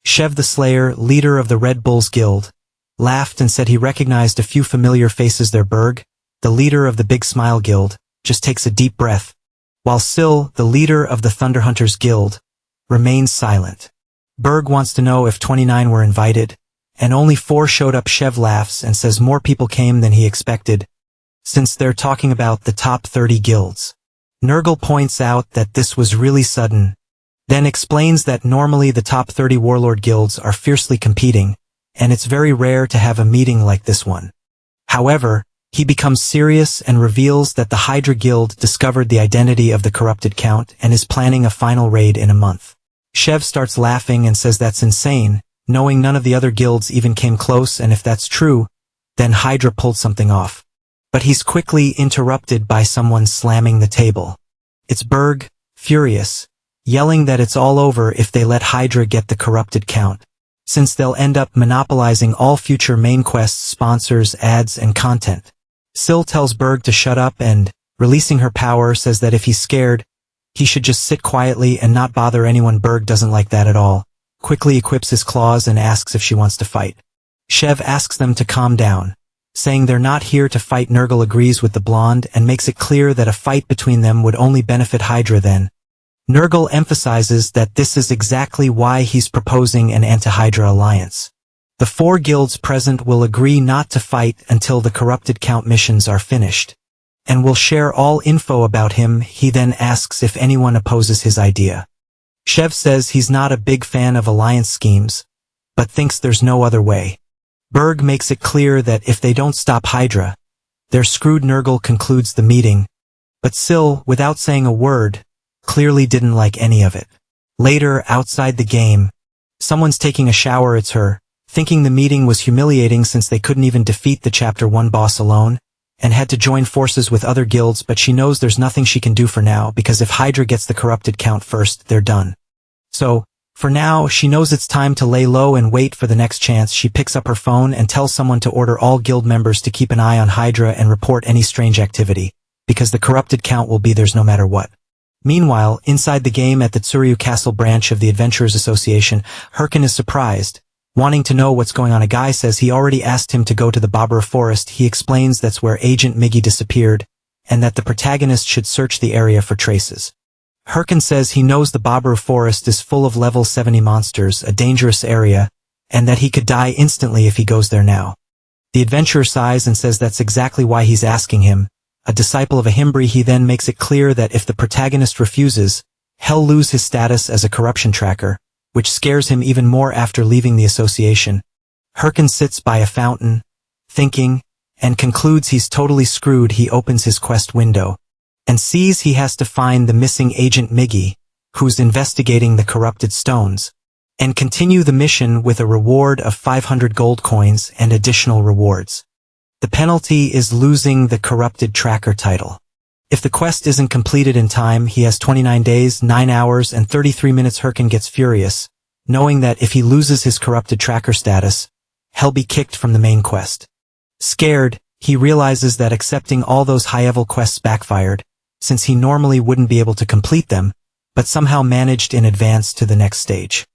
Speaker 1: Shev the Slayer, leader of the Red Bulls Guild, laughed and said he recognized a few familiar faces there. Berg, the leader of the Big Smile Guild, just takes a deep breath, while Sil, the leader of the Thunderhunters Guild, remains silent. Berg wants to know if 29 were invited, and only 4 showed up. Shev laughs and says more people came than he expected, since they're talking about the top 30 guilds. Nurgle points out that this was really sudden, then explains that normally the top 30 warlord guilds are fiercely competing, and it's very rare to have a meeting like this one. However, he becomes serious and reveals that the Hydra Guild discovered the identity of the corrupted count and is planning a final raid in a month. Shev starts laughing and says that's insane, knowing none of the other guilds even came close, and if that's true, then Hydra pulled something off. But he's quickly interrupted by someone slamming the table. It's Berg, furious, yelling that it's all over if they let Hydra get the corrupted count, since they'll end up monopolizing all future main quests, sponsors, ads, and content. Sil tells Berg to shut up and, releasing her power, says that if he's scared, he should just sit quietly and not bother anyone. Berg doesn't like that at all, quickly equips his claws and asks if she wants to fight. Shev asks them to calm down, saying they're not here to fight. Nurgle agrees with the blonde and makes it clear that a fight between them would only benefit Hydra. Then, Nurgle emphasizes that this is exactly why he's proposing an anti-Hydra alliance. The 4 guilds present will agree not to fight until the corrupted count missions are finished, and will share all info about him. He then asks if anyone opposes his idea. Shev says he's not a big fan of alliance schemes, but thinks there's no other way. Berg makes it clear that if they don't stop Hydra, they're screwed. Nurgle concludes the meeting, but Sil, without saying a word, clearly didn't like any of it. Later, outside the game, someone's taking a shower. It's her, thinking the meeting was humiliating since they couldn't even defeat the Chapter 1 boss alone, and had to join forces with other guilds, but she knows there's nothing she can do for now because if Hydra gets the corrupted count first, they're done. So, for now, she knows it's time to lay low and wait for the next chance. She picks up her phone and tells someone to order all guild members to keep an eye on Hydra and report any strange activity, because the corrupted count will be theirs no matter what. Meanwhile, inside the game at the Tsuryu Castle branch of the Adventurers Association, Herkin is surprised, wanting to know what's going on. A guy says he already asked him to go to the Babura Forest. He explains that's where Agent Miggy disappeared, and that the protagonist should search the area for traces. Herkin says he knows the Babura Forest is full of level 70 monsters, a dangerous area, and that he could die instantly if he goes there now. The adventurer sighs and says that's exactly why he's asking him, a disciple of Ahimbri. He then makes it clear that if the protagonist refuses, he'll lose his status as a corruption tracker, which scares him even more. After leaving the association, Herkin sits by a fountain, thinking, and concludes he's totally screwed. He opens his quest window, and sees he has to find the missing Agent Miggy, who's investigating the corrupted stones, and continue the mission with a reward of 500 gold coins and additional rewards. The penalty is losing the corrupted tracker title. If the quest isn't completed in time, he has 29 days, 9 hours, and 33 minutes. Herkin gets furious, knowing that if he loses his corrupted tracker status, he'll be kicked from the main quest. Scared, he realizes that accepting all those high-level quests backfired, since he normally wouldn't be able to complete them, but somehow managed in advance to the next stage.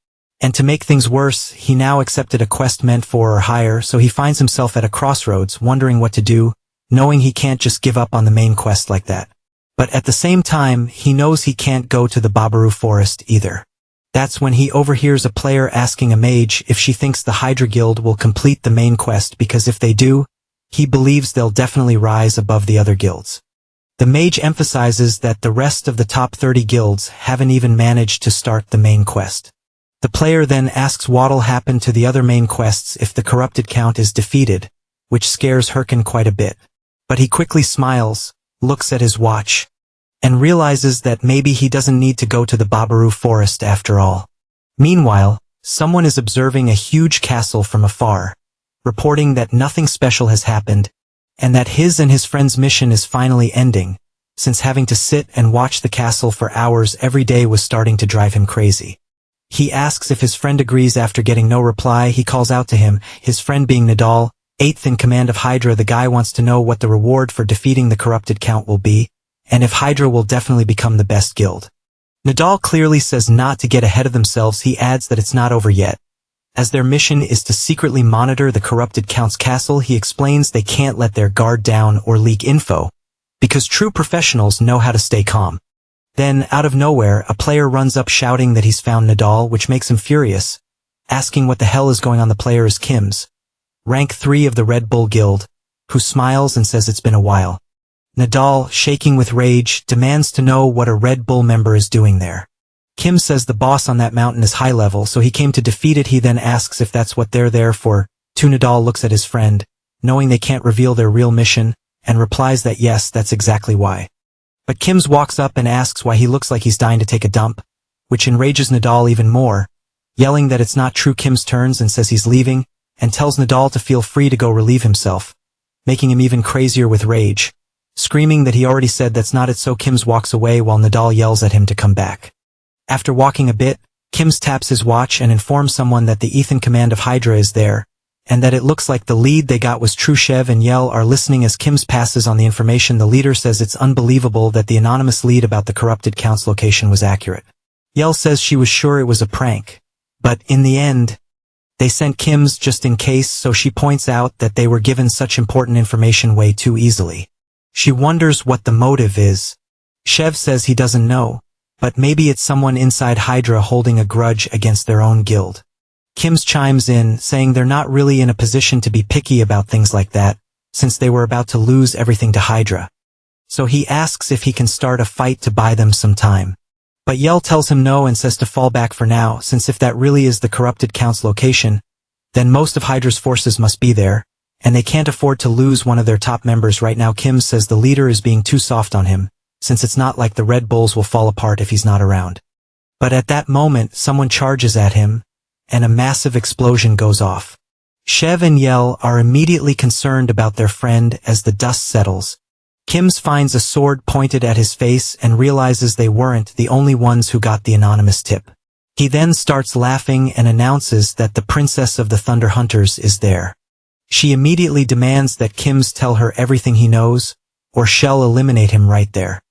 Speaker 1: And to make things worse, he now accepted a quest meant for or higher, so he finds himself at a crossroads, wondering what to do, knowing he can't just give up on the main quest like that. But at the same time, he knows he can't go to the Babura Forest either. That's when he overhears a player asking a mage if she thinks the Hydra Guild will complete the main quest, because if they do, he believes they'll definitely rise above the other guilds. The mage emphasizes that the rest of the top 30 guilds haven't even managed to start the main quest. The player then asks what'll happen to the other main quests if the corrupted count is defeated, which scares Hirkin quite a bit. But he quickly smiles, looks at his watch, and realizes that maybe he doesn't need to go to the Babaru forest after all. Meanwhile, someone is observing a huge castle from afar, reporting that nothing special has happened, and that his and his friend's mission is finally ending, since having to sit and watch the castle for hours every day was starting to drive him crazy. He asks if his friend agrees. After getting no reply, he calls out to him, his friend being Nadal, 8th in command of Hydra. The guy wants to know what the reward for defeating the corrupted count will be, and if Hydra will definitely become the best guild. Nadal clearly says not to get ahead of themselves. He adds that it's not over yet, as their mission is to secretly monitor the corrupted count's castle. He explains they can't let their guard down or leak info, because true professionals know how to stay calm. Then, out of nowhere, a player runs up shouting that he's found Nadal, which makes him furious. Asking what the hell is going on, the player is Kim's, rank 3 of the Red Bull Guild, who smiles and says it's been a while. Nadal, shaking with rage, demands to know what a Red Bull member is doing there. Kim says the boss on that mountain is high level, so he came to defeat it. He then asks if that's what they're there for. Nadal looks at his friend, knowing they can't reveal their real mission, and replies that yes, that's exactly why. But Kim's walks up and asks why he looks like he's dying to take a dump, which enrages Nadal even more, yelling that it's not true. Kim's turns and says he's leaving, and tells Nadal to feel free to go relieve himself, making him even crazier with rage, screaming that he already said that's not it. So Kim's walks away while Nadal yells at him to come back. After walking a bit, Kim's taps his watch and informs someone that the 8th in command of Hydra is there, and that it looks like the lead they got was true. Shev and Yell are listening as Kim's passes on the information. The leader says it's unbelievable that the anonymous lead about the corrupted count's location was accurate. Yell says she was sure it was a prank, but in the end, they sent Kim's just in case. So she points out that they were given such important information way too easily. She wonders what the motive is. Shev says he doesn't know, but maybe it's someone inside Hydra holding a grudge against their own guild. Kim's chimes in, saying they're not really in a position to be picky about things like that, since they were about to lose everything to Hydra. So he asks if he can start a fight to buy them some time. But Yell tells him no and says to fall back for now, since if that really is the corrupted count's location, then most of Hydra's forces must be there, and they can't afford to lose one of their top members right now. Kim says the leader is being too soft on him, since it's not like the Red Bulls will fall apart if he's not around. But at that moment, someone charges at him, and a massive explosion goes off. Shev and Yell are immediately concerned about their friend as the dust settles. Kim's finds a sword pointed at his face and realizes they weren't the only ones who got the anonymous tip. He then starts laughing and announces that the Princess of the Thunder Hunters is there. She immediately demands that Kim's tell her everything he knows, or she'll eliminate him right there.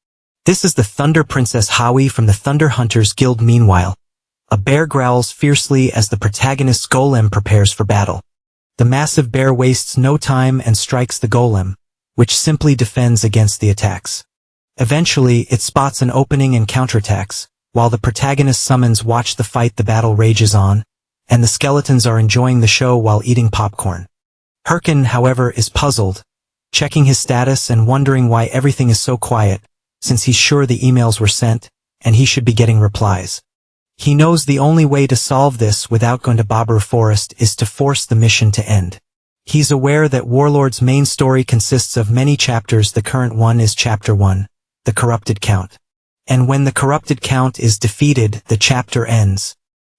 Speaker 1: This is the Thunder Princess Howie from the Thunder Hunters Guild. Meanwhile, a bear growls fiercely as the protagonist's golem prepares for battle. The massive bear wastes no time and strikes the golem, which simply defends against the attacks. Eventually, it spots an opening and counterattacks, while the protagonist summons watch the fight. The battle rages on, and the skeletons are enjoying the show while eating popcorn. Hirkin, however, is puzzled, checking his status and wondering why everything is so quiet, since he's sure the emails were sent, and he should be getting replies. He knows the only way to solve this without going to Babaru Forest is to force the mission to end. He's aware that Warlord's main story consists of many chapters. The current one is Chapter 1, The Corrupted Count. And when the Corrupted Count is defeated, the chapter ends,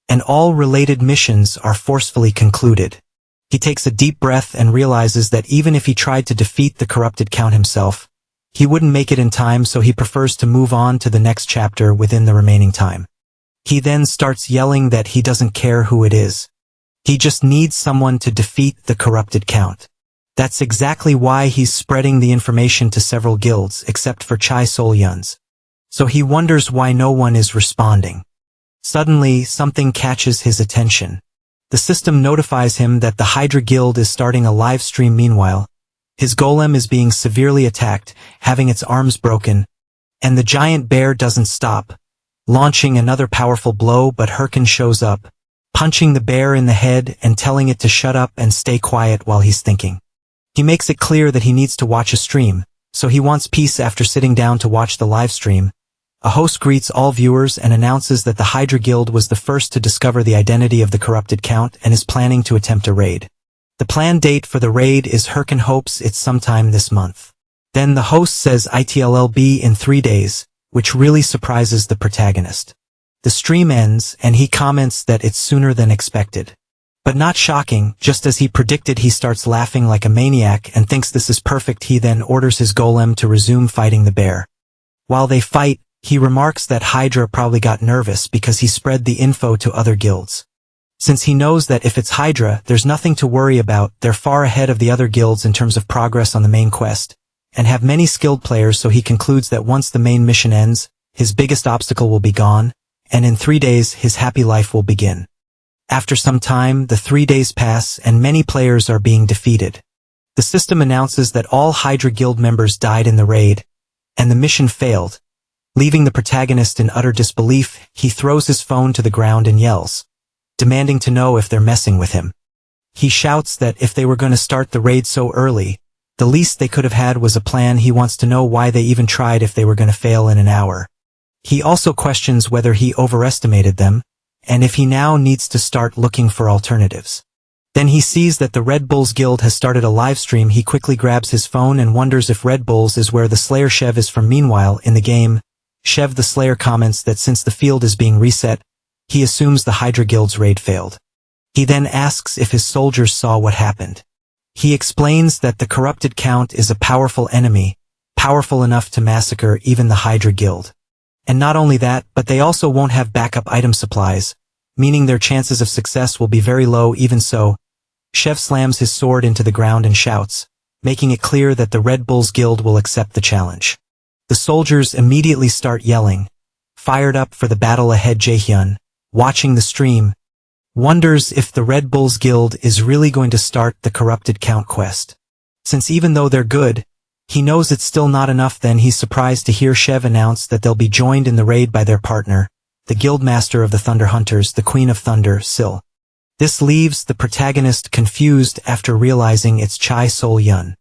Speaker 1: and all related missions are forcefully concluded. He takes a deep breath and realizes that even if he tried to defeat the Corrupted Count himself, he wouldn't make it in time, so he prefers to move on to the next chapter within the remaining time. He then starts yelling that he doesn't care who it is. He just needs someone to defeat the Corrupted Count. That's exactly why he's spreading the information to several guilds, except for Chai Sol Yun's. So he wonders why no one is responding. Suddenly, something catches his attention. The system notifies him that the Hydra Guild is starting a live stream. Meanwhile, his golem is being severely attacked, having its arms broken, and the giant bear doesn't stop, launching another powerful blow. But Hirkin shows up, punching the bear in the head and telling it to shut up and stay quiet while he's thinking. He makes it clear that he needs to watch a stream, so he wants peace after sitting down to watch the live stream. A host greets all viewers and announces that the Hydra Guild was the first to discover the identity of the corrupted Count and is planning to attempt a raid. The planned date for the raid is Herkin hopes it's sometime this month. Then the host says it'll be in 3 days, which really surprises the protagonist. The stream ends and he comments that it's sooner than expected. But not shocking, just as he predicted, he starts laughing like a maniac and thinks this is perfect. He then orders his golem to resume fighting the bear. While they fight, he remarks that Hydra probably got nervous because he spread the info to other guilds. Since he knows that if it's Hydra, there's nothing to worry about, they're far ahead of the other guilds in terms of progress on the main quest, and have many skilled players, so he concludes that once the main mission ends, his biggest obstacle will be gone, and in 3 days his happy life will begin. After some time, the 3 days pass and many players are being defeated. The system announces that all Hydra Guild members died in the raid, and the mission failed. Leaving the protagonist in utter disbelief, he throws his phone to the ground and yells, demanding to know if they're messing with him. He shouts that if they were going to start the raid so early, the least they could have had was a plan. He wants to know why they even tried if they were going to fail in an hour. He also questions whether he overestimated them, and if he now needs to start looking for alternatives. Then he sees that the Red Bulls Guild has started a live stream. He quickly grabs his phone and wonders if Red Bulls is where the Slayer Shev is from. Meanwhile, in the game, Shev the Slayer comments that since the field is being reset, he assumes the Hydra Guild's raid failed. He then asks if his soldiers saw what happened. He explains that the corrupted Count is a powerful enemy, powerful enough to massacre even the Hydra Guild. And not only that, but they also won't have backup item supplies, meaning their chances of success will be very low. Even so, Shev slams his sword into the ground and shouts, making it clear that the Red Bulls Guild will accept the challenge. The soldiers immediately start yelling, fired up for the battle ahead. Jaehyun, watching the stream, wonders if the Red Bulls Guild is really going to start the corrupted Count quest. Since even though they're good, he knows it's still not enough. Then he's surprised to hear Shev announce that they'll be joined in the raid by their partner, the Guildmaster of the Thunder Hunters, the Queen of Thunder, Sil. This leaves the protagonist confused after realizing it's Chai Sol Yun.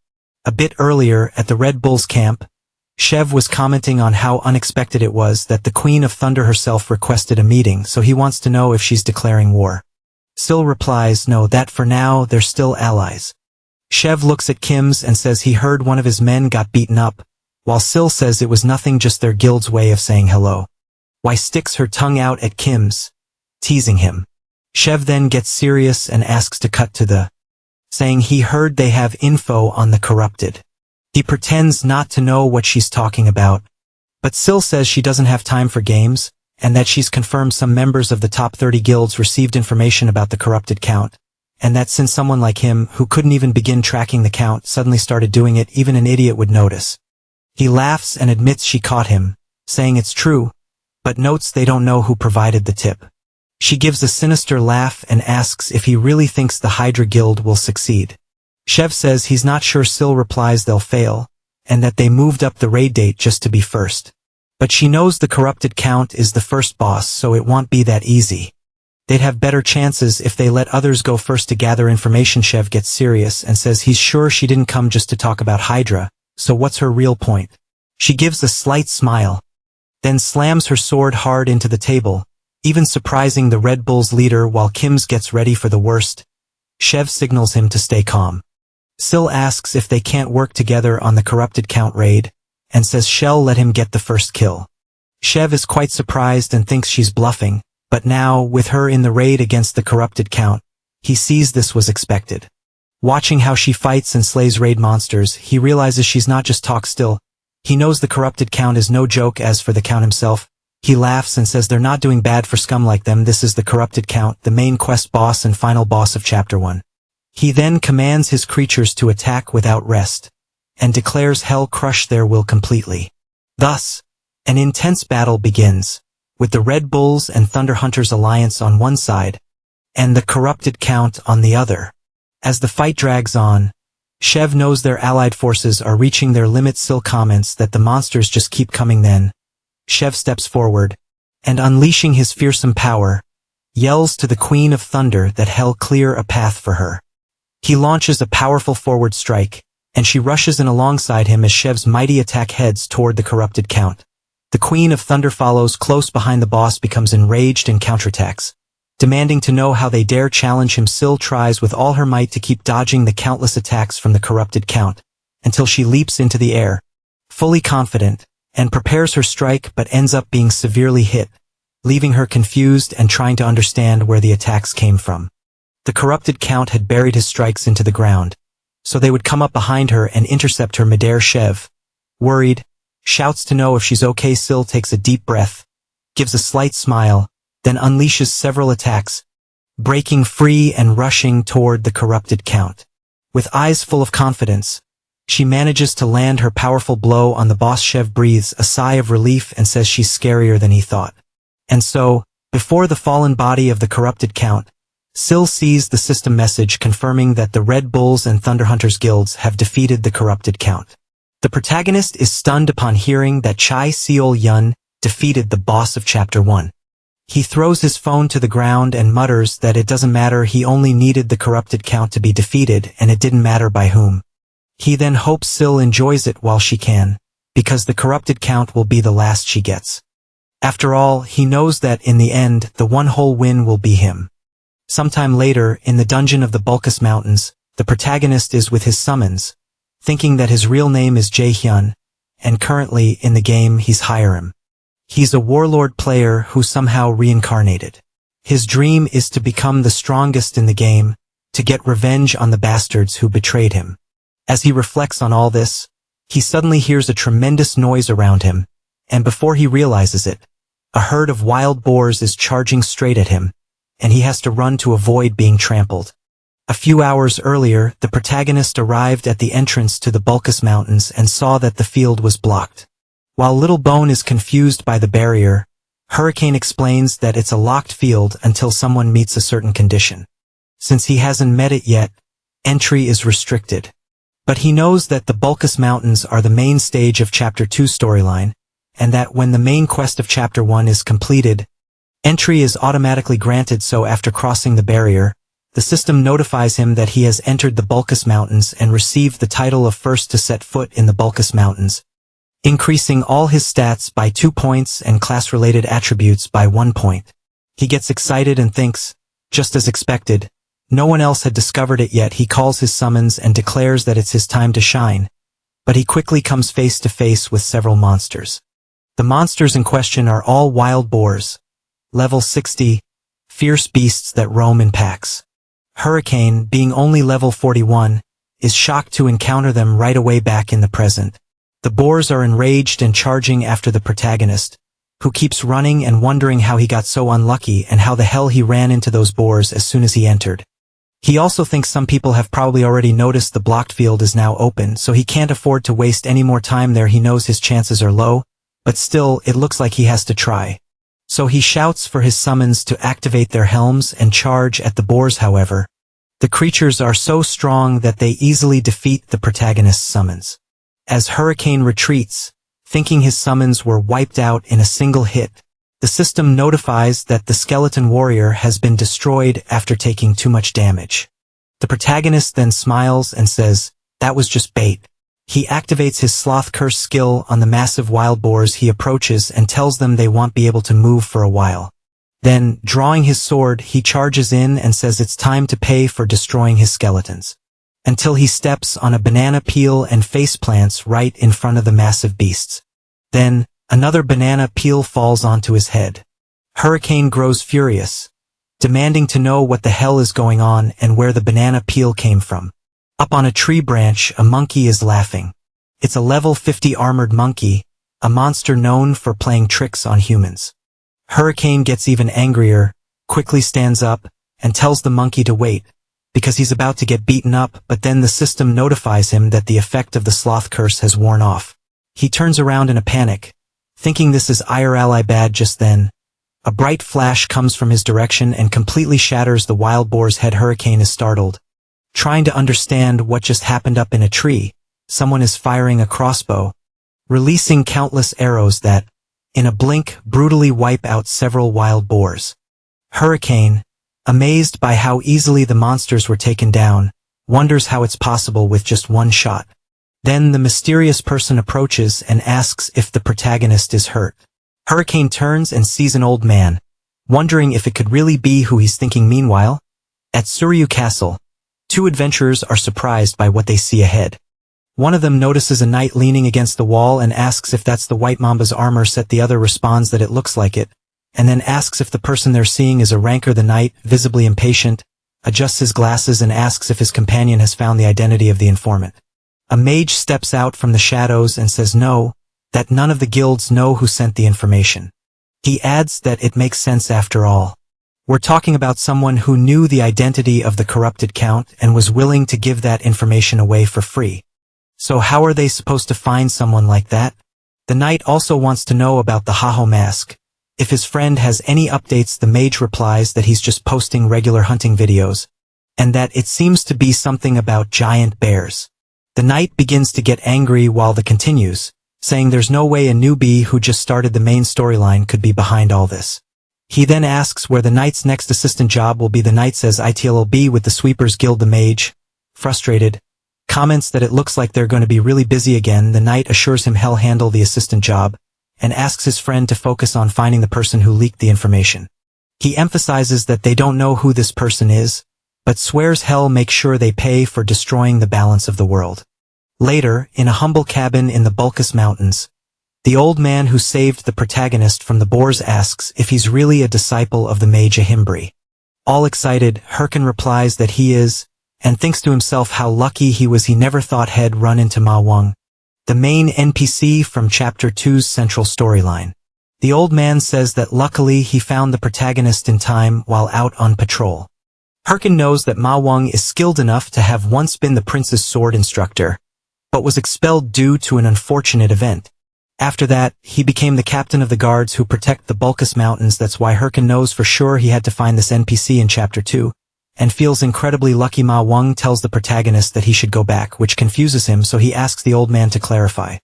Speaker 1: A bit earlier, at the Red Bulls camp, Shev was commenting on how unexpected it was that the Queen of Thunder herself requested a meeting, so he wants to know if she's declaring war. Sil replies no, that for now they're still allies. Shev looks at Kim's and says he heard one of his men got beaten up, while Sil says it was nothing, just their guild's way of saying hello. Wai sticks her tongue out at Kim's, teasing him. Shev then gets serious and asks to cut to the, saying he heard they have info on the corrupted. He pretends not to know what she's talking about, but Sil says she doesn't have time for games, and that she's confirmed some members of the top 30 guilds received information about the corrupted Count, and that since someone like him, who couldn't even begin tracking the Count, suddenly started doing it, even an idiot would notice. He laughs and admits she caught him, saying it's true, but notes they don't know who provided the tip. She gives a sinister laugh and asks if he really thinks the Hydra Guild will succeed. Shev says he's not sure. Sil replies they'll fail, and that they moved up the raid date just to be first. But she knows the corrupted Count is the first boss, so it won't be that easy. They'd have better chances if they let others go first to gather information. Shev gets serious and says he's sure she didn't come just to talk about Hydra, so what's her real point? She gives a slight smile, then slams her sword hard into the table, even surprising the Red Bulls leader. While Kim's gets ready for the worst, Shev signals him to stay calm. Sil asks if they can't work together on the corrupted Count raid, and says she'll let him get the first kill. Shev is quite surprised and thinks she's bluffing, but now, with her in the raid against the corrupted Count, he sees this was expected. Watching how she fights and slays raid monsters, he realizes she's not just talk still. He knows the corrupted Count is no joke. As for the Count himself, he laughs and says they're not doing bad for scum like them. This is the corrupted Count, the main quest boss and final boss of Chapter 1. He then commands his creatures to attack without rest, and declares hell crush their will completely. Thus, an intense battle begins, with the Red Bulls and Thunder Hunters alliance on one side, and the corrupted Count on the other. As the fight drags on, Shev knows their allied forces are reaching their limit. Sil comments that the monsters just keep coming. Then, Shev steps forward, and unleashing his fearsome power, yells to the Queen of Thunder that hell clear a path for her. He launches a powerful forward strike, and she rushes in alongside him as Shev's mighty attack heads toward the corrupted Count. The Queen of Thunder follows close behind the boss, becomes enraged and counterattacks. Demanding to know how they dare challenge him, Syl tries with all her might to keep dodging the countless attacks from the corrupted Count, until she leaps into the air, fully confident, and prepares her strike but ends up being severely hit, leaving her confused and trying to understand where the attacks came from. The corrupted Count had buried his strikes into the ground, so they would come up behind her and intercept her midair. Shev, worried, shouts to know if she's okay. Syl takes a deep breath, gives a slight smile, then unleashes several attacks, breaking free and rushing toward the corrupted Count. With eyes full of confidence, she manages to land her powerful blow on the boss. Shev breathes a sigh of relief and says she's scarier than he thought. And so, before the fallen body of the corrupted Count, Syl sees the system message confirming that the Red Bulls and Thunderhunters guilds have defeated the corrupted Count. The protagonist is stunned upon hearing that Chai Seol-yun defeated the boss of Chapter 1. He throws his phone to the ground and mutters that it doesn't matter, he only needed the corrupted Count to be defeated, and it didn't matter by whom. He then hopes Syl enjoys it while she can, because the corrupted Count will be the last she gets. After all, he knows that in the end, the one whole win will be him. Sometime later, in the dungeon of the Bulkus Mountains, the protagonist is with his summons, thinking that his real name is Jae-hyun, and currently in the game he's Hiram. He's a warlord player who somehow reincarnated. His dream is to become the strongest in the game, to get revenge on the bastards who betrayed him. As he reflects on all this, he suddenly hears a tremendous noise around him, and before he realizes it, a herd of wild boars is charging straight at him, and he has to run to avoid being trampled. A few hours earlier, the protagonist arrived at the entrance to the Bulkus Mountains and saw that the field was blocked. While Little Bone is confused by the barrier, Hurricane explains that it's a locked field until someone meets a certain condition. Since he hasn't met it yet, entry is restricted. But he knows that the Bulkus Mountains are the main stage of Chapter 2 storyline, and that when the main quest of Chapter 1 is completed, entry is automatically granted. So after crossing the barrier, the system notifies him that he has entered the Bulkus Mountains and received the title of first to set foot in the Bulkus Mountains, increasing all his stats by 2 points and class-related attributes by 1 point. He gets excited and thinks, just as expected, no one else had discovered it yet. He calls his summons and declares that it's his time to shine, but he quickly comes face to face with several monsters. The monsters in question are all wild boars, level 60, fierce beasts that roam in packs. Hurricane, being only level 41, is shocked to encounter them right away back in the present. The boars are enraged and charging after the protagonist, who keeps running and wondering how he got so unlucky and how the hell he ran into those boars as soon as he entered. He also thinks some people have probably already noticed the blocked field is now open, so he can't afford to waste any more time there. He knows his chances are low, but still, it looks like he has to try. So he shouts for his summons to activate their helms and charge at the boars. However, the creatures are so strong that they easily defeat the protagonist's summons. As Hurricane retreats, thinking his summons were wiped out in a single hit, the system notifies that the skeleton warrior has been destroyed after taking too much damage. The protagonist then smiles and says, "That was just bait." He activates his sloth curse skill on the massive wild boars he approaches and tells them they won't be able to move for a while. Then, drawing his sword, he charges in and says it's time to pay for destroying his skeletons, until he steps on a banana peel and face plants right in front of the massive beasts. Then, another banana peel falls onto his head. Hurricane grows furious, demanding to know what the hell is going on and where the banana peel came from. Up on a tree branch, a monkey is laughing. It's a level 50 armored monkey, a monster known for playing tricks on humans. Hurricane gets even angrier, quickly stands up, and tells the monkey to wait, because he's about to get beaten up, but then the system notifies him that the effect of the sloth curse has worn off. He turns around in a panic, thinking this is IRL bad. Just then, a bright flash comes from his direction and completely shatters the wild boar's head. Hurricane is startled, trying to understand what just happened. Up in a tree, someone is firing a crossbow, releasing countless arrows that, in a blink, brutally wipe out several wild boars. Hurricane, amazed by how easily the monsters were taken down, wonders how it's possible with just one shot. Then the mysterious person approaches and asks if the protagonist is hurt. Hurricane turns and sees an old man, wondering if it could really be who he's thinking. Meanwhile, at Suryu Castle, two adventurers are surprised by what they see ahead. One of them notices a knight leaning against the wall and asks if that's the White Mamba's armor set. The other responds that it looks like it, and then asks if the person they're seeing is a ranker. The knight, visibly impatient, adjusts his glasses and asks if his companion has found the identity of the informant. A mage steps out from the shadows and says no, that none of the guilds know who sent the information. He adds that it makes sense after all. We're talking about someone who knew the identity of the corrupted count and was willing to give that information away for free. So how are they supposed to find someone like that? The knight also wants to know about the Haho mask. If his friend has any updates, the mage replies that he's just posting regular hunting videos, and that it seems to be something about giant bears. The knight begins to get angry while the continues, saying there's no way a newbie who just started the main storyline could be behind all this. He then asks where the knight's next assistant job will be. The knight says it'll be with the Sweepers Guild. The mage, frustrated, comments that it looks like they're going to be really busy again. The knight assures him he'll handle the assistant job, and asks his friend to focus on finding the person who leaked the information. He emphasizes that they don't know who this person is, but swears he'll make sure they pay for destroying the balance of the world. Later, in a humble cabin in the Bulkus Mountains, the old man who saved the protagonist from the boars asks if he's really a disciple of the mage Ahimbri. All excited, Hurricane replies that he is, and thinks to himself how lucky he was he never thought he'd run into Ma Wang, the main NPC from Chapter 2's central storyline. The old man says that luckily he found the protagonist in time while out on patrol. Hurricane knows that Ma Wang is skilled enough to have once been the prince's sword instructor, but was expelled due to an unfortunate event. After that, he became the captain of the guards who protect the Bulkus Mountains. That's why Hurricane knows for sure he had to find this NPC in Chapter 2, and feels incredibly lucky. Ma Wang tells the protagonist that he should go back, which confuses him, so he asks the old man to clarify.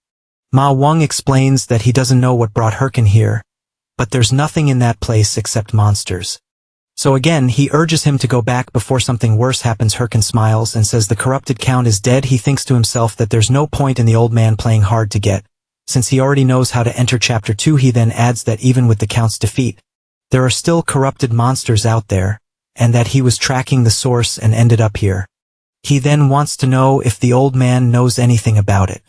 Speaker 1: Ma Wang explains that he doesn't know what brought Hurricane here, but there's nothing in that place except monsters. So again, he urges him to go back before something worse happens. Hurricane smiles and says the corrupted count is dead. He thinks to himself that there's no point in the old man playing hard to get, since he already knows how to enter Chapter 2. He then adds that even with the count's defeat, there are still corrupted monsters out there, and that he was tracking the source and ended up here. He then wants to know if the old man knows anything about it.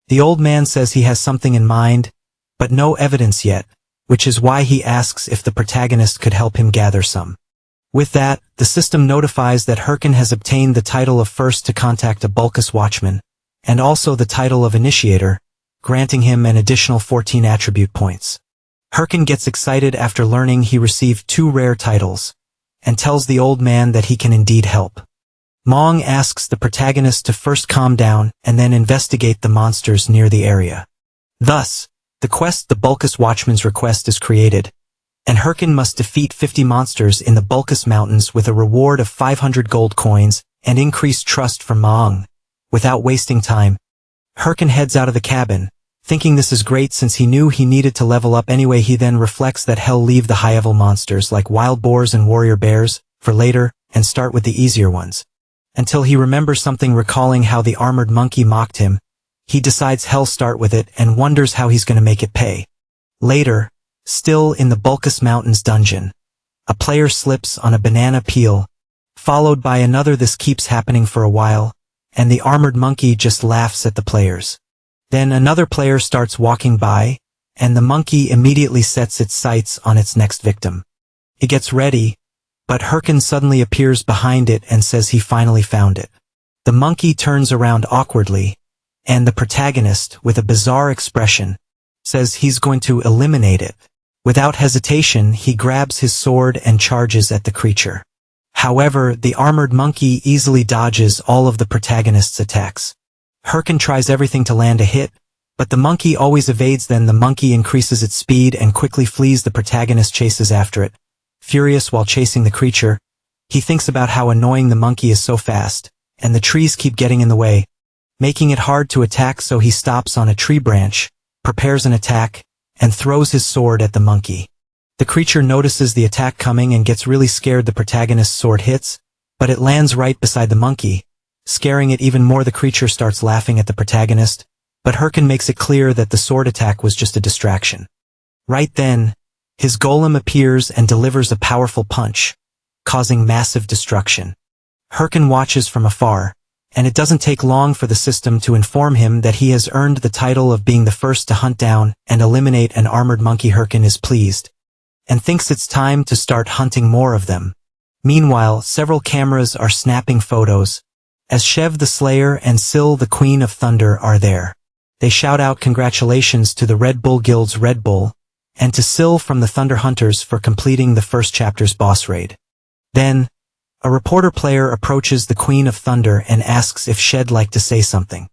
Speaker 1: The old man says he has something in mind, but no evidence yet, which is why he asks if the protagonist could help him gather some. With that, the system notifies that Hurricane has obtained the title of first to contact a Bulkus watchman, and also the title of initiator, granting him an additional 14 attribute points. Hurricane gets excited after learning he received 2 rare titles, and tells the old man that he can indeed help. Mong asks the protagonist to first calm down and then investigate the monsters near the area. Thus, the quest The Bulkus Watchman's Request is created, and Hurricane must defeat 50 monsters in the Bulkus Mountains with a reward of 500 gold coins and increased trust from Maung. Without wasting time, Hurricane heads out of the cabin, thinking this is great since he knew he needed to level up anyway. He then reflects that he'll leave the high-level monsters like wild boars and warrior bears for later and start with the easier ones. Until he remembers something, recalling how the armored monkey mocked him. He decides he'll start with it and wonders how he's going to make it pay. Later, still in the Bulkus Mountains dungeon, a player slips on a banana peel, followed by another. This keeps happening for a while, and the armored monkey just laughs at the players. Then another player starts walking by, and the monkey immediately sets its sights on its next victim. It gets ready, but Hurricane suddenly appears behind it and says he finally found it. The monkey turns around awkwardly, and the protagonist, with a bizarre expression, says he's going to eliminate it. Without hesitation, he grabs his sword and charges at the creature. However, the armored monkey easily dodges all of the protagonist's attacks. Hurricane tries everything to land a hit, but the monkey always evades. Then the monkey increases its speed and quickly flees. The protagonist chases after it. Furious while chasing the creature, he thinks about how annoying the monkey is so fast, and the trees keep getting in the way, making it hard to attack. So he stops on a tree branch, prepares an attack, and throws his sword at the monkey. The creature notices the attack coming and gets really scared. The protagonist's sword hits, but it lands right beside the monkey, Scaring it even more, the creature starts laughing at the protagonist, but Herkin makes it clear that the sword attack was just a distraction. Right then, his golem appears and delivers a powerful punch, causing massive destruction. Herkin watches from afar, and it doesn't take long for the system to inform him that he has earned the title of being the first to hunt down and eliminate an armored monkey. Herkin is pleased, and thinks it's time to start hunting more of them. Meanwhile, several cameras are snapping photos, as Shev the Slayer and Syl the Queen of Thunder are there. They shout out congratulations to the Red Bull Guild's Red Bull, and to Syl from the Thunder Hunters for completing the first chapter's boss raid. Then, a reporter player approaches the Queen of Thunder and asks if she'd like to say something.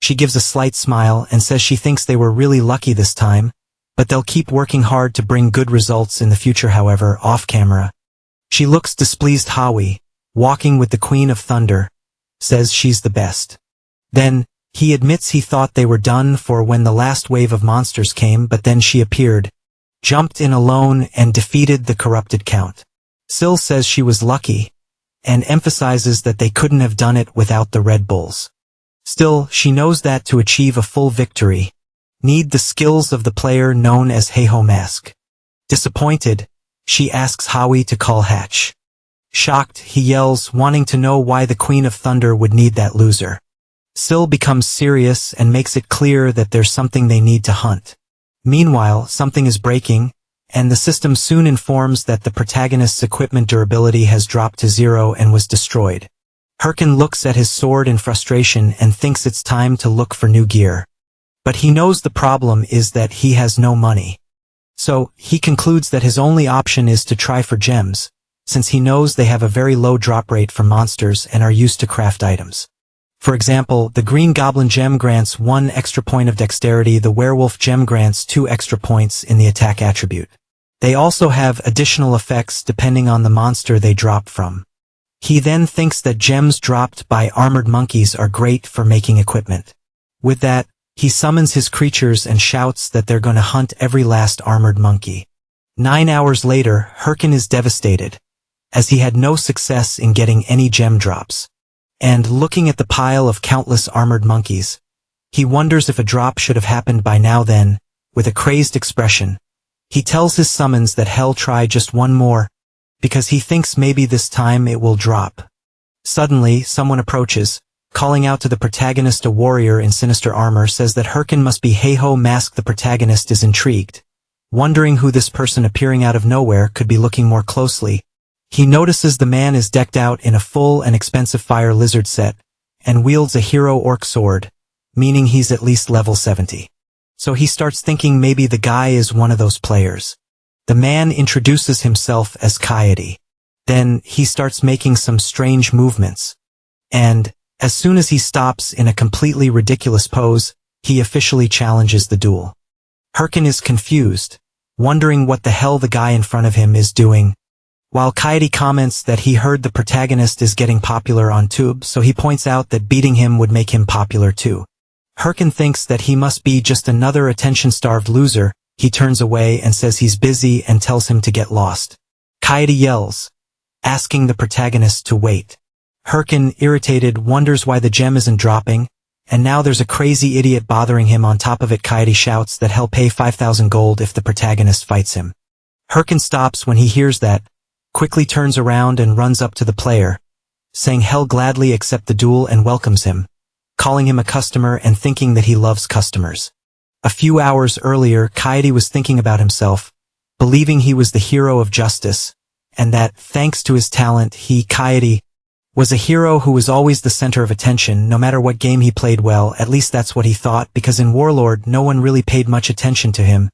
Speaker 1: She gives a slight smile and says she thinks they were really lucky this time, but they'll keep working hard to bring good results in the future. However, off camera, she looks displeased. Howie, walking with the Queen of Thunder, says she's the best. Then, he admits he thought they were done for when the last wave of monsters came, but then she appeared, jumped in alone and defeated the corrupted Count. Syl says she was lucky, and emphasizes that they couldn't have done it without the Red Bulls. Still, she knows that to achieve a full victory, need the skills of the player known as Heiho Mask. Disappointed, she asks Howie to call Hatch. Shocked, he yells, wanting to know why the Queen of Thunder would need that loser. Syl becomes serious and makes it clear that there's something they need to hunt. Meanwhile, something is breaking, and the system soon informs that the protagonist's equipment durability has dropped to 0 and was destroyed. Herkin looks at his sword in frustration and thinks it's time to look for new gear. But he knows the problem is that he has no money. So, he concludes that his only option is to try for gems, since he knows they have a very low drop rate for monsters and are used to craft items. For example, the Green Goblin gem grants 1 extra point of dexterity, the Werewolf gem grants 2 extra points in the attack attribute. They also have additional effects depending on the monster they drop from. He then thinks that gems dropped by armored monkeys are great for making equipment. With that, he summons his creatures and shouts that they're gonna hunt every last armored monkey. 9 hours later, Herkin is devastated, as he had no success in getting any gem drops. And looking at the pile of countless armored monkeys, he wonders if a drop should have happened by now. Then, with a crazed expression, he tells his summons that hell try just one more, because he thinks maybe this time it will drop. Suddenly, someone approaches, calling out to the protagonist. A warrior in sinister armor says that Herkin must be Heiho Mask. The protagonist is intrigued, wondering who this person appearing out of nowhere could be. Looking more closely, he notices the man is decked out in a full and expensive fire lizard set, and wields a hero orc sword, meaning he's at least level 70. So he starts thinking maybe the guy is one of those players. The man introduces himself as Coyote. Then, he starts making some strange movements. And, as soon as he stops in a completely ridiculous pose, he officially challenges the duel. Herkin is confused, wondering what the hell the guy in front of him is doing, while Coyote comments that he heard the protagonist is getting popular on Tube, so he points out that beating him would make him popular too. Herkin thinks that he must be just another attention-starved loser. He turns away and says he's busy and tells him to get lost. Coyote yells, asking the protagonist to wait. Herkin, irritated, wonders why the gem isn't dropping, and now there's a crazy idiot bothering him. On top of it, Coyote shouts that he'll pay 5,000 gold if the protagonist fights him. Herkin stops when he hears that, quickly turns around and runs up to the player, saying he'll gladly accept the duel and welcomes him, calling him a customer and thinking that he loves customers. A few hours earlier, Coyote was thinking about himself, believing he was the hero of justice, and that, thanks to his talent, he, Coyote, was a hero who was always the center of attention. No matter what game he played well, at least that's what he thought, because in Warlord no one really paid much attention to him,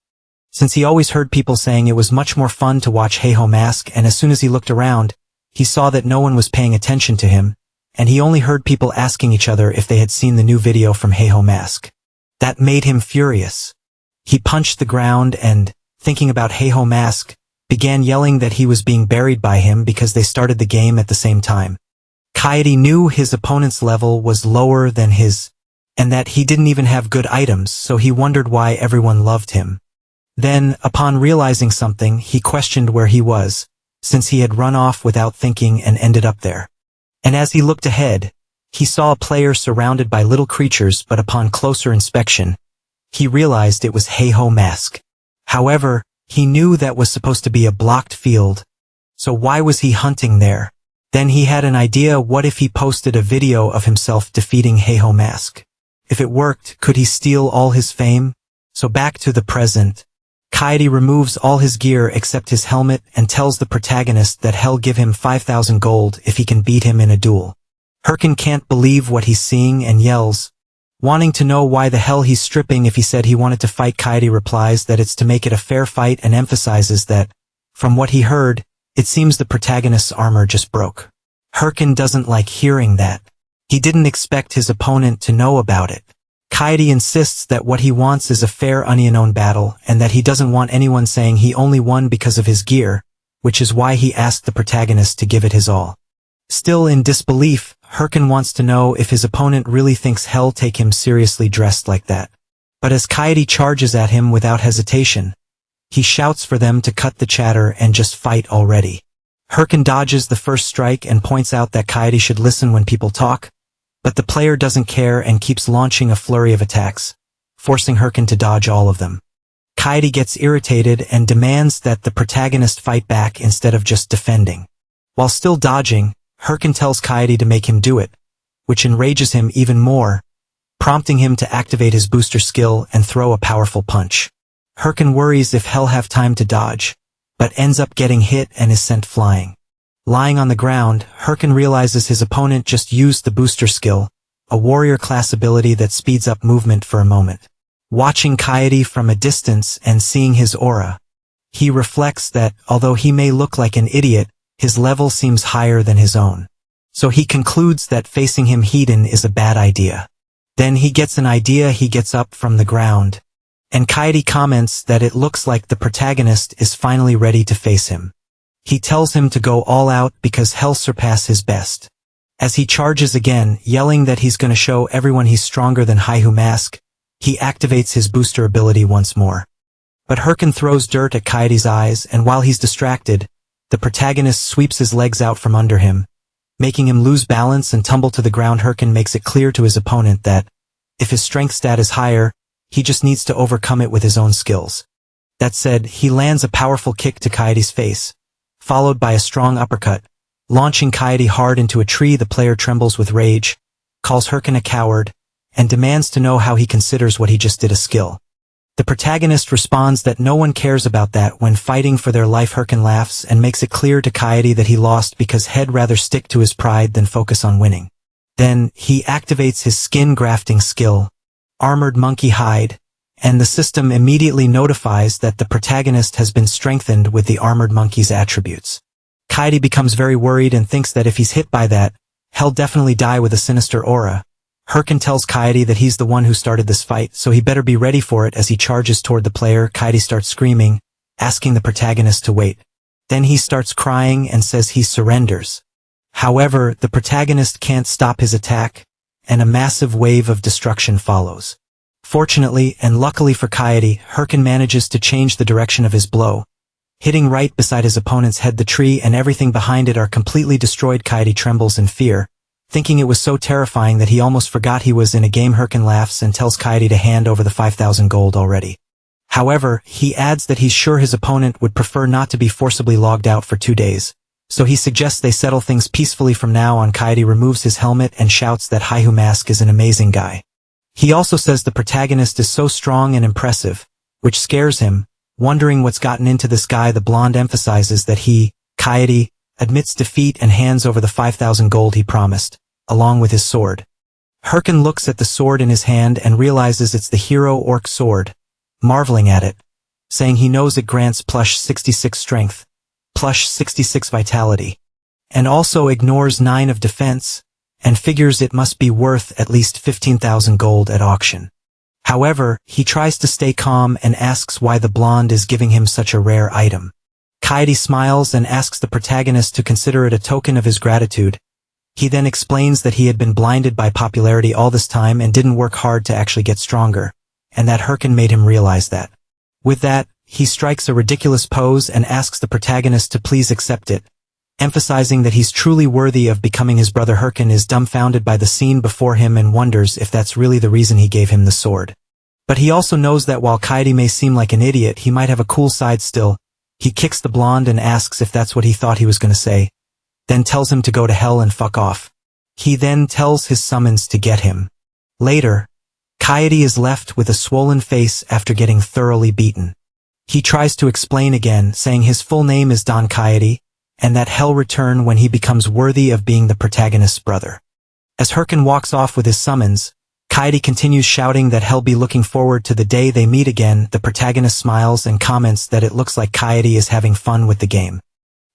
Speaker 1: since he always heard people saying it was much more fun to watch Heiho Mask. And as soon as he looked around, he saw that no one was paying attention to him, and he only heard people asking each other if they had seen the new video from Heiho Mask. That made him furious. He punched the ground and, thinking about Heiho Mask, began yelling that he was being buried by him because they started the game at the same time. Coyote knew his opponent's level was lower than his, and that he didn't even have good items, so he wondered why everyone loved him. Then, upon realizing something, he questioned where he was, since he had run off without thinking and ended up there. And as he looked ahead, He saw a player surrounded by little creatures, but upon closer inspection, he realized it was Heiho Mask. However, he knew that was supposed to be a blocked field, so why was he hunting there? Then he had an idea. What if he posted a video of himself defeating Heiho Mask? If it worked, could he steal all his fame? So back to the present. Kaede removes all his gear except his helmet and tells the protagonist that he'll give him 5,000 gold if he can beat him in a duel. Hirkin can't believe what he's seeing and yells, wanting to know why the hell he's stripping. If he said he wanted to fight, Kaede replies that it's to make it a fair fight and emphasizes that, from what he heard, it seems the protagonist's armor just broke. Hirkin doesn't like hearing that. He didn't expect his opponent to know about it. Kaede insists that what he wants is a fair unknown battle and that he doesn't want anyone saying he only won because of his gear, which is why he asked the protagonist to give it his all. Still in disbelief, Hirkin wants to know if his opponent really thinks he'll take him seriously dressed like that. But as Kaede charges at him without hesitation, he shouts for them to cut the chatter and just fight already. Hirkin dodges the first strike and points out that Kaede should listen when people talk, but the player doesn't care and keeps launching a flurry of attacks, forcing Hirkin to dodge all of them. Kaede gets irritated and demands that the protagonist fight back instead of just defending. While still dodging, Hirkin tells Kaede to make him do it, which enrages him even more, prompting him to activate his booster skill and throw a powerful punch. Hirkin worries if he'll have time to dodge, but ends up getting hit and is sent flying. Lying on the ground, Hirkin realizes his opponent just used the booster skill, a warrior class ability that speeds up movement for a moment. Watching Kaede from a distance and seeing his aura, he reflects that, although he may look like an idiot, his level seems higher than his own. So he concludes that facing him head-on is a bad idea. Then he gets an idea. He gets up from the ground, and Kaede comments that it looks like the protagonist is finally ready to face him. He tells him to go all out because he'll surpass his best. As he charges again, yelling that he's going to show everyone he's stronger than Heiho Mask, he activates his booster ability once more. But Hirkin throws dirt at Kaede's eyes, and while he's distracted, the protagonist sweeps his legs out from under him, making him lose balance and tumble to the ground. Hirkin makes it clear to his opponent that, if his strength stat is higher, he just needs to overcome it with his own skills. That said, he lands a powerful kick to Kaede's face, followed by a strong uppercut, launching Kaede hard into a tree. The player trembles with rage, calls Hirkin a coward, and demands to know how he considers what he just did a skill. The protagonist responds that no one cares about that when fighting for their life. Hirkin laughs and makes it clear to Kaede that he lost because he'd rather stick to his pride than focus on winning. Then, he activates his skin grafting skill, Armored Monkey Hide, and the system immediately notifies that the protagonist has been strengthened with the Armored Monkey's attributes. Kaede becomes very worried and thinks that if he's hit by that, he'll definitely die with a sinister aura. Hirkin tells Kaede that he's the one who started this fight, so he better be ready for it. As he charges toward the player, Kaede starts screaming, asking the protagonist to wait. Then he starts crying and says he surrenders. However, the protagonist can't stop his attack, and a massive wave of destruction follows. Fortunately, and luckily for Kaede, Hirkin manages to change the direction of his blow, hitting right beside his opponent's head. The tree and everything behind it are completely destroyed. Kaede trembles in fear, thinking it was so terrifying that he almost forgot he was in a game. Hirkin laughs and tells Kaede to hand over the 5,000 gold already. However, he adds that he's sure his opponent would prefer not to be forcibly logged out for 2 days, so he suggests they settle things peacefully from now on. Kaede removes his helmet and shouts that Heiho Mask is an amazing guy. He also says the protagonist is so strong and impressive, which scares him, wondering what's gotten into this guy. The blonde emphasizes that he, Kaede, admits defeat and hands over the 5,000 gold he promised, along with his sword. Hirkin looks at the sword in his hand and realizes it's the hero orc sword, marveling at it, saying he knows it grants plus 66 strength, plus 66 vitality, and also ignores 9 of defense, and figures it must be worth at least 15,000 gold at auction. However, he tries to stay calm and asks why the blonde is giving him such a rare item. Kaede smiles and asks the protagonist to consider it a token of his gratitude. He then explains that he had been blinded by popularity all this time and didn't work hard to actually get stronger, and that Hirkin made him realize that. With that, he strikes a ridiculous pose and asks the protagonist to please accept it, emphasizing that he's truly worthy of becoming his brother. Herkin is dumbfounded by the scene before him and wonders if that's really the reason he gave him the sword. But he also knows that while Kaede may seem like an idiot, he might have a cool side still. He kicks the blonde and asks if that's what he thought he was going to say, then tells him to go to hell and fuck off. He then tells his summons to get him. Later, Kaede is left with a swollen face after getting thoroughly beaten. He tries to explain again, saying his full name is Don Kaede, and that hell return when he becomes worthy of being the protagonist's brother. As Herkin walks off with his summons, Kaede continues shouting that he'll be looking forward to the day they meet again. The protagonist smiles and comments that it looks like Kaede is having fun with the game.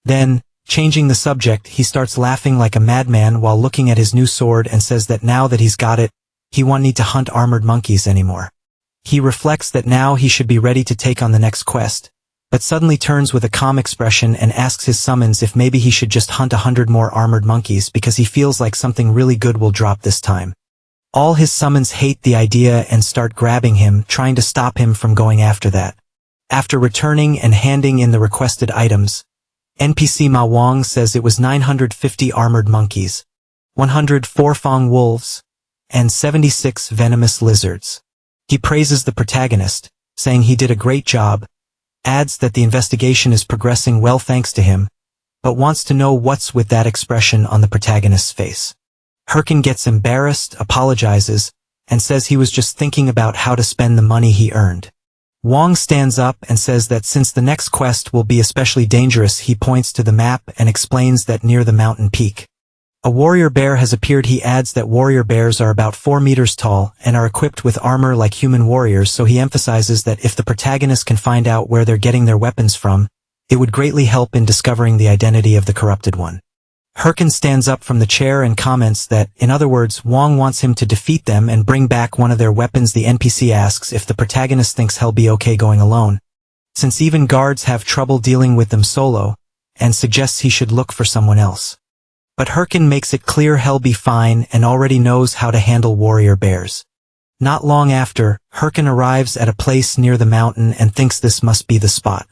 Speaker 1: Then, changing the subject, he starts laughing like a madman while looking at his new sword and says that now that he's got it, he won't need to hunt armored monkeys anymore. He reflects that now he should be ready to take on the next quest, but suddenly turns with a calm expression and asks his summons if maybe he should just hunt 100 more armored monkeys because he feels like something really good will drop this time. All his summons hate the idea and start grabbing him, trying to stop him from going after that. After returning and handing in the requested items, NPC Ma Wang says it was 950 armored monkeys, 100 four-fong wolves, and 76 venomous lizards. He praises the protagonist, saying he did a great job, adds that the investigation is progressing well thanks to him, but wants to know what's with that expression on the protagonist's face. Herkin gets embarrassed, apologizes, and says he was just thinking about how to spend the money he earned. Wang stands up and says that since the next quest will be especially dangerous, he points to the map and explains that near the mountain peak, a warrior bear has appeared. He adds that warrior bears are about 4 meters tall and are equipped with armor like human warriors, so he emphasizes that if the protagonist can find out where they're getting their weapons from, it would greatly help in discovering the identity of the corrupted one. Herkin stands up from the chair and comments that, in other words, Wang wants him to defeat them and bring back one of their weapons. The NPC asks if the protagonist thinks he'll be okay going alone, since even guards have trouble dealing with them solo, and suggests he should look for someone else. But Herkin makes it clear he'll be fine and already knows how to handle warrior bears. Not long after, Herkin arrives at a place near the mountain and thinks this must be the spot.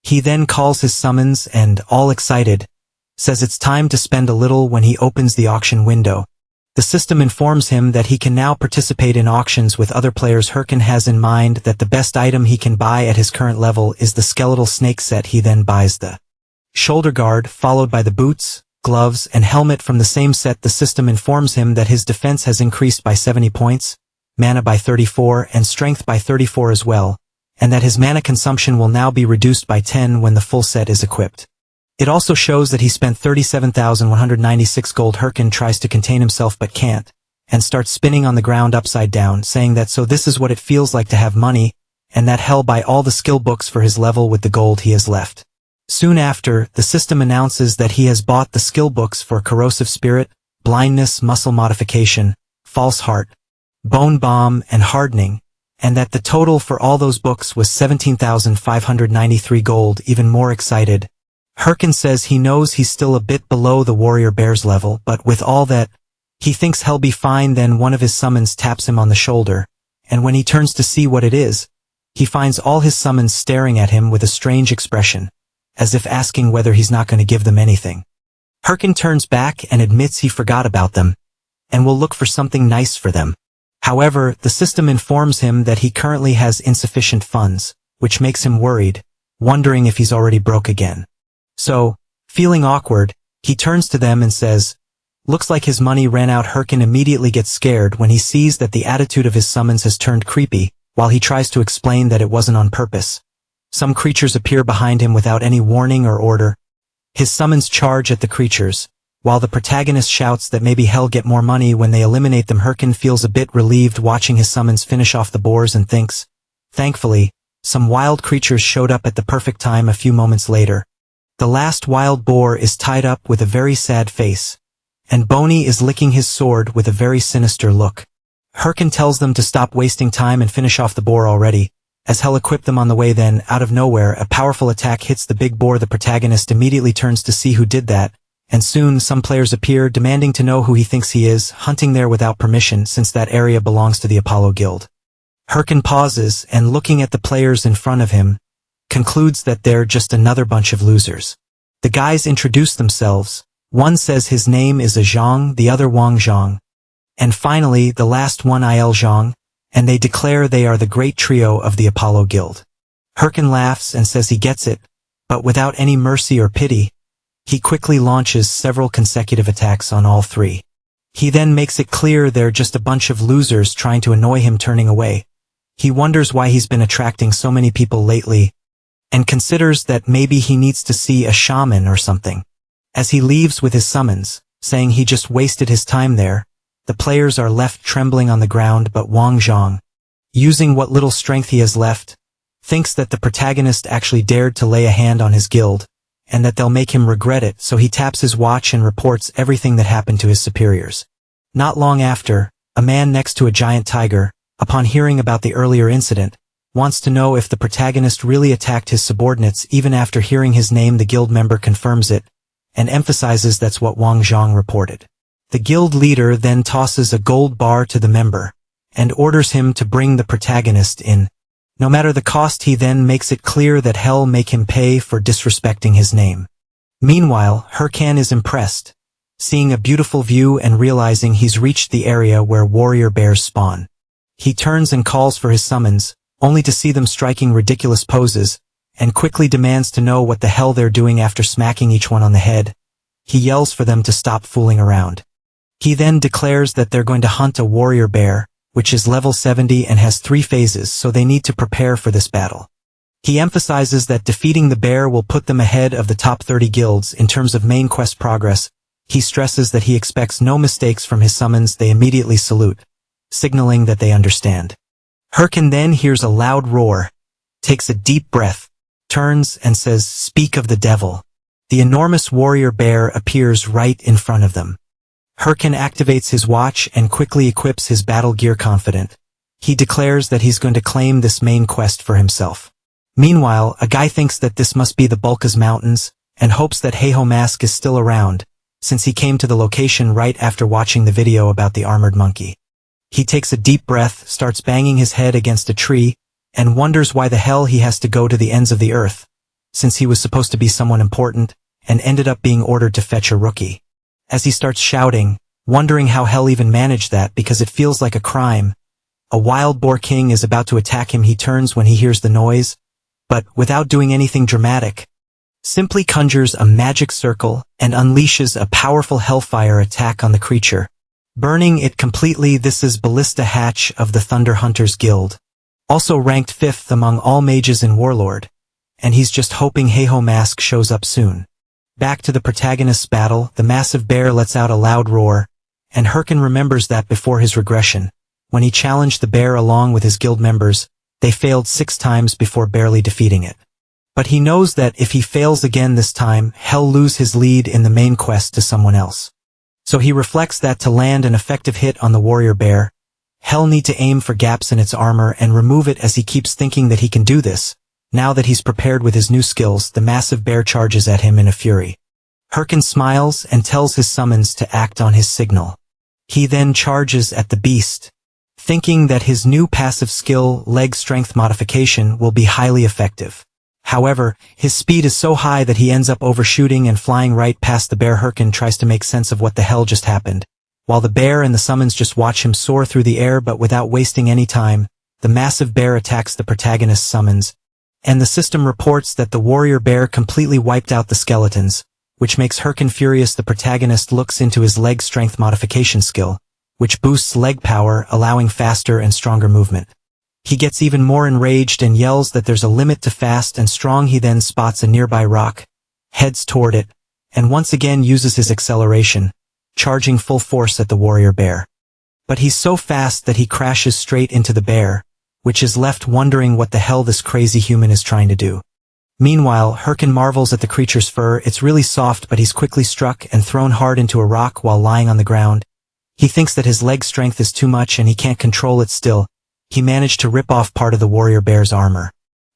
Speaker 1: He then calls his summons and, all excited, says it's time to spend a little. When he opens the auction window, the system informs him that he can now participate in auctions with other players. Herkin has in mind that the best item he can buy at his current level is the skeletal snake set. He then buys the shoulder guard, followed by the boots, gloves, and helmet from the same set. The system informs him that his defense has increased by 70 points, mana by 34, and strength by 34 as well, and that his mana consumption will now be reduced by 10 when the full set is equipped. It also shows that he spent 37,196 gold. Herkin tries to contain himself but can't, and starts spinning on the ground upside down, saying that so this is what it feels like to have money, and that he'll buy all the skill books for his level with the gold he has left. Soon after, the system announces that he has bought the skill books for Corrosive Spirit, Blindness, Muscle Modification, False Heart, Bone Bomb, and Hardening, and that the total for all those books was 17,593 gold. Even more excited, Herkin says he knows he's still a bit below the warrior bear's level, but with all that, he thinks he'll be fine. Then one of his summons taps him on the shoulder, and when he turns to see what it is, he finds all his summons staring at him with a strange expression, as if asking whether he's not going to give them anything. Herkin turns back and admits he forgot about them, and will look for something nice for them. However, the system informs him that he currently has insufficient funds, which makes him worried, wondering if he's already broke again. So, feeling awkward, he turns to them and says, looks like his money ran out. Herkin immediately gets scared when he sees that the attitude of his summons has turned creepy, while he tries to explain that it wasn't on purpose. Some creatures appear behind him without any warning or order. His summons charge at the creatures, while the protagonist shouts that maybe he'll get more money when they eliminate them. Herkin feels a bit relieved watching his summons finish off the boars and thinks, thankfully, some wild creatures showed up at the perfect time. A few moments later, the last wild boar is tied up with a very sad face, and Boney is licking his sword with a very sinister look. Herkin tells them to stop wasting time and finish off the boar already, as he'll equip them on the way. Then, out of nowhere, a powerful attack hits the big boar. The protagonist immediately turns to see who did that, and soon some players appear demanding to know who he thinks he is, hunting there without permission since that area belongs to the Apollo Guild. Herkin pauses and, looking at the players in front of him, concludes that they're just another bunch of losers. The guys introduce themselves. One says his name is Zhang, the other Wang Zhang. And finally, the last one Il Zhang, and they declare they are the great trio of the Apollo Guild. Herkin laughs and says he gets it, but without any mercy or pity, he quickly launches several consecutive attacks on all three. He then makes it clear they're just a bunch of losers trying to annoy him turning away. He wonders why he's been attracting so many people lately, and considers that maybe he needs to see a shaman or something. As he leaves with his summons, saying he just wasted his time there, the players are left trembling on the ground, but Wang Zhang, using what little strength he has left, thinks that the protagonist actually dared to lay a hand on his guild, and that they'll make him regret it, so he taps his watch and reports everything that happened to his superiors. Not long after, a man next to a giant tiger, upon hearing about the earlier incident, wants to know if the protagonist really attacked his subordinates. Even after hearing his name, the guild member confirms it, and emphasizes that's what Wang Zhang reported. The guild leader then tosses a gold bar to the member, and orders him to bring the protagonist in. No matter the cost, he then makes it clear that hell make him pay for disrespecting his name. Meanwhile, Herkin is impressed, seeing a beautiful view and realizing he's reached the area where warrior bears spawn. He turns and calls for his summons, only to see them striking ridiculous poses, and quickly demands to know what the hell they're doing after smacking each one on the head. He yells for them to stop fooling around. He then declares that they're going to hunt a warrior bear, which is level 70 and has 3 phases, so they need to prepare for this battle. He emphasizes that defeating the bear will put them ahead of the top 30 guilds in terms of main quest progress. He stresses that he expects no mistakes from his summons. They immediately salute, signaling that they understand. Herkin then hears a loud roar, takes a deep breath, turns and says, "Speak of the devil." The enormous warrior bear appears right in front of them. Herkin activates his watch and quickly equips his battle gear confident. He declares that he's going to claim this main quest for himself. Meanwhile, a guy thinks that this must be the Bulkas Mountains, and hopes that Heiho Mask is still around, since he came to the location right after watching the video about the armored monkey. He takes a deep breath, starts banging his head against a tree, and wonders why the hell he has to go to the ends of the earth, since he was supposed to be someone important, and ended up being ordered to fetch a rookie. As he starts shouting, wondering how hell even managed that because it feels like a crime, a wild boar king is about to attack him. He turns when he hears the noise, but without doing anything dramatic, simply conjures a magic circle and unleashes a powerful hellfire attack on the creature, burning it completely. This is Ballista Hatch of the Thunder Hunters Guild, also ranked 5th among all mages in Warlord, and he's just hoping Heiho Mask shows up soon. Back to the protagonist's battle, the massive bear lets out a loud roar, and Herkin remembers that before his regression, when he challenged the bear along with his guild members, they failed 6 times before barely defeating it. But he knows that if he fails again this time, he'll lose his lead in the main quest to someone else. So he reflects that to land an effective hit on the warrior bear, he'll need to aim for gaps in its armor and remove it. As he keeps thinking that he can do this, now that he's prepared with his new skills, the massive bear charges at him in a fury. Herkin smiles and tells his summons to act on his signal. He then charges at the beast, thinking that his new passive skill, leg strength modification, will be highly effective. However, his speed is so high that he ends up overshooting and flying right past the bear. Herkin tries to make sense of what the hell just happened, while the bear and the summons just watch him soar through the air. But without wasting any time, the massive bear attacks the protagonist's summons, and the system reports that the warrior bear completely wiped out the skeletons, which makes Herkin furious. The protagonist looks into his leg strength modification skill, which boosts leg power, allowing faster and stronger movement. He gets even more enraged and yells that there's a limit to fast and strong. He then spots a nearby rock, heads toward it, and once again uses his acceleration, charging full force at the warrior bear. But he's so fast that he crashes straight into the bear, which is left wondering what the hell this crazy human is trying to do. Meanwhile, Herkin marvels at the creature's fur. It's really soft, but he's quickly struck and thrown hard into a rock while lying on the ground. He thinks that his leg strength is too much and he can't control it. Still, he managed to rip off part of the warrior bear's armor.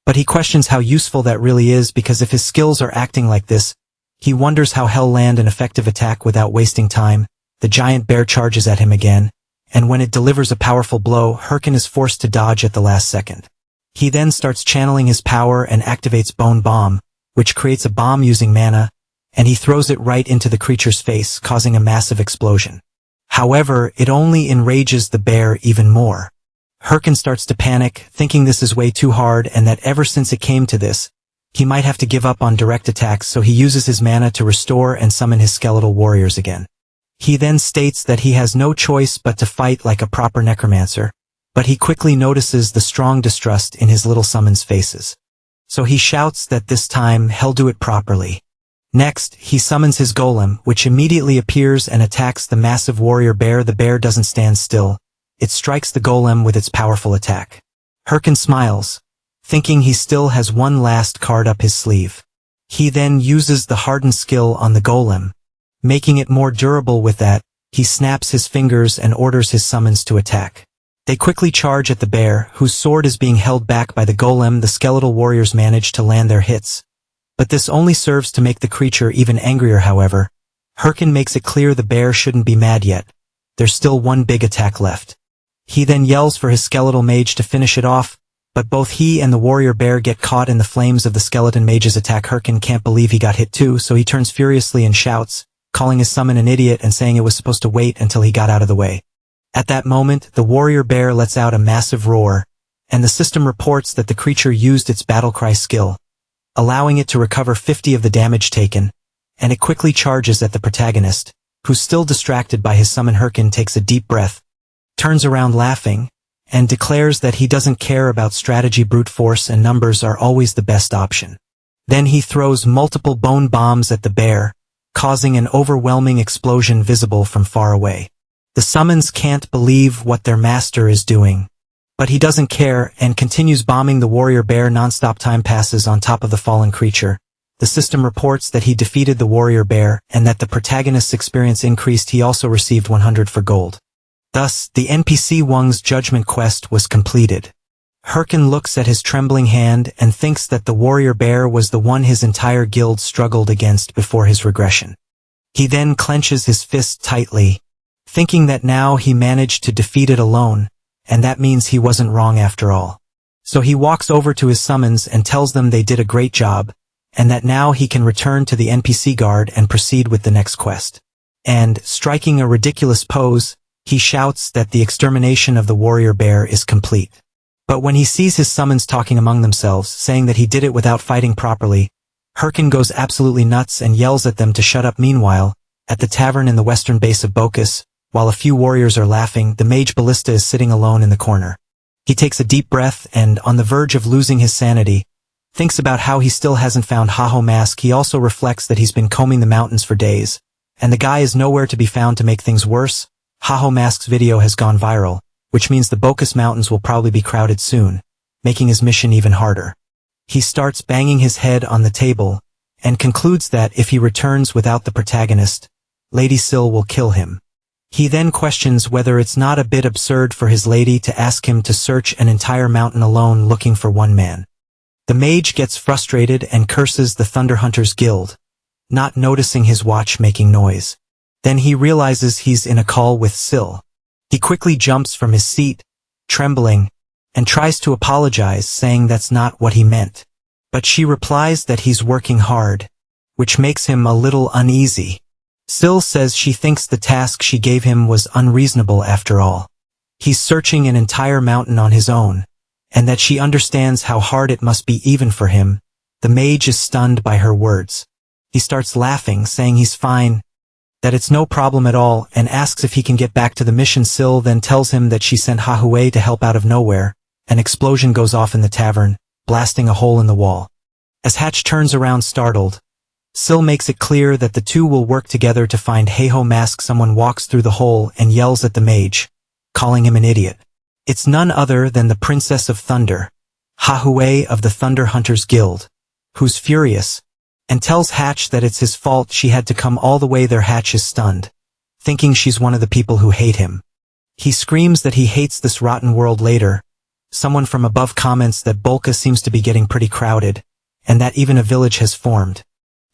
Speaker 1: But he questions how useful that really is, because if his skills are acting like this, he wonders how he'll land an effective attack without wasting time. The giant bear charges at him again, and when it delivers a powerful blow, Herkin is forced to dodge at the last second. He then starts channeling his power and activates Bone Bomb, which creates a bomb using mana, and he throws it right into the creature's face, causing a massive explosion. However, it only enrages the bear even more. Herkin starts to panic, thinking this is way too hard and that ever since it came to this, he might have to give up on direct attacks, so he uses his mana to restore and summon his skeletal warriors again. He then states that he has no choice but to fight like a proper necromancer, but he quickly notices the strong distrust in his little summons' faces. So he shouts that this time he'll do it properly. Next, he summons his golem, which immediately appears and attacks the massive warrior bear. The bear doesn't stand still. It strikes the golem with its powerful attack. Herkin smiles, thinking he still has one last card up his sleeve. He then uses the hardened skill on the golem. Making it more durable with that, he snaps his fingers and orders his summons to attack. They quickly charge at the bear, whose sword is being held back by the golem. The skeletal warriors manage to land their hits, but this only serves to make the creature even angrier. However, Herkin makes it clear the bear shouldn't be mad yet. There's still one big attack left. He then yells for his skeletal mage to finish it off, but both he and the warrior bear get caught in the flames of the skeleton mage's attack. Herkin can't believe he got hit too, so he turns furiously and shouts, calling his summon an idiot and saying it was supposed to wait until he got out of the way. At that moment, the warrior bear lets out a massive roar, and the system reports that the creature used its battlecry skill, allowing it to recover 50 of the damage taken, and it quickly charges at the protagonist, who's still distracted by his summon. Herkin takes a deep breath, turns around laughing, and declares that he doesn't care about strategy. Brute force and numbers are always the best option. Then he throws multiple bone bombs at the bear, causing an overwhelming explosion visible from far away. The summons can't believe what their master is doing, but he doesn't care and continues bombing the warrior bear nonstop. Time passes on top of the fallen creature. The system reports that he defeated the warrior bear and that the protagonist's experience increased. He also received 100 for gold. Thus, the NPC Wang's judgment quest was completed. Herkin looks at his trembling hand and thinks that the warrior bear was the one his entire guild struggled against before his regression. He then clenches his fist tightly, thinking that now he managed to defeat it alone, and that means he wasn't wrong after all. So he walks over to his summons and tells them they did a great job, and that now he can return to the NPC guard and proceed with the next quest. And, striking a ridiculous pose, he shouts that the extermination of the warrior bear is complete. But when he sees his summons talking among themselves, saying that he did it without fighting properly, Herkin goes absolutely nuts and yells at them to shut up. Meanwhile, at the tavern in the western base of Bocus, while a few warriors are laughing, the mage Ballista is sitting alone in the corner. He takes a deep breath and, on the verge of losing his sanity, thinks about how he still hasn't found Haho Mask. He also reflects that he's been combing the mountains for days, and the guy is nowhere to be found. To make things worse, Haho Mask's video has gone viral, which means the Bocus Mountains will probably be crowded soon, making his mission even harder. He starts banging his head on the table, and concludes that if he returns without the protagonist, Lady Syl will kill him. He then questions whether it's not a bit absurd for his lady to ask him to search an entire mountain alone looking for one man. The mage gets frustrated and curses the Thunder Hunters Guild, not noticing his watch making noise. Then he realizes he's in a call with Syl. He quickly jumps from his seat, trembling, and tries to apologize, saying that's not what he meant. But she replies that he's working hard, which makes him a little uneasy. Syl says she thinks the task she gave him was unreasonable after all. He's searching an entire mountain on his own, and that she understands how hard it must be even for him. The mage is stunned by her words. He starts laughing, saying he's fine, that it's no problem at all, and asks if he can get back to the mission. Syl then tells him that she sent Hahue to help out of nowhere. An explosion goes off in the tavern, blasting a hole in the wall. As Hatch turns around startled, Syl makes it clear that the two will work together to find Haho Mask. Someone walks through the hole and yells at the mage, calling him an idiot. It's none other than the Princess of Thunder, Hahue of the Thunder Hunters Guild, who's furious, and tells Hatch that it's his fault she had to come all the way there. Hatch is stunned, thinking she's one of the people who hate him. He screams that he hates this rotten world. Later, someone from above comments that Bolka seems to be getting pretty crowded, and that even a village has formed.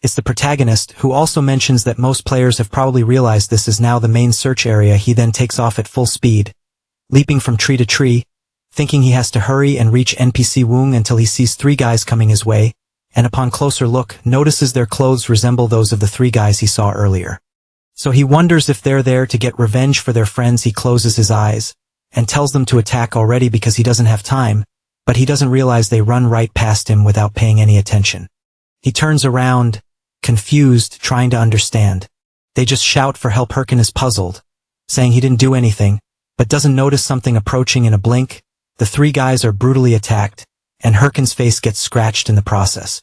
Speaker 1: It's the protagonist, who also mentions that most players have probably realized this is now the main search area. He then takes off at full speed, leaping from tree to tree, thinking he has to hurry and reach NPC Woong until he sees three guys coming his way, and upon closer look, notices their clothes resemble those of the three guys he saw earlier. So he wonders if they're there to get revenge for their friends. He closes his eyes, and tells them to attack already because he doesn't have time, but he doesn't realize they run right past him without paying any attention. He turns around, confused, trying to understand. They just shout for help. Herkin is puzzled, saying he didn't do anything, but doesn't notice something approaching in a blink. The three guys are brutally attacked, and Herkin's face gets scratched in the process.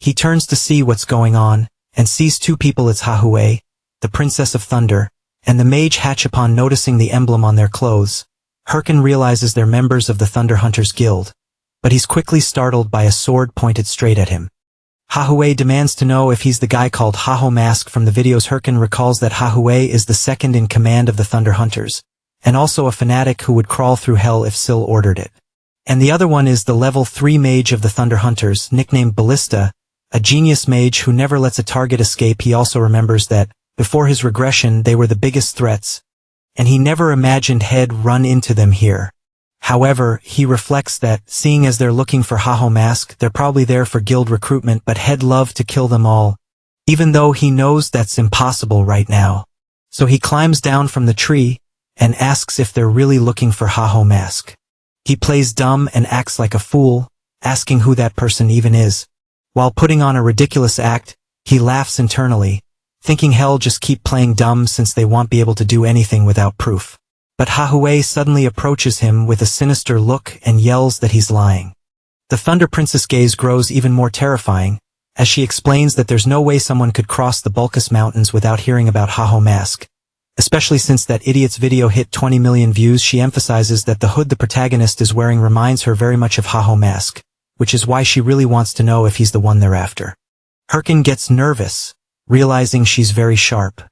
Speaker 1: He turns to see what's going on, and sees two people. It's MANHWA, the Princess of Thunder, and the Mage Hatch. Upon noticing the emblem on their clothes, Herkin realizes they're members of the Thunder Hunters Guild, but he's quickly startled by a sword pointed straight at him. MANHWA demands to know if he's the guy called MANHWA Mask from the videos. Herkin recalls that MANHWA is the second in command of the Thunder Hunters, and also a fanatic who would crawl through hell if Syl ordered it. And the other one is the level 3 mage of the Thunder Hunters, nicknamed Ballista, a genius mage who never lets a target escape. He also remembers that, before his regression, they were the biggest threats, and he never imagined he'd run into them here. However, he reflects that, seeing as they're looking for MANHWA Mask, they're probably there for guild recruitment, but he'd love to kill them all, even though he knows that's impossible right now. So he climbs down from the tree, and asks if they're really looking for MANHWA Mask. He plays dumb and acts like a fool, asking who that person even is. While putting on a ridiculous act, he laughs internally, thinking hell just keep playing dumb since they won't be able to do anything without proof. But MANHWA suddenly approaches him with a sinister look and yells that he's lying. The Thunder Princess' gaze grows even more terrifying, as she explains that there's no way someone could cross the Bulkus Mountains without hearing about MANHWA Mask. Especially since that idiot's video hit 20 million views. She emphasizes that the hood the protagonist is wearing reminds her very much of MANHWA Mask, which is why she really wants to know if he's the one they're after. Herkin gets nervous, realizing she's very sharp.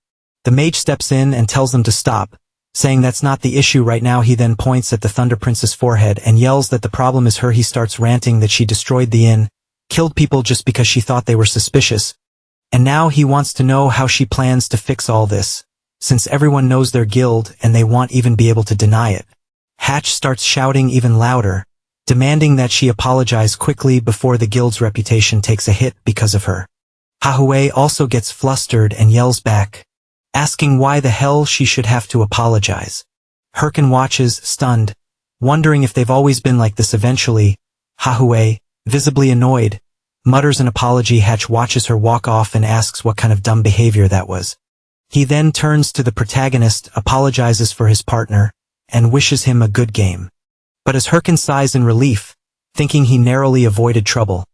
Speaker 1: The mage steps in and tells them to stop, saying that's not the issue right now. He then points at the Thunder Princess' forehead and yells that the problem is her. He starts ranting that she destroyed the inn, killed people just because she thought they were suspicious, and now he wants to know how she plans to fix all this, since everyone knows their guild and they won't even be able to deny it. Hatch starts shouting even louder, demanding that she apologize quickly before the guild's reputation takes a hit because of her. MANHWA also gets flustered and yells back, asking why the hell she should have to apologize. Herkin watches, stunned, wondering if they've always been like this. Eventually, MANHWA, visibly annoyed, mutters an apology. Hatch watches her walk off and asks what kind of dumb behavior that was. He then turns to the protagonist, apologizes for his partner, and wishes him a good game. But as Herkin sighs in relief, thinking he narrowly avoided trouble,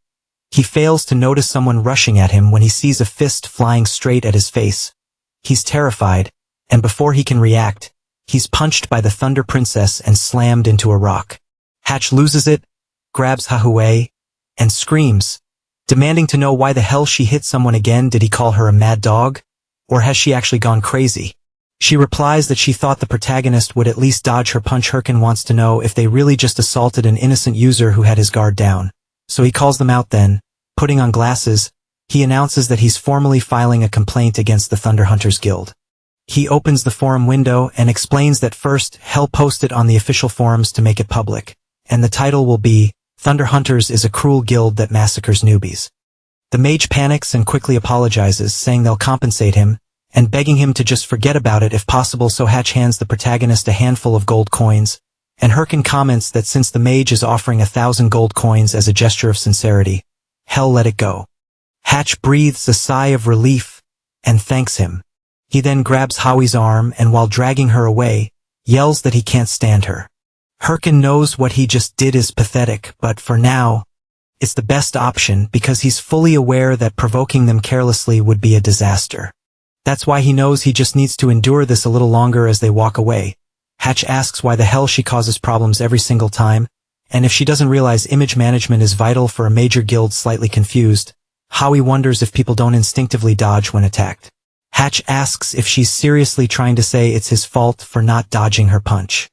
Speaker 1: he fails to notice someone rushing at him when he sees a fist flying straight at his face. He's terrified, and before he can react, he's punched by the Thunder Princess and slammed into a rock. Hatch loses it, grabs MANHWA, and screams, demanding to know why the hell she hit someone again. Did he call her a mad dog? Or has she actually gone crazy? She replies that she thought the protagonist would at least dodge her punch. Herkin wants to know if they really just assaulted an innocent user who had his guard down. So he calls them out then, putting on glasses, he announces that he's formally filing a complaint against the Thunder Hunters Guild. He opens the forum window and explains that first, he'll post it on the official forums to make it public, and the title will be, Thunder Hunters is a cruel guild that massacres newbies. The mage panics and quickly apologizes, saying they'll compensate him, and begging him to just forget about it if possible. So Hatch hands the protagonist a handful of gold coins, and Herkin comments that since the mage is offering 1,000 gold coins as a gesture of sincerity, hell let it go. Hatch breathes a sigh of relief, and thanks him. He then grabs Howie's arm and while dragging her away, yells that he can't stand her. Herkin knows what he just did is pathetic, but for now, it's the best option because he's fully aware that provoking them carelessly would be a disaster. That's why he knows he just needs to endure this a little longer. As they walk away, Hatch asks why the hell she causes problems every single time, and if she doesn't realize image management is vital for a major guild. Slightly confused, Howie wonders if people don't instinctively dodge when attacked. Hatch asks if she's seriously trying to say it's his fault for not dodging her punch.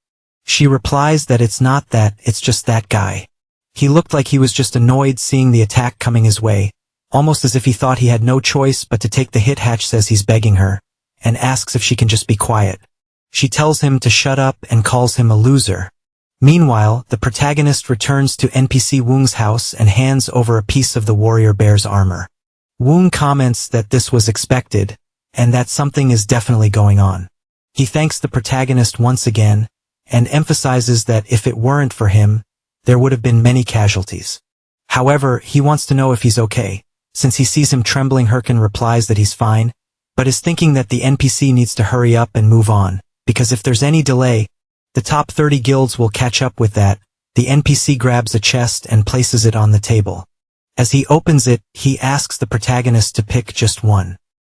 Speaker 1: She replies that it's not that, it's just that guy. He looked like he was just annoyed seeing the attack coming his way, almost as if he thought he had no choice but to take the hit. Hatch says he's begging her, and asks if she can just be quiet. She tells him to shut up and calls him a loser. Meanwhile, the protagonist returns to NPC Woong's house and hands over a piece of the warrior bear's armor. Woong comments that this was expected, and that something is definitely going on. He thanks the protagonist once again, and emphasizes that if it weren't for him, there would have been many casualties. However, he wants to know if he's okay. Since he sees him trembling, Hirkin replies that he's fine, but is thinking that the NPC needs to hurry up and move on, because if there's any delay, the top 30 guilds will catch up with that. The NPC grabs a chest and places it on the table. As he opens it, he asks the protagonist to pick just one.